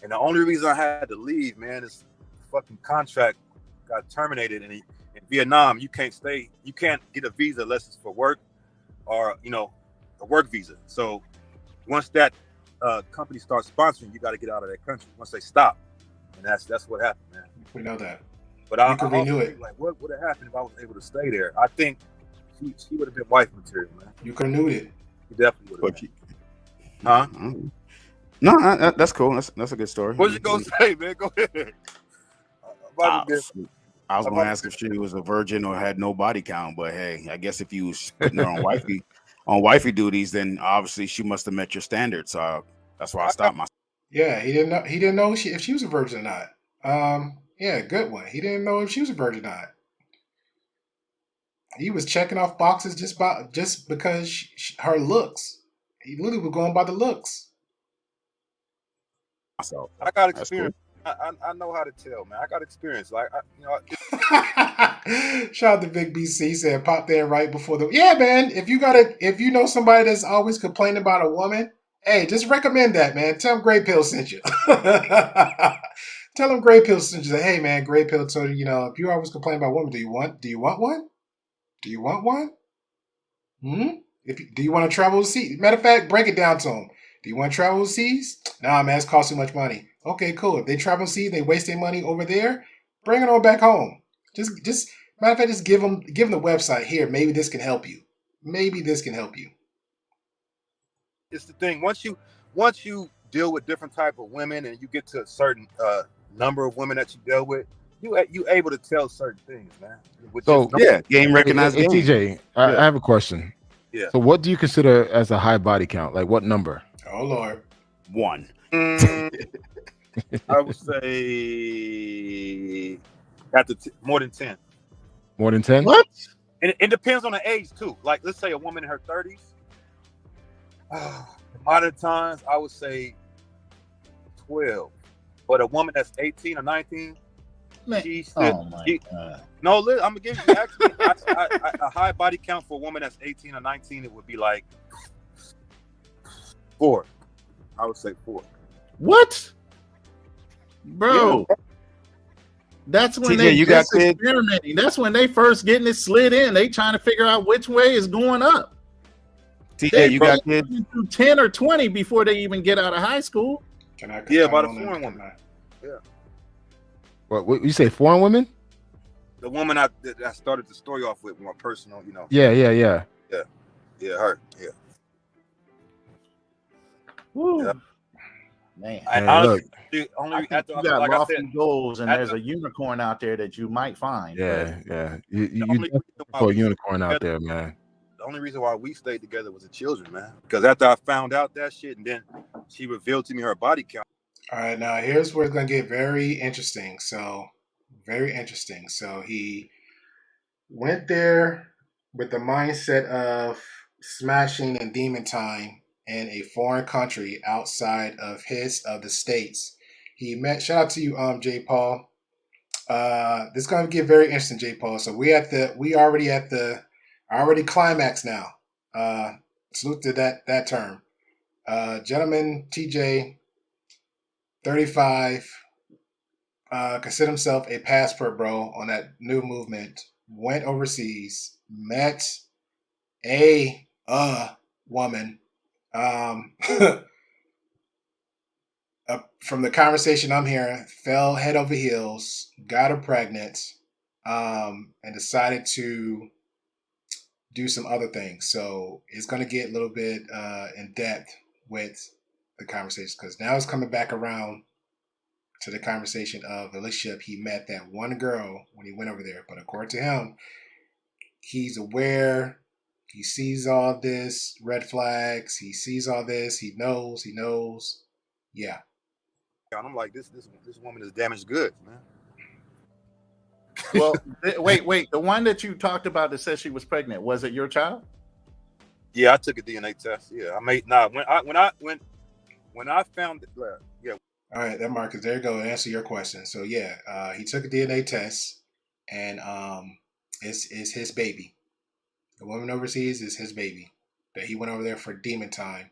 And the only reason I had to leave, man, is the fucking contract got terminated. And in Vietnam, you can't get a visa unless it's for work or, a work visa. So once that company starts sponsoring, you got to get out of that country once they stop. And that's what happened, man. We know that. But I renew it. Like, what would have happened if I was able to stay there? I think she would have been wife material, man. You could have renewed it. You definitely would have. Huh? No, that's cool. That's a good story. What you gonna say, man? Go ahead. I was gonna ask if she was a virgin or had no body count, but hey, I guess if you was putting her on wifey duties, then obviously she must have met your standards. So that's why I stopped myself. Yeah, he didn't know if she was a virgin or not. Yeah, good one. He didn't know if she was a virgin or not. He was checking off boxes just because her looks. He literally was going by the looks. So I got experience. Cool. I know how to tell, man. I got experience. Like, Shout out to Big BC. Said pop there right before yeah, man. If you know somebody that's always complaining about a woman, hey, just recommend that, man. Tell them Grey Pill sent you. Tell them Grey Pill sent you. Say, hey, man, Grey Pill told you, if you always complain about women, do you want one? Do you want one? Do you want to travel overseas? Matter of fact, break it down to them. Do you want to travel overseas? Nah, man, it's cost too much money. Okay, cool. If they travel overseas, they waste their money over there, bring it on back home. Just matter of fact, just give them the website here. Maybe this can help you. It's the thing. Once you deal with different type of women and you get to a certain number of women that you deal with, you able to tell certain things, man. So game recognized. Hey, TJ, I have a question. Yeah. So what do you consider as a high body count? Like what number? Oh Lord. 1. I would say more than 10. More than 10? What? And it depends on the age too. Like, let's say a woman in her 30s. Modern times, I would say 12. But a woman that's 18 or 19, Man. God. No, I'm gonna give you actually a high body count for a woman that's 18 or 19. It would be like 4. I would say 4. What, bro? Yeah. That's when they just experimenting. That's when they first getting it slid in. They trying to figure out which way is going up. TJ, you got kids? Through 10 or 20 before they even get out of high school. Can I Yeah, by the foreign woman. What you say? Foreign women? The woman I started the story off with, more personal, you know. Yeah. Yeah, her. Yeah. Woo. Yeah. Man, And Hey, honestly, look. only you got like I lofty said, goals, and at there's the- a unicorn out there that you might find. Yeah. You the only definitely reason why for a we unicorn out together- there, man. the only reason why we stayed together was the children, man. Because after I found out that shit, and then she revealed to me her body count. All right, now here's where it's gonna get very interesting. Very interesting. So he went there with the mindset of smashing in demon time in a foreign country outside of the states. He met. Shout out to you, J. Paul. This is gonna get very interesting, J. Paul. So we already climax now. Salute to that term. Gentleman TJ, 35, consider himself a passport bro on that new movement. Went overseas, met a woman. From the conversation I'm hearing, fell head over heels, got her pregnant, and decided to do some other things. So it's going to get a little bit in depth with the conversation because now it's coming back around to the conversation of the relationship. He met that one girl when he went over there, but according to him, he's aware. He sees all this red flags. He sees all this. He knows. Yeah. And I'm like, this woman is damaged goods, man. Well, wait. The one that you talked about that said she was pregnant, was it your child? Yeah, I took a DNA test. Yeah, I made when I found it. Yeah. All right, that Marcus. There you go. Answer your question. So yeah, he took a DNA test, and it's his baby. The woman overseas is his baby. That he went over there for demon time.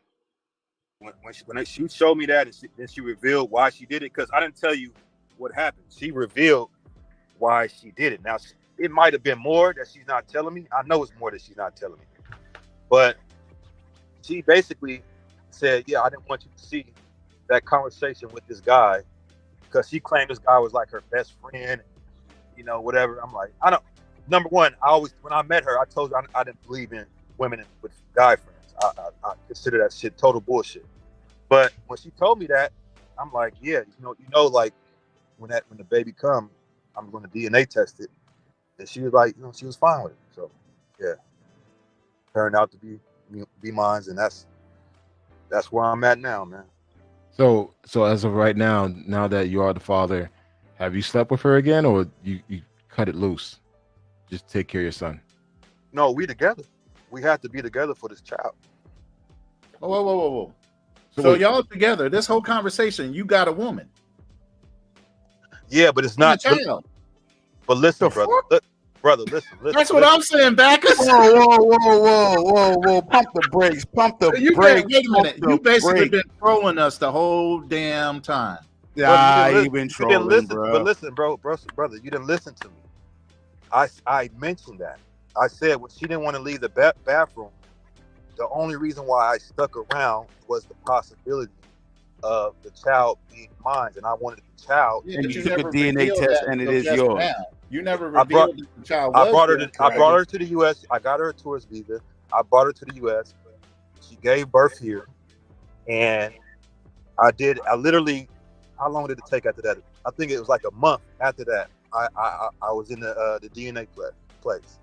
When she showed me that, and then she revealed why she did it, because I didn't tell you what happened. She revealed why she did it. Now, it might have been more that she's not telling me. I know it's more that she's not telling me. But she basically said, yeah, I didn't want you to see that conversation with this guy, because she claimed this guy was like her best friend, you know, whatever. I'm like, number one, when I met her, I told her I didn't believe in women with guy friends. I consider that shit total bullshit. But when she told me that, I'm like, yeah, you know, like when the baby come, I'm going to DNA test it. And she was like, she was fine with it. So yeah, turned out to be mine, and that's where I'm at now, man. So as of right now that you are the father, have you slept with her again, or you cut it loose? Just take care of your son. No, we together. We have to be together for this child. Whoa. So y'all together, this whole conversation, you got a woman. Yeah, but it's not. But listen, brother, listen. That's what I'm saying, Backus. Whoa. Pump the brakes. Wait a minute. You basically been trolling us the whole damn time. You've been trolling, bro. But listen, brother, you didn't listen to me. I mentioned that. I said when she didn't want to leave the bathroom, the only reason why I stuck around was the possibility of the child being mine, and I wanted the child. Yeah, and you took a DNA test, and it is yours. Now. You never revealed that the child was. I brought her to the U.S. I got her a tourist visa. I brought her to the U.S. She gave birth here, and I literally. How long did it take after that? I think it was like a month after that. I was in the DNA place,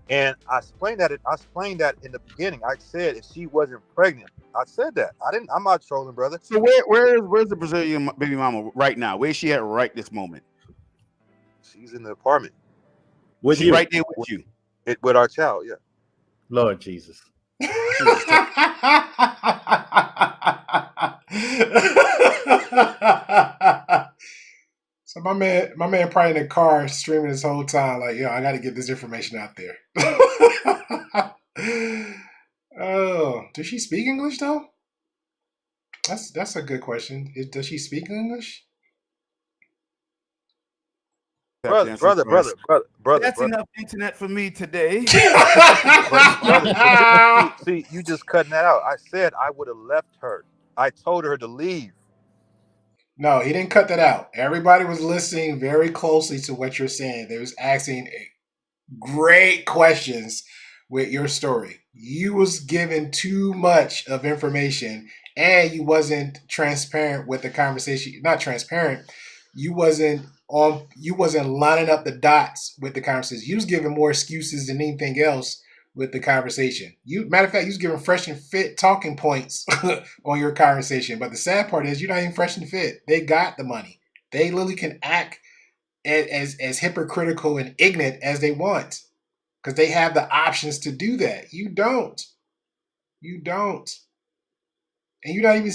and I explained that in the beginning. I said if she wasn't pregnant, I said that. I'm not trolling, brother. So where's the Brazilian baby mama right now? Where's she at right this moment? She's in the apartment. Was she right there with you? With our child, yeah. Lord Jesus. So my man probably in the car streaming this whole time, like, I got to get this information out there. Oh, does she speak English though? That's a good question. Does she speak English? brother. That's enough internet for me today. See, you just cutting that out. I said I would have left her. I told her to leave. No, he didn't cut that out. Everybody was listening very closely to what you're saying. They was asking great questions with your story. You was given too much of information, and you wasn't transparent with the conversation. Not transparent. You wasn't lining up the dots with the conversation. You was giving more excuses than anything else with the conversation. Matter of fact, you was giving fresh and fit talking points on your conversation. But the sad part is you're not even fresh and fit. They got the money. They literally can act as hypocritical and ignorant as they want because they have the options to do that. You don't. And you're not even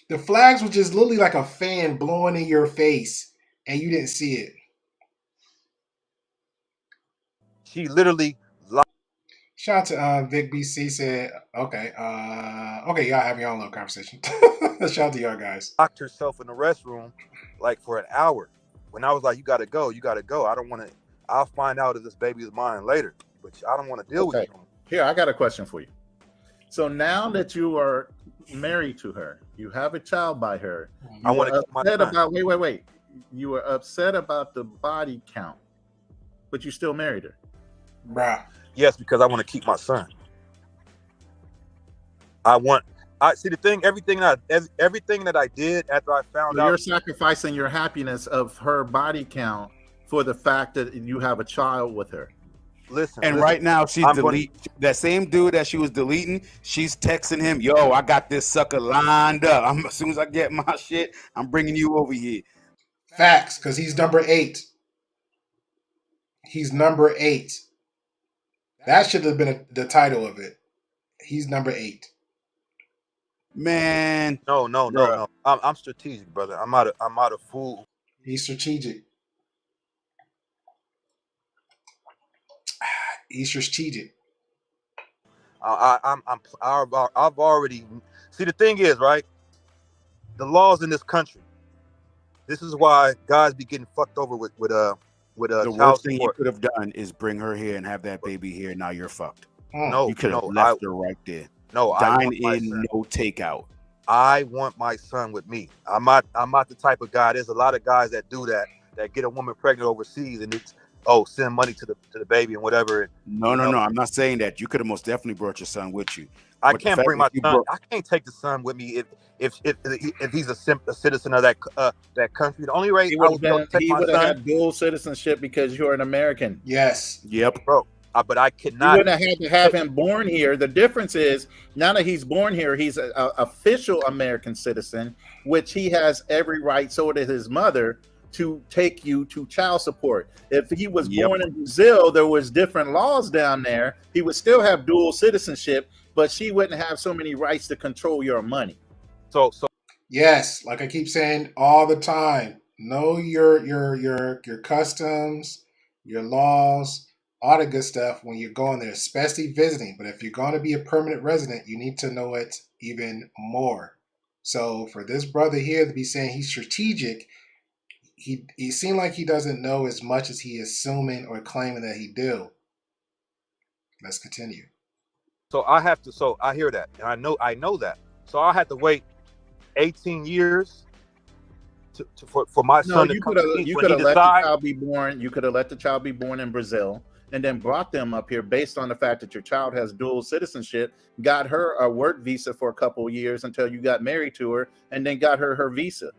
the flags were just literally like a fan blowing in your face, and you didn't see it. She literally lied. Shout out to Vic BC said, okay, y'all have your own little conversation. Shout out to y'all guys. Locked herself in the restroom like for an hour. When I was like, you gotta go. I don't want to. I'll find out if this baby is mine later, but I don't want to deal with you. Here, I got a question for you. So now that you are married to her, you have a child by her. I want to upset about. Wait. You were upset about the body count, but you still married her. Bruh. Yes, because I want to keep my son. I see the thing. Everything that I did after I found out. You're sacrificing your happiness of her body count for the fact that you have a child with her. Listen, right now she's deleting that same dude that she was deleting. She's texting him, "Yo, I got this sucker lined up. As soon as I get my shit, I'm bringing you over here." Facts, because he's number 8. He's number 8. That should have been the title of it. He's number 8. Man, no. I'm strategic, brother. I'm out of fool. He's strategic. He's strategic. I've already see. The thing is, right? The laws in this country. This is why guys be getting fucked over with the worst thing you could have done is bring her here and have that baby here. Now you're fucked. No, you could have left her right there. No, dine in, no takeout. I want my son with me. I'm not the type of guy. There's a lot of guys that do that get a woman pregnant overseas and it's send money to the baby and whatever. No. I'm not saying that. You could have most definitely brought your son with you. I can't bring my son. I can't take the son with me if he's a citizen of that country. The only way he would have had dual citizenship because you're an American. Yes. Yep. Bro. But I cannot. You wouldn't have had to have him born here. The difference is now that he's born here, he's an official American citizen, which he has every right. So does his mother to take you to child support. If he was born in Brazil, there was different laws down there. He would still have dual citizenship, but she wouldn't have so many rights to control your money. So yes, like I keep saying all the time, know your customs, your laws, all the good stuff when you're going there, especially visiting. But if you're going to be a permanent resident, you need to know it even more. So for this brother here to be saying he's strategic, he seemed like he doesn't know as much as he is assuming or claiming that he do. Let's continue. So I hear that, and I know that. So I had to wait 18 years for my son to come. You could have let the child be born. You could have let the child be born in Brazil, and then brought them up here based on the fact that your child has dual citizenship. Got her a work visa for a couple of years until you got married to her, and then got her visa.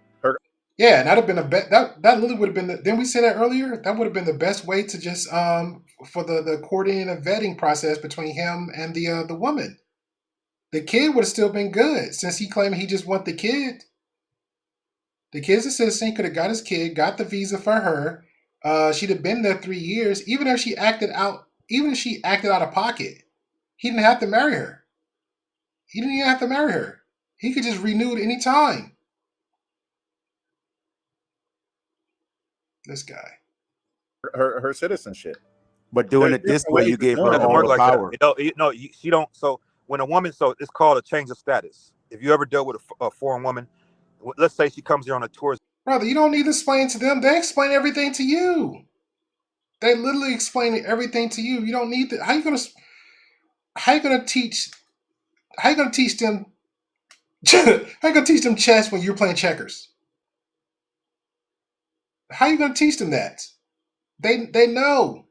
Yeah, and that'd have been that literally would have been. Didn't we say that earlier? That would have been the best way to just for the courting and vetting process between him and the woman. The kid would have still been good since he claimed he just want the kid. The kid's a citizen, could have got his kid, got the visa for her. She'd have been there 3 years. Even if she acted out of pocket, he didn't have to marry her. He didn't even have to marry her. He could just renew it any time. This guy. Her citizenship. But doing it this way, you gave her all the power. She don't. So when a woman, it's called a change of status. If you ever dealt with a foreign woman, let's say she comes here on a tour. Brother, you don't need to explain to them. They explain everything to you. They literally explaining everything to you. You don't need that. How you gonna teach? How you gonna teach them? How you gonna teach them chess when you're playing checkers? How you gonna teach them that? They know.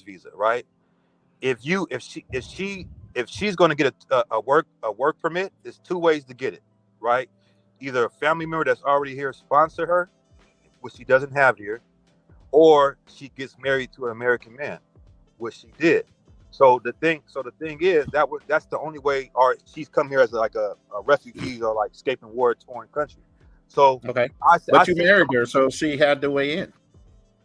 Visa, right? If she's going to get a work permit, there's two ways to get it, right? Either a family member that's already here sponsor her, which she doesn't have here, or she gets married to an American man, which she did. So the thing is that's the only way. Or she's come here as like a refugee or like escaping war-torn country. So Okay, but you married her, so she had to weigh in.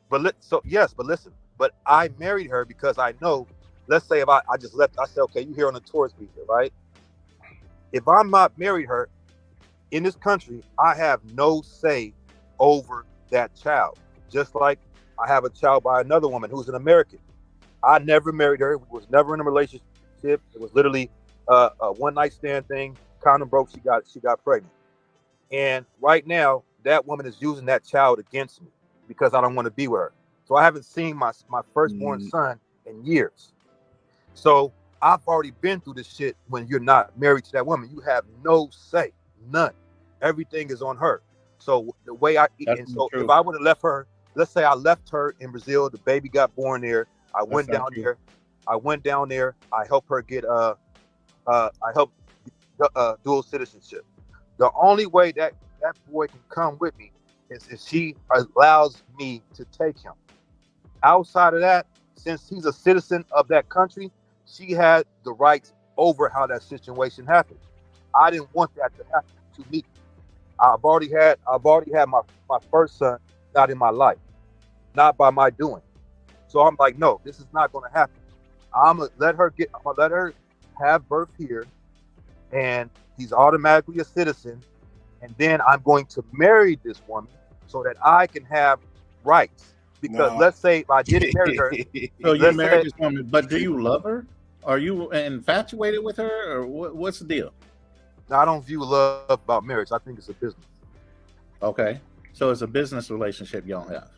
But listen. But I married her because I know. Let's say if I just left, I said, okay, you here on a tourist visa, right? If I'm not married her in this country, I have no say over that child. Just like I have a child by another woman who's an American. I never married her. We was never in a relationship. It was literally a one night stand thing. Condom broke. She got pregnant. And right now, that woman is using that child against me because I don't want to be with her. So I haven't seen my firstborn son in years. So I've already been through this shit. When you're not married to that woman, you have no say, none. Everything is on her. So the way if I would have left her, let's say I left her in Brazil, the baby got born there. I went down there. I helped her get dual citizenship. The only way that boy can come with me is if she allows me to take him. Outside of that, since he's a citizen of that country, she had the rights over how that situation happened. I didn't want that to happen to me. I've already had my first son not in my life, not by my doing. So I'm like, no, this is not going to happen. I'm gonna let her have birth here, and he's automatically a citizen. And then I'm going to marry this woman so that I can have rights. Because let's say if I didn't marry her, so you married this woman, but do you love her? Are you infatuated with her, or what's the deal? I don't view love about marriage. I think it's a business. Okay, so it's a business relationship y'all have.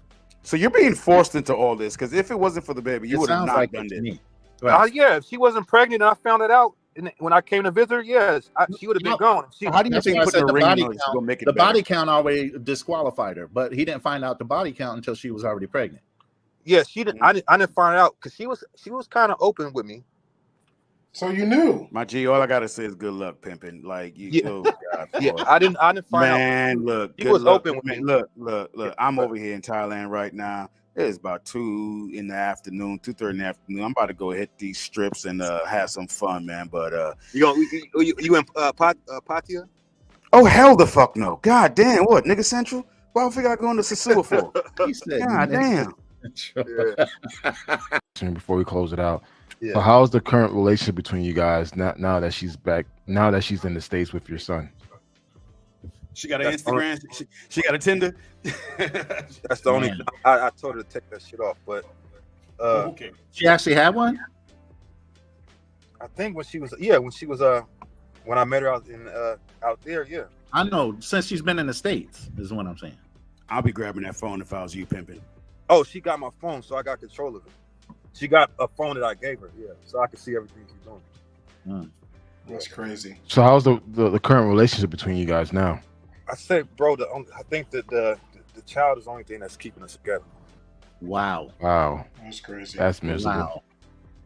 So you're being forced into all this because if it wasn't for the baby, you would have not done it. Right. Yeah, if she wasn't pregnant and I found it out when I came to visit her, yes, she would have been gone. How do you think putting a ring on it is going to make it better? Body count already disqualified her, but he didn't find out the body count until she was already pregnant. Yeah, she didn't. I didn't find out because she was kind of open with me. So you knew, my G. All I gotta say is good luck, pimping. Like you, oh God, yeah. I didn't find out. Man, look, he was open with me. Look. I'm over here in Thailand right now. It's about 2:30 in the afternoon. I'm about to go hit these strips and have some fun, man. But you in Pattaya? Oh hell the fuck no! God damn, what nigga Central? Why the fuck I going to Sasua for? He said, God damn. Before we close it out, yeah. So how's the current relationship between you guys now that she's back? Now that she's in the States with your son? She got an Instagram. She got a Tinder. That's the only. I told her to take that shit off, but okay. She actually had one. I think when she was when I met her out there, yeah. I know since she's been in the States is what I'm saying. I'll be grabbing that phone if I was you, pimping. Oh, she got my phone, so I got control of it. She got a phone that I gave her, yeah, so I can see everything she's doing. That's crazy. So how's the current relationship between you guys now? I say, bro, I think that the child is the only thing that's keeping us together. Wow. That's crazy. That's miserable. Wow.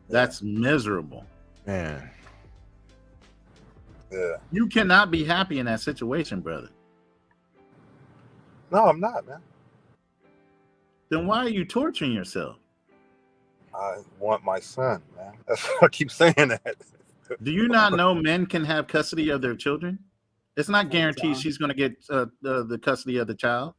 That's miserable. Man. Yeah. You cannot be happy in that situation, brother. No, I'm not, man. Then why are you torturing yourself? I want my son, man. That's why I keep saying that. Do you not know men can have custody of their children? It's not guaranteed she's going to get the custody of the child.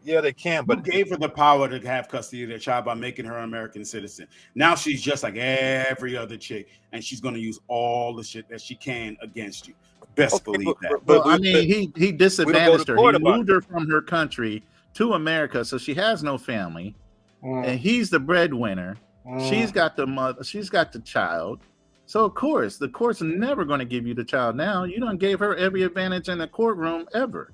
Yeah, they can, but gave her the power to have custody of their child by making her an American citizen. Now she's just like every other chick, and she's going to use all the shit that she can against you. Best believe that. But I mean, he disadvantaged her. He moved her from her country to America, so she has no family, and he's the breadwinner. She's got the mother. She's got the child. So of course, the court's never going to give you the child now. You done gave her every advantage in the courtroom ever.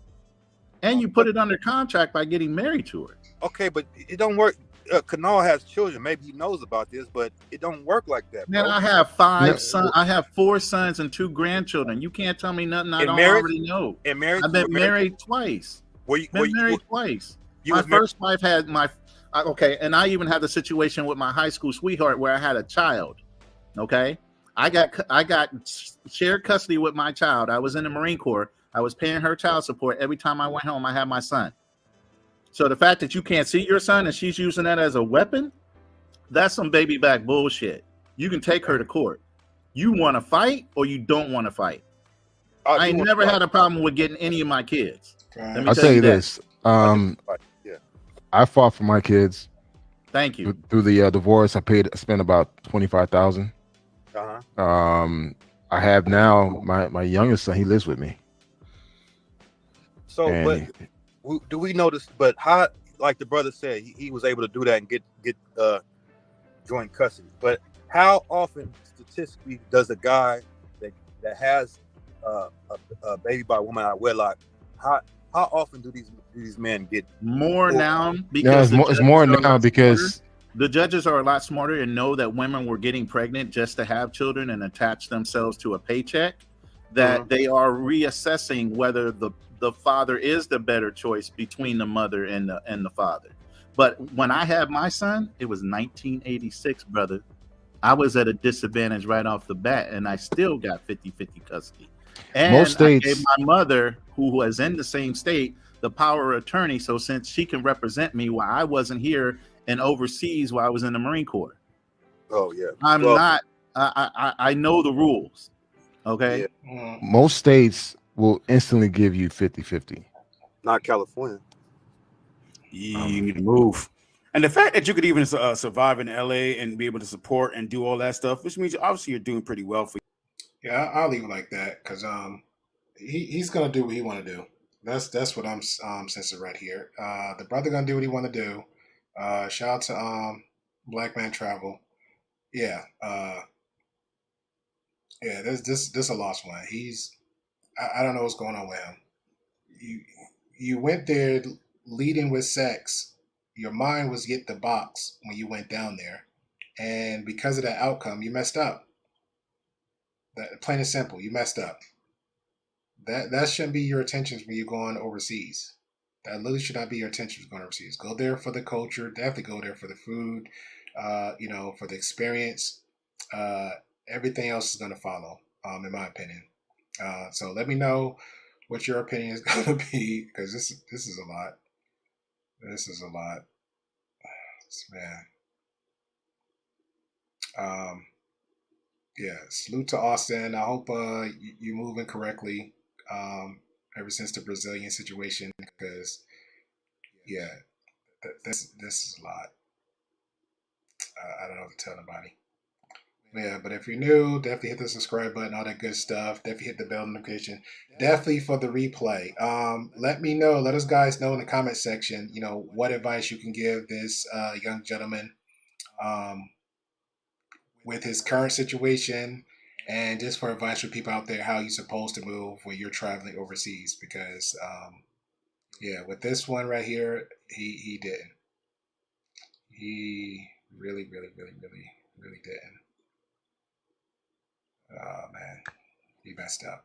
and you put it under contract by getting married to her. Okay, but it don't work. Kanal has children. Maybe he knows about this, but it don't work like that, Man, bro. I have No. I have 4 sons and 2 grandchildren. You can't tell me nothing I In don't marriage? already know. In marriage, I've been married twice. Been Married twice. You My was married. first wife had okay, and I even had the situation with my high school sweetheart where I had a child. Okay, I got shared custody with my child. I was in the Marine Corps. I was paying her child support every time I went home. I had my son. So the fact that you can't see your son and she's using that as a weapon, that's some baby back bullshit. You can take her to court. You want to fight or you don't want to fight. I ain't never had a problem with getting any of my kids. Let me I'll tell you that. this. I fought for my kids. Thank you. Through the divorce, I spent about $25,000. I have now my youngest son. He lives with me. So, but do we notice? But how, like the brother said, he was able to do that and get joint custody. But how often, statistically, does a guy that has a baby by a woman out of wedlock, how often do these men get more now? Because it's more now because the judges are a lot smarter and know that women were getting pregnant just to have children and attach themselves to a paycheck. That they are reassessing whether the father is the better choice between the mother and the father. But when I had my son, it was 1986, brother. I was at a disadvantage right off the bat, and I still got 50-50 custody. And most states, I gave my mother, who was in the same state, the power of attorney. So since she can represent me while I wasn't here and overseas while I was in the Marine Corps. Oh yeah, I know the rules. Okay. Yeah. Most states will instantly give you 50-50. Not California. You need to move. And the fact that you could even survive in LA and be able to support and do all that stuff, which means obviously you're doing pretty well for you. Yeah, I'll leave it like that because he's gonna do what he want to do. That's what I'm sensing right here. The brother gonna do what he want to do. Shout out to Black Man Travel. Yeah, yeah. This a lost one. I don't know what's going on with him. You went there leading with sex. Your mind was get the box when you went down there, and because of that outcome, you messed up. That plain and simple, you messed up. That shouldn't be your intentions when you're going overseas. That literally should not be your intentions going overseas. Go there for the culture. Definitely go there for the food. For the experience. Everything else is going to follow. In my opinion. So let me know what your opinion is going to be because this is a lot. This is a lot, man. Yeah, salute to Austin. I hope you're moving correctly ever since the Brazilian situation because, yeah, this is a lot. I don't know what to tell nobody. Yeah, but if you're new, definitely hit the subscribe button, all that good stuff. Definitely hit the bell notification. Definitely for the replay. Let me know. Let us guys know in the comment section, what advice you can give this young gentleman with his current situation and just for advice for people out there how you're supposed to move when you're traveling overseas because with this one right here he didn't. He really didn't. Oh man, he messed up.